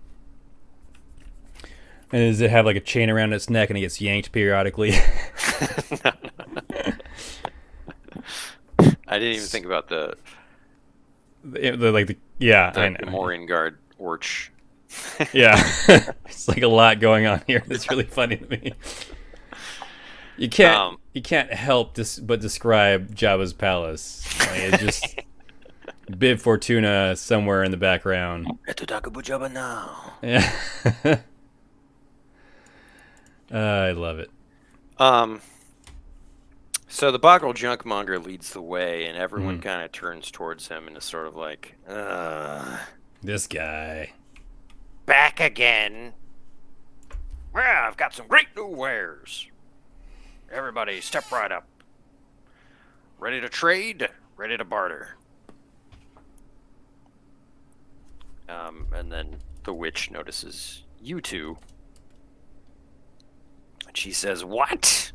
And does it have like a chain around its neck and it gets yanked periodically? No. I didn't even think about the Morian Guard orch. Yeah. It's like a lot going on here. It's really funny to me. You can't help but describe Jabba's palace. Like, it's just Bib Fortuna somewhere in the background. Yeah. I love it. So the Boggle Junkmonger leads the way, and everyone kind of turns towards him and is sort of like, this guy. Back again. Well, I've got some great new wares. Everybody step right up. Ready to trade, ready to barter. And then the witch notices you two. And she says, "What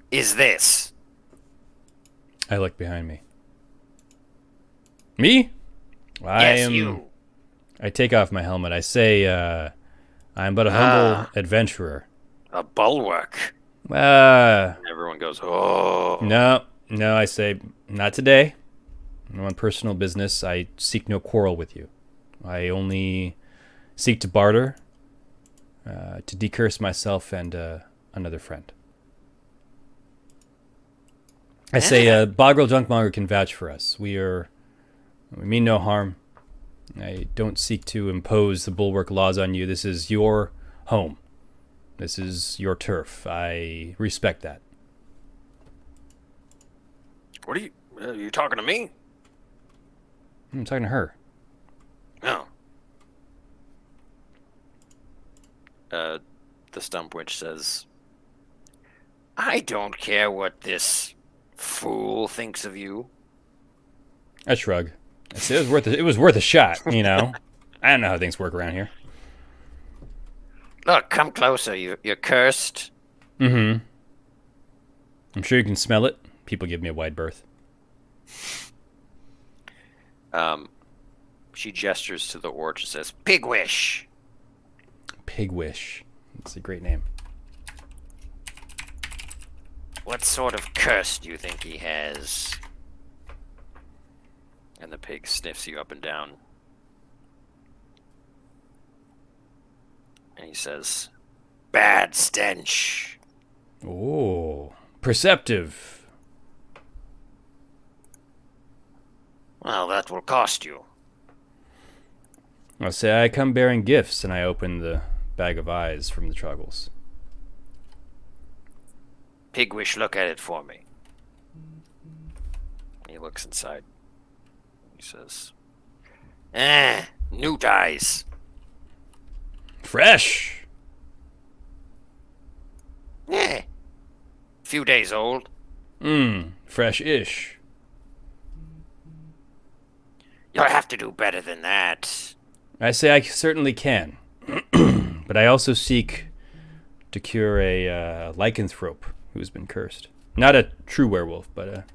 is this?" I look behind me. Me? You. I take off my helmet. I say, I'm but a humble adventurer. A bulwark. Everyone goes, "Oh." No, I say, not today. I'm on personal business. I seek no quarrel with you. I only seek to barter, to decurse myself and another friend. I say, Bogrel Junkmonger can vouch for us. We mean no harm. I don't seek to impose the bulwark laws on you. This is your home. This is your turf. I respect that. What are you talking to me? I'm talking to her. No. The stump witch says, "I don't care what this fool thinks of you." I shrug. I say it was worth a shot, I don't know how things work around here. Look, come closer, you're cursed. Mm-hmm. I'm sure you can smell it. People give me a wide berth. She gestures to the orch and says, "Pigwish." Pigwish. That's a great name. What sort of curse do you think he has? And the pig sniffs you up and down. And he says, "Bad stench." Oh, perceptive. Well, that will cost you. I'll say I come bearing gifts, and I open the bag of eyes from the truggles. Pigwish, look at it for me. He looks inside. He says, "New dice." Fresh. Few days old. Fresh-ish. You'll have to do better than that. I say I certainly can. But I also seek to cure a lycanthrope who's been cursed. Not a true werewolf, but a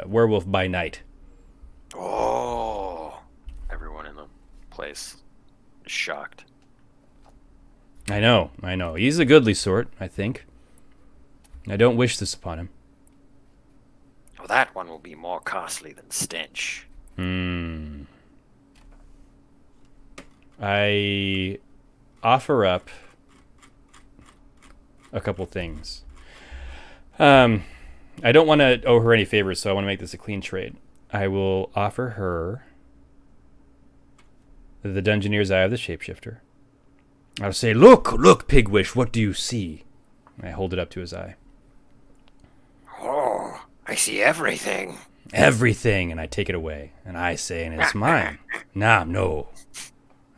werewolf by night. Oh, everyone in the place is shocked. I know. He's a goodly sort, I think. I don't wish this upon him. Well, that one will be more costly than Stench. I offer up a couple things. I don't want to owe her any favors, so I want to make this a clean trade. I will offer her the Dungeoneer's Eye of the Shapeshifter. I'll say, look, Pigwish, what do you see? I hold it up to his eye. Oh, I see everything. Everything, and I take it away. And I say, and it's mine. No.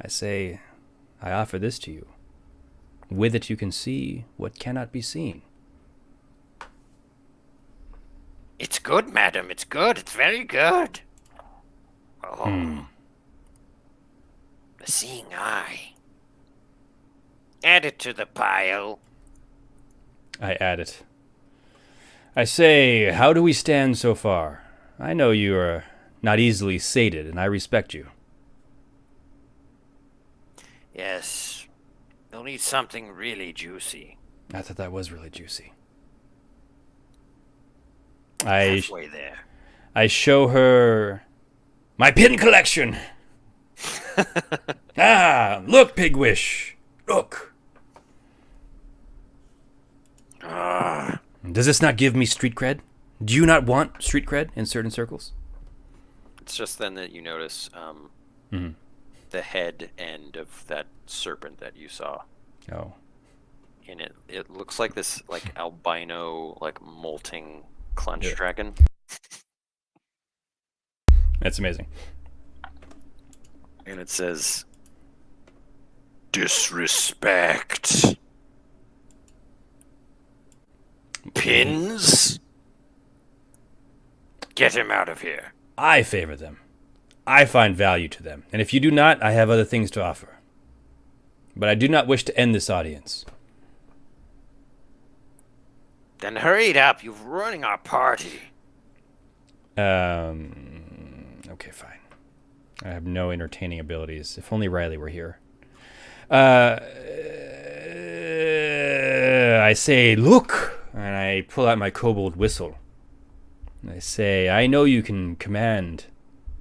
I say, I offer this to you. With it you can see what cannot be seen. It's good, madam. It's good. It's very good. Oh. The seeing eye. Add it to the pile. I add it. I say, how do we stand so far? I know you are not easily sated, and I respect you. Yes. You'll need something really juicy. I thought that was really juicy. Halfway there. I show her my pin collection. Look, Pigwish. Look. Does this not give me street cred? Do you not want street cred in certain circles? It's just then that you notice the head end of that serpent that you saw. Oh. And it looks like this albino, molting clench dragon. That's amazing. And it says, disrespect. Pins? Get him out of here. I favor them. I find value to them. And if you do not, I have other things to offer. But I do not wish to end this audience. Then hurry it up. You're ruining our party. Okay, fine. I have no entertaining abilities. If only Riley were here. I say, look, and I pull out my kobold whistle. And I say, I know you can command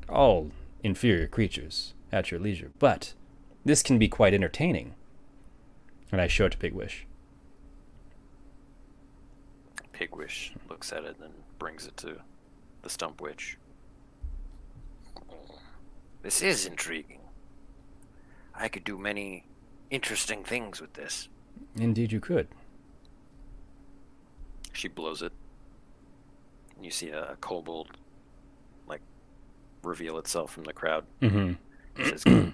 all inferior creatures at your leisure, but this can be quite entertaining. And I show it to Pigwish. Pigwish looks at it and brings it to the Stump Witch. This is intriguing. I could do many interesting things with this. Indeed you could. She blows it. You see a kobold, reveal itself from the crowd. Mm-hmm. It says,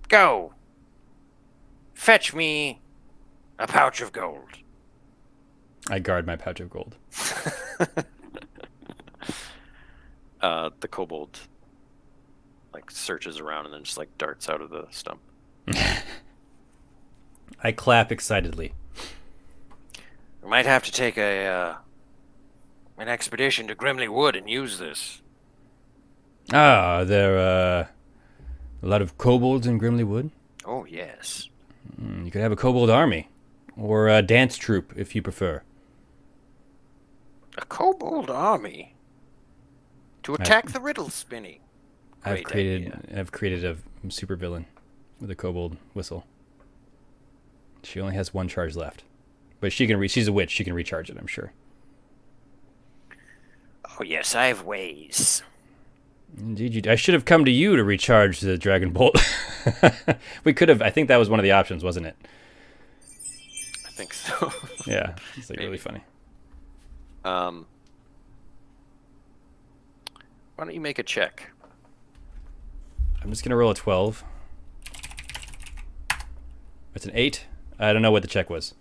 go! Fetch me a pouch of gold. I guard my pouch of gold. The kobold searches around and then just darts out of the stump. I clap excitedly. We might have to take an expedition to Grimly Wood and use this. There are a lot of kobolds in Grimly Wood? Oh, yes. You could have a kobold army. Or a dance troupe, if you prefer. A kobold army? To attack the riddle spinning. I've created a supervillain with a kobold whistle. She only has one charge left. But she's a witch, she can recharge it, I'm sure. Oh, yes, I have ways. Indeed, I should have come to you to recharge the Dragon Bolt. We could have. I think that was one of the options, wasn't it? I think so. Yeah, it's really funny. Why don't you make a check? I'm just gonna roll a 12. It's an 8. I don't know what the check was.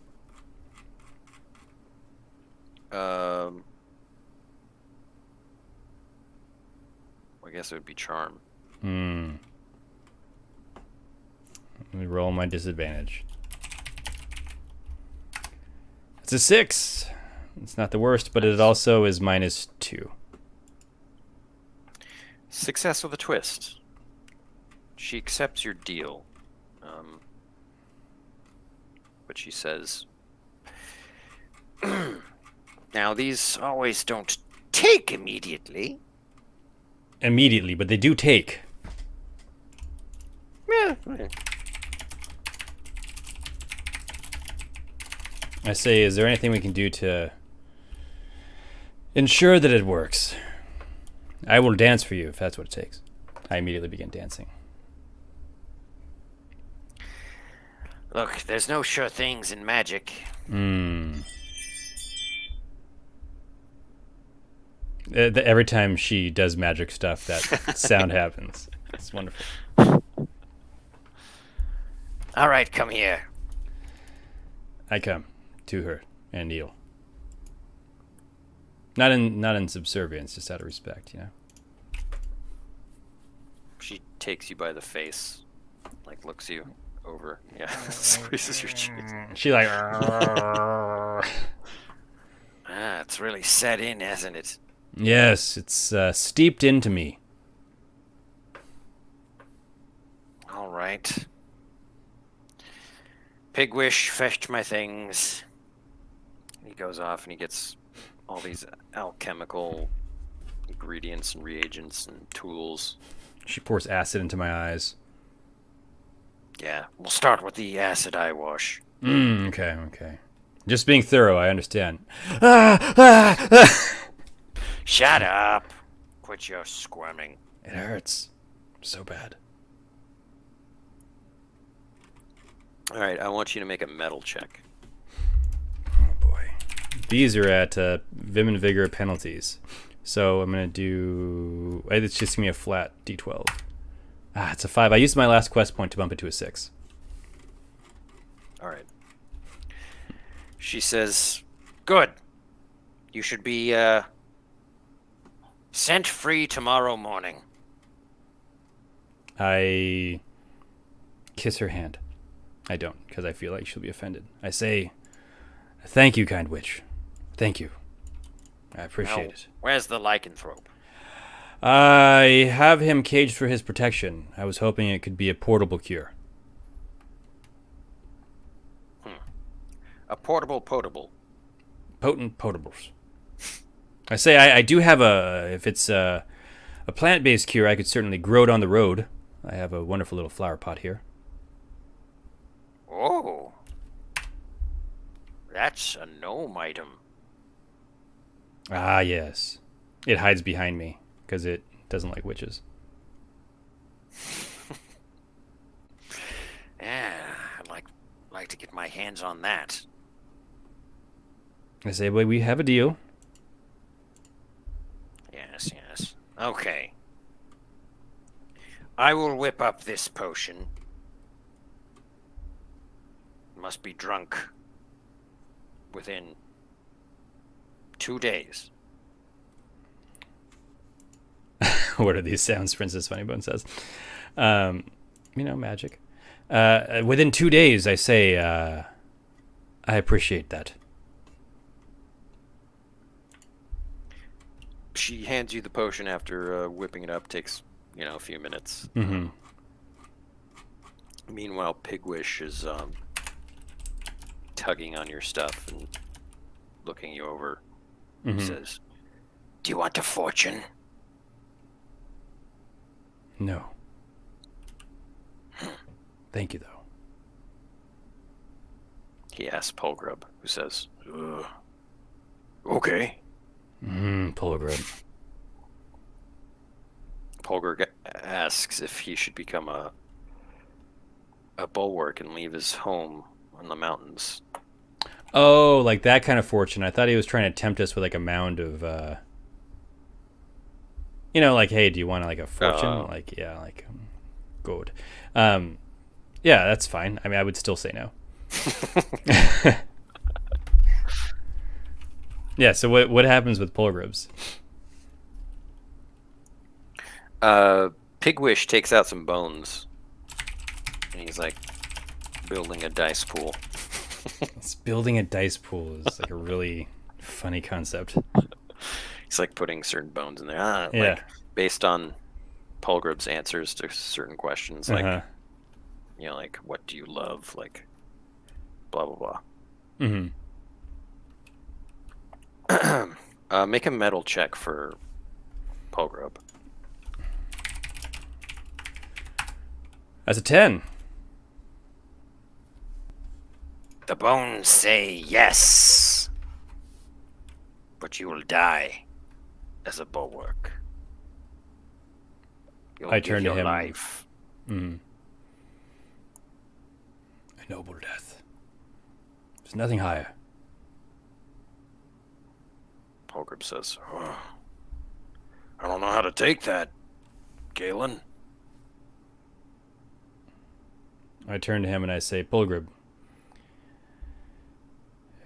I guess it would be charm. Let me roll my disadvantage. It's a 6. It's not the worst, but it also is -2. Success with a twist. She accepts your deal. But she says, now these always don't take immediately. Immediately, but they do take. Yeah. I say, is there anything we can do to ensure that it works? I will dance for you if that's what it takes. I immediately begin dancing. Look, there's no sure things in magic. Every time she does magic stuff, that sound happens. It's wonderful. All right, come here. I come to her and kneel. Not in subservience, just out of respect, you know. She takes you by the face, like looks you over. Yeah, squeezes your cheek. She like. It's really set in, hasn't it? Yes, it's steeped into me. All right. Pigwish, fetch my things. He goes off and he gets all these alchemical ingredients and reagents and tools. She pours acid into my eyes. Yeah, we'll start with the acid eye wash. Okay. Just being thorough, I understand. Shut up. Quit your squirming. It hurts. So bad. All right, I want you to make a metal check. Oh boy. These are at Vim and Vigor penalties. So I'm going to do... It's just going to be a flat D12. It's a 5. I used my last quest point to bump it to a 6. All right. She says, good. You should be sent free tomorrow morning. I kiss her hand. I don't, because I feel like she'll be offended. I say, thank you, kind witch. Thank you. I appreciate it. Where's the lycanthrope? I have him caged for his protection. I was hoping it could be a portable cure. A potable. Potent potables. I say I do have if it's a plant-based cure, I could certainly grow it on the road. I have a wonderful little flower pot here. Oh. That's a gnome item. Ah, yes. It hides behind me, because it doesn't like witches. Yeah, I'd like to get my hands on that. I say, well, we have a deal. Yes. Okay. I will whip up this potion. Must be drunk within 2 days. What are these sounds? Princess Funnybone says. Magic. Within 2 days, I say, I appreciate that. She hands you the potion after whipping it up. Takes, a few minutes. Mm-hmm. Meanwhile, Pigwish is tugging on your stuff and looking you over. Mm-hmm. Says, do you want a fortune? No. Thank you, though. He asks Polgrub, who says, okay. Polgrub. Polgrub asks if he should become a bulwark and leave his home in the mountains. Oh, like that kind of fortune. I thought he was trying to tempt us with like a mound of, hey, do you want like a fortune? Gold. Yeah, that's fine. I mean, I would still say no. Yeah. So what happens with Polgrubs? Pigwish takes out some bones, and he's like building a dice pool. It's building a dice pool is like a really funny concept. He's like putting certain bones in there. Yeah. Like based on Polgrub's answers to certain questions, like like what do you love, like blah blah blah. Make a metal check for Polgrub. That's a 10. The bones say yes, but you will die as a bulwark. You'll I give turn to your him. life. A noble death. There's nothing higher. Polgrub says, oh, I don't know how to take that, Galen. I turn to him and I say, Polgrub,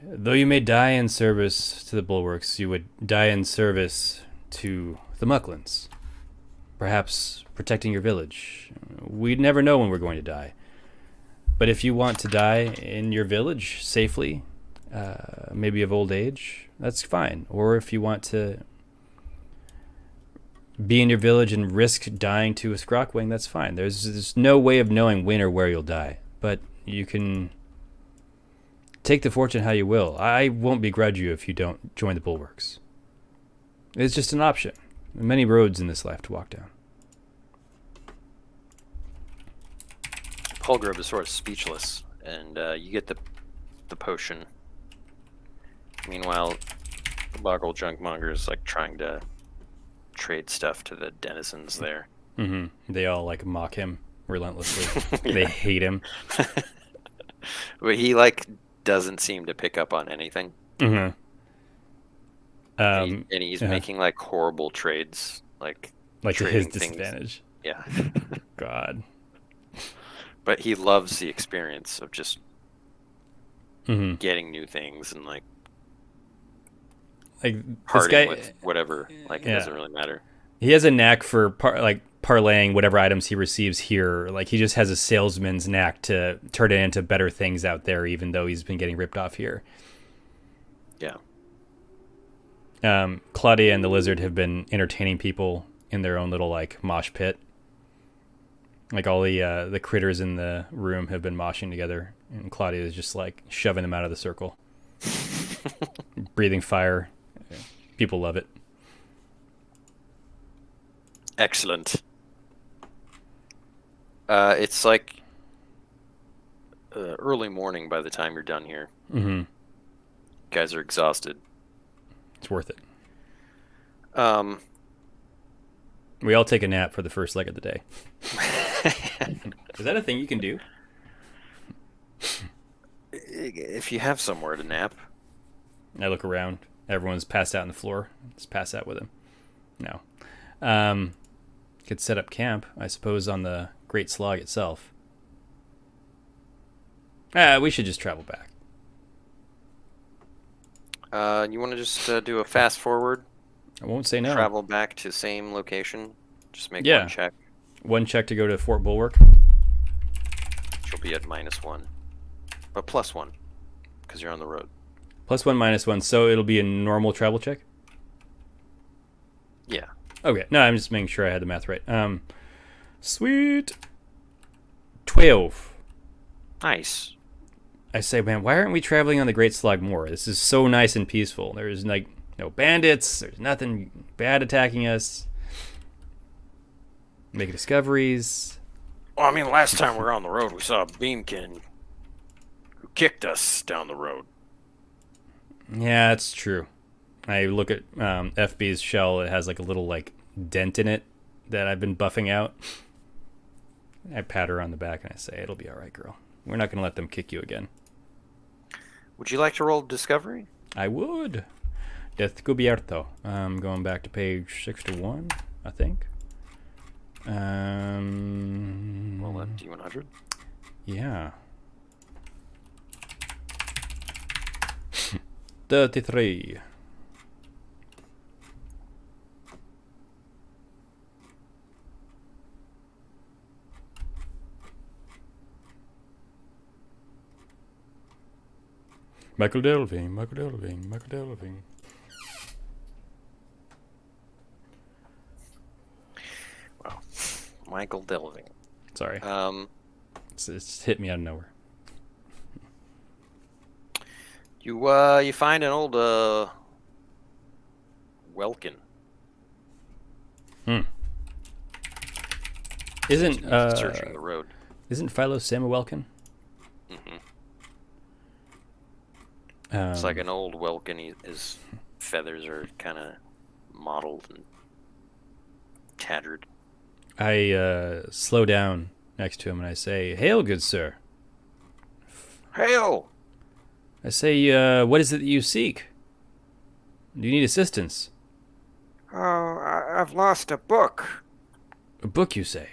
though you may die in service to the bulwarks, you would die in service to the Mucklins. Perhaps protecting your village. We never know when we're going to die. But if you want to die in your village safely, maybe of old age, that's fine. Or if you want to be in your village and risk dying to a Scrockwing, that's fine. There's no way of knowing when or where you'll die. But you can take the fortune how you will. I won't begrudge you if you don't join the bulwarks. It's just an option. There are many roads in this life to walk down. Polgrub is sort of speechless, and you get the potion. Meanwhile, the Boggle Junkmonger is like trying to trade stuff to the denizens there. They all like mock him relentlessly. They hate him. But he like doesn't seem to pick up on anything. And he's making like horrible trades, like to his things. disadvantage. Yeah. God. But he loves the experience of just getting new things and like parting with whatever. Like it doesn't really matter. He has a knack for parlaying whatever items he receives here. Like he just has a salesman's knack to turn it into better things out there, even though he's been getting ripped off here. Yeah. Claudia and the lizard have been entertaining people in their own little like mosh pit. Like all the critters in the room have been moshing together, and Claudia is just like shoving them out of the circle, breathing fire. People love it. Excellent. It's like early morning by the time you're done here. You guys are exhausted. It's worth it. We all take a nap for the first leg of the day. Is that a thing you can do? If you have somewhere to nap. I look around. Everyone's passed out on the floor. Let's pass out with him. No. Could set up camp, I suppose, on the Great Slog itself. We should just travel back. You want to just do a fast forward? I won't say no. Travel back to same location. Just make one check. One check to go to Fort Bulwark. She'll be at -1. But +1. Because you're on the road. +1, -1. So it'll be a normal travel check? Yeah. Okay. No, I'm just making sure I had the math right. Sweet. 12. Nice. I say, man, why aren't we traveling on the Great Slog more? This is so nice and peaceful. There's like no bandits. There's nothing bad attacking us. Making discoveries. Well, I mean, last time we were on the road, we saw a beamkin who kicked us down the road. Yeah, that's true. I look at FB's shell. It has like a little like dent in it that I've been buffing out. I pat her on the back and I say, it'll be all right, girl. We're not going to let them kick you again. Would you like to roll Discovery? I would. Descubierto. I'm going back to page 61, I think. Roll that D100. Yeah. 33. Michael Delving, Michael Delving, Michael Delving. Well, Michael Delving. Sorry. It's hit me out of nowhere. You find an old Welkin. Isn't searching the road? Isn't Philo Samuelkin? Mm-hmm. It's like an old Welkin. His feathers are kind of mottled and tattered. I slow down next to him and I say, "Hail, good sir." Hail! I say, "What is it that you seek? Do you need assistance?" Oh, I've lost a book. A book, you say?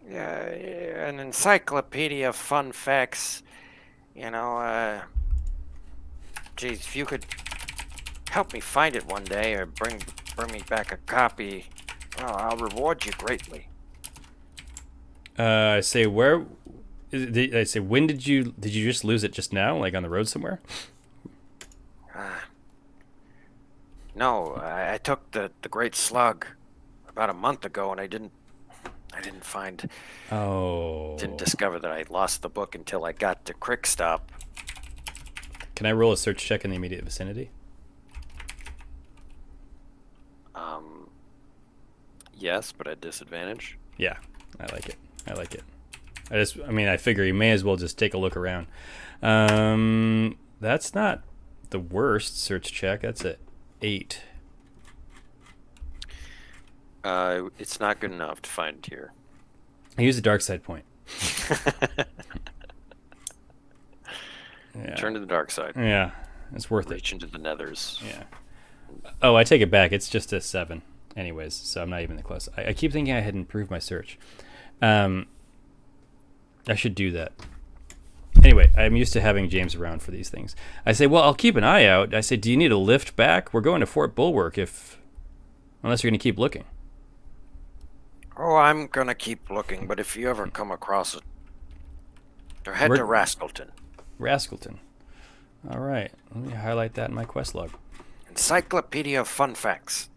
Yeah, an encyclopedia of fun facts. Geez, if you could help me find it one day or bring me back a copy, well, I'll reward you greatly. I say, "Where?" I say, "When did you just lose it? Just now, like on the road somewhere?" No, I took the Great Slug about a month ago, and I didn't find. Oh. Didn't discover that I lost the book until I got to Crickstop. Can I roll a search check in the immediate vicinity? Yes, but at disadvantage. Yeah, I like it. I figure you may as well just take a look around. That's not the worst search check. That's a 8. It's not good enough to find here. I use a dark side point. Yeah. Turn to the dark side. Yeah, it's worth Reach into the nethers. Yeah. Oh, I take it back. It's just a 7. Anyways, so I'm not even that close. I keep thinking I had improved my search. I should do that. Anyway, I'm used to having James around for these things. I say, well, I'll keep an eye out. I say, do you need a lift back? We're going to Fort Bulwark unless you're going to keep looking. Oh, I'm gonna keep looking, but if you ever come across it, head to Rascalton. Rascalton. All right. Let me highlight that in my quest log. Encyclopedia of Fun Facts.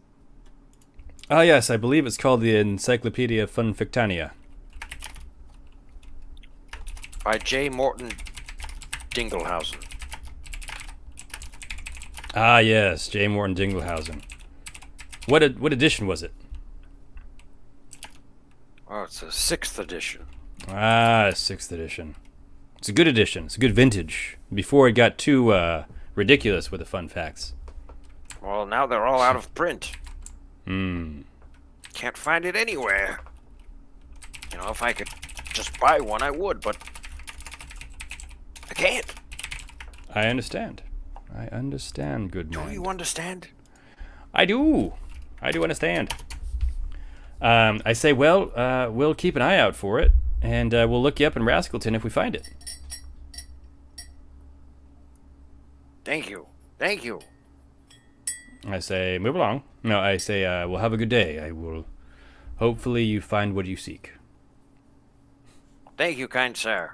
Ah, yes, I believe it's called the Encyclopedia Funfictania. By J. Morton Dinglehausen. Ah, yes, J. Morton Dinglehausen. What edition was it? Oh, it's a 6th edition. Ah, 6th edition. It's a good edition. It's a good vintage. Before it got too ridiculous with the fun facts. Well, now they're all out of print. Hmm. Can't find it anywhere. If I could just buy one, I would, but I can't. I understand, good man. Do you understand? I do understand. I say, well, we'll keep an eye out for it, and we'll look you up in Rascalton if we find it. Thank you. I say, move along. No, I say, well, have a good day. I will. Hopefully you find what you seek. Thank you, kind sir.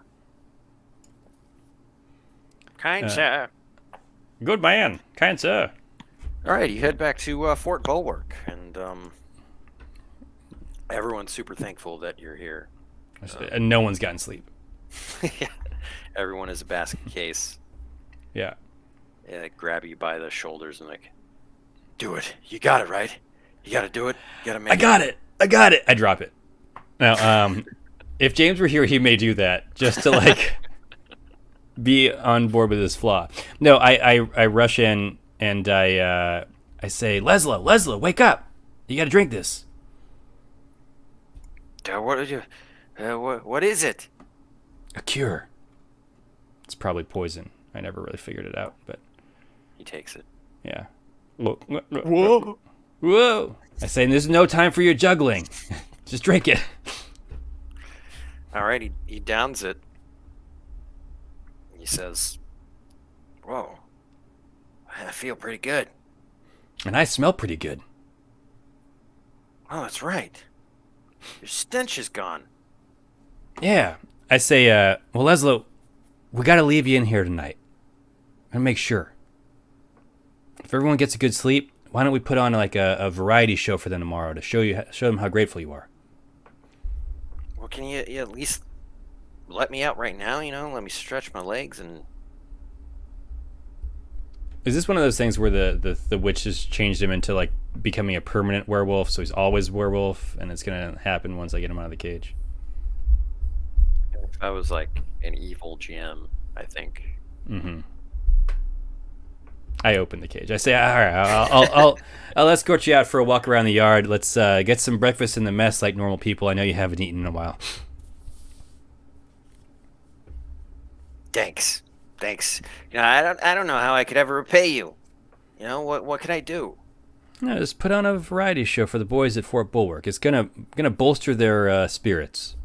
Kind sir. Good man. Kind sir. All right, you head back to Fort Bulwark, and everyone's super thankful that you're here. And no one's gotten sleep. Yeah. Everyone is a basket case. Yeah. They grab you by the shoulders and like, Do it. You got it, right? You gotta do it. You gotta make I got it. I drop it. Now, if James were here, he may do that just to be on board with his flaw. No, I rush in and I say, Leslie, wake up! You got to drink this. What is it? A cure. It's probably poison. I never really figured it out, but he takes it. Yeah. Whoa! I say, there's no time for your juggling. Just drink it. All right, he downs it. He says, Whoa. I feel pretty good. And I smell pretty good. Oh, that's right. Your stench is gone. Yeah. I say, well, Leslie, we got to leave you in here tonight. gonna make sure. If everyone gets a good sleep, why don't we put on like a variety show for them tomorrow to show them how grateful you are? Well, can you at least let me out right now? Let me stretch my legs and. Is this one of those things where the witch has changed him into like becoming a permanent werewolf, so he's always a werewolf, and it's gonna happen once I get him out of the cage? If I was like an evil GM, I think. Mm-hmm. I open the cage. I say, all right, I'll escort you out for a walk around the yard. Let's get some breakfast in the mess like normal people. I know you haven't eaten in a while. Thanks. I don't know how I could ever repay you. What could I do? Just put on a variety show for the boys at Fort Bulwark. It's gonna bolster their spirits.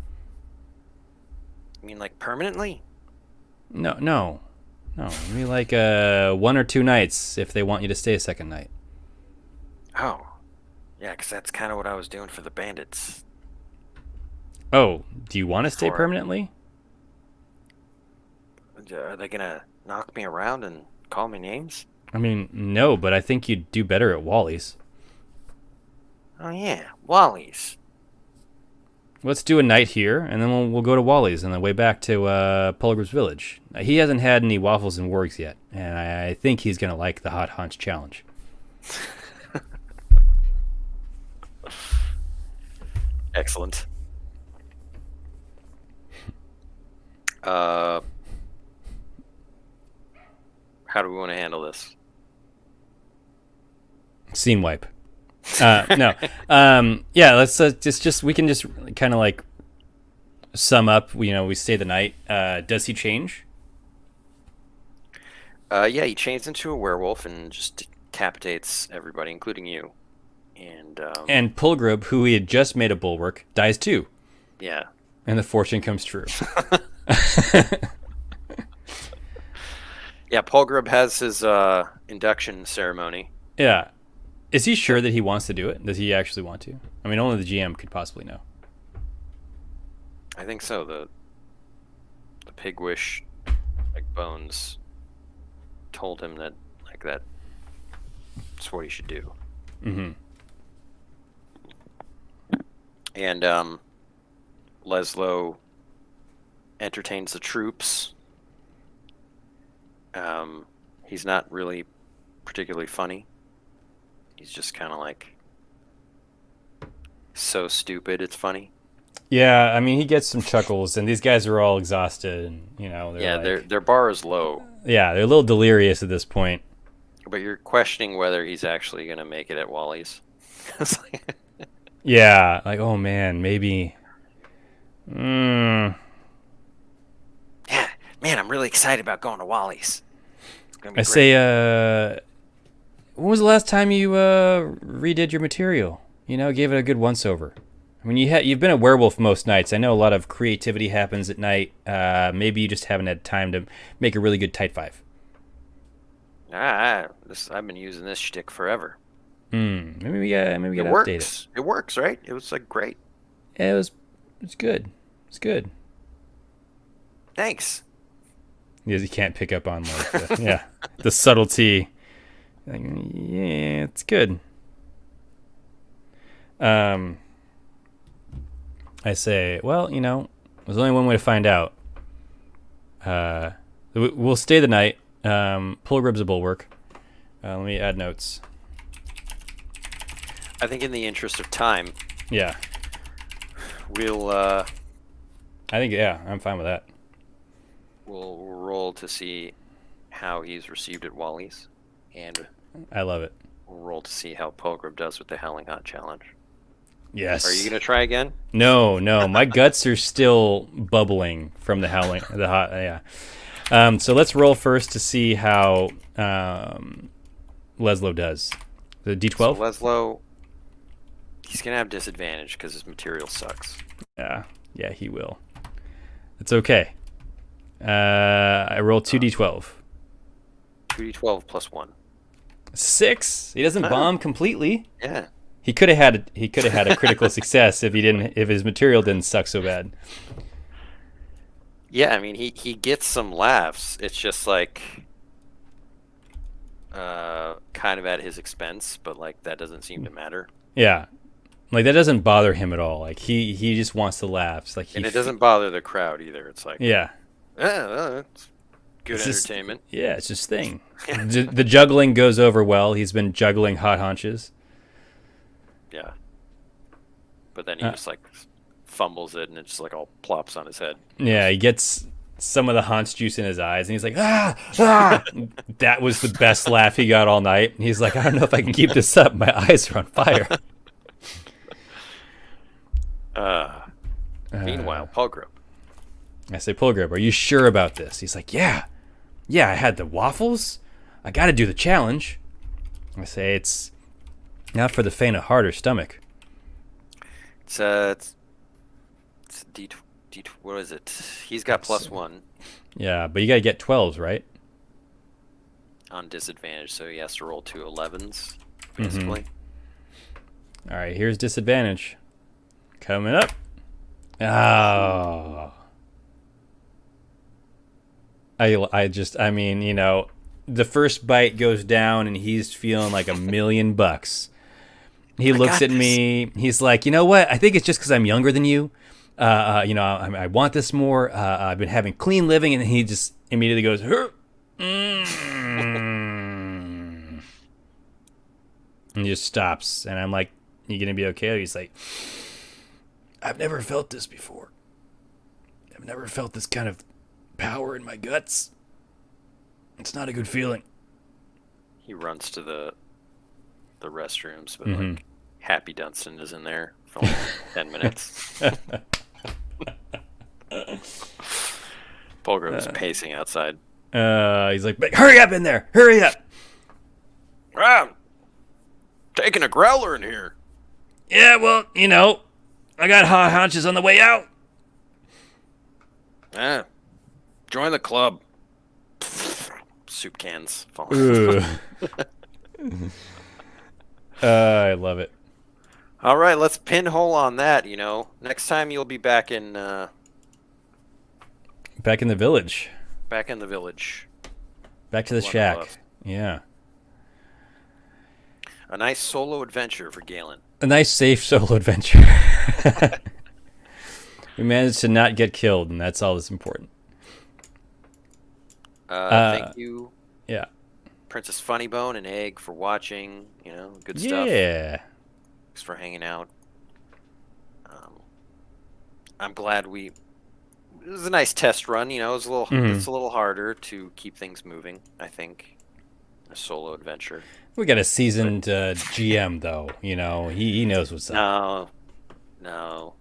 You mean like permanently? No. Maybe like 1 or 2 nights if they want you to stay a second night. Oh, yeah, because that's kind of what I was doing for the bandits. Oh, do you want to stay permanently? Are they gonna knock me around and call me names? I mean, no, but I think you'd do better at Wally's. Oh yeah, Wally's. Let's do a night here, and then we'll go to Wally's on the way back to Pulgrim's Village. He hasn't had any waffles and wargs yet, and I think he's going to like the Hot Haunch Challenge. Excellent. How do we want to handle this? Scene wipe. No. Yeah, let's we can just kind of like sum up. We stay the night. Does he change? Yeah, he changed into a werewolf and just decapitates everybody, including you. And Pulgrub, who he had just made a bulwark, dies too. Yeah. And the fortune comes true. Yeah, Pulgrub has his induction ceremony. Yeah. Is he sure that he wants to do it? Does he actually want to? I mean, only the GM could possibly know. I think so. The pigwish, like Bones, told him that that's what he should do. Mm-hmm. And Leslo entertains the troops. He's not really particularly funny. He's just kind of like so stupid it's funny. Yeah, I mean, he gets some chuckles, and these guys are all exhausted, and their bar is low. Yeah, they're a little delirious at this point. But you're questioning whether he's actually going to make it at Wally's. Yeah, like, oh man, maybe. Yeah, man, I'm really excited about going to Wally's. It's gonna be great. Say, when was the last time you redid your material? Gave it a good once over. I mean, you've been a werewolf most nights. I know a lot of creativity happens at night. Maybe you just haven't had time to make a really good tight five. I've been using this shtick forever. Maybe we gotta update it. It works, right? It was like great. Yeah, it's good. It's good. Thanks. Because he can't pick up on like the subtlety. Like, yeah, it's good. I say, well, there's only one way to find out. We'll stay the night. Pulgrub's a bulwark. Let me add notes. I think in the interest of time, yeah, we'll. I think I'm fine with that. We'll roll to see how he's received at Wally's, and I love it. We'll roll to see how Pulgrub does with the Howling Hot Challenge. Yes. Are you gonna try again? No. My guts are still bubbling from the howling, the hot. Yeah. So let's roll first to see how Leslo does. The D12. So Leslo, he's gonna have disadvantage because his material sucks. Yeah, he will. It's okay. I roll 2d12. 2d12 plus 1. 6. He doesn't bomb completely. Yeah. He could have had a critical success if his material didn't suck so bad. Yeah, I mean he gets some laughs. It's just like kind of at his expense, but like that doesn't seem to matter. Yeah. Like that doesn't bother him at all. Like he just wants to laugh. It's like And it doesn't bother the crowd either. It's like, Yeah. It's good It's just- entertainment. Yeah, it's his thing. The juggling goes over well. He's been juggling hot haunches. Yeah. But then he just like fumbles it and it just like all plops on his head. Yeah, he gets some of the haunch juice in his eyes and he's like, ah. That was the best laugh he got all night. And he's like, I don't know if I can keep this up. My eyes are on fire. Meanwhile, Pulgrim. I say, Pulgrip, are you sure about this? He's like, yeah, I had the waffles. I got to do the challenge. I say, it's not for the faint of heart or stomach. It's D. What is it? He's got +1 Yeah, but you got to get 12s, right? on disadvantage, so he has to roll 2 11s, basically. All right, here's disadvantage. Coming up. Oh. I mean, you know, the first bite goes down and he's feeling like $1,000,000. He looks at me. He's like, you know what? I think it's just because I'm younger than you. You know, I want this more. I've been having clean living, and he just immediately goes, and just stops. And I'm like, you gonna be okay? He's like, I've never felt this before. I've never felt this kind of power in my guts. It's not a good feeling. He runs to the restrooms, but like Happy Dunstan is in there for like 10 minutes. Pulgrim is pacing outside. He's like, hurry up in there! Hurry up! Ah, taking a growler in here. Yeah, well, you know, I got hot haunches on the way out. Join the club. Soup cans falling. I love it. All right, let's pinhole on that. You know, next time you'll be back in Back in the village. back in the village. Back to the One shack. above. Yeah. A nice solo adventure for Galen. A nice, safe solo adventure. We managed to not get killed, and that's all that's important. Thank you, Yeah. Princess Funnybone and Egg, for watching. You know, good stuff. Yeah. Thanks for hanging out. I'm glad it was a nice test run. You know, it was a little. It's a little harder to keep things moving. I think a solo adventure. We got a seasoned GM, though. You know, he knows what's up. No.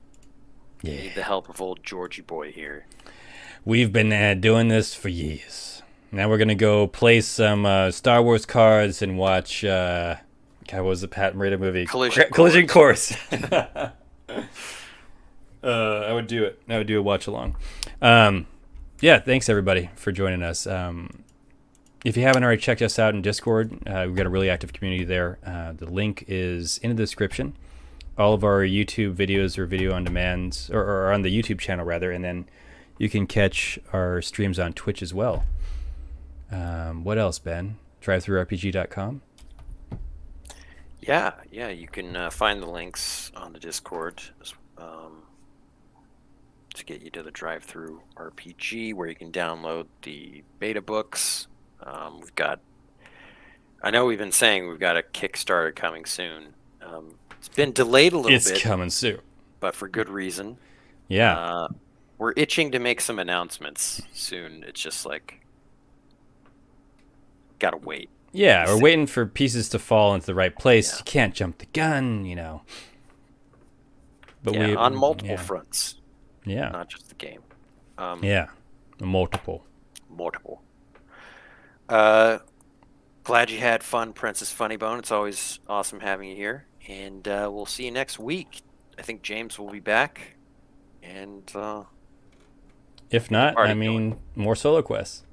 Yeah. Need the help of old Georgie boy here. We've been doing this for years. Now we're gonna go play some Star Wars cards and watch. God, what was the Pat Morita movie? Collision Course. I would do it. I would do a watch along. Yeah, thanks everybody for joining us. If you haven't already checked us out in Discord, we've got a really active community there. The link is in the description. All of our YouTube videos are video on demand, or on the YouTube channel rather, and then you can catch our streams on Twitch as well. What else, Ben? DriveThruRPG.com. Yeah, you can find the links on the Discord to get you to the Drive-Thru RPG, where you can download the beta books. I know we've been saying we've got a Kickstarter coming soon. It's been delayed a little bit. It's coming soon. But for good reason. Yeah. We're itching to make some announcements soon. It's just like, gotta wait. Yeah, we're waiting for pieces to fall into the right place. Yeah. You can't jump the gun, you know. But on multiple fronts. Yeah. Not just the game. Multiple. Glad you had fun, Princess Funnybone. It's always awesome having you here. And we'll see you next week. I think James will be back. And if not, I mean, more solo quests.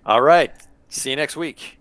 All right. See you next week.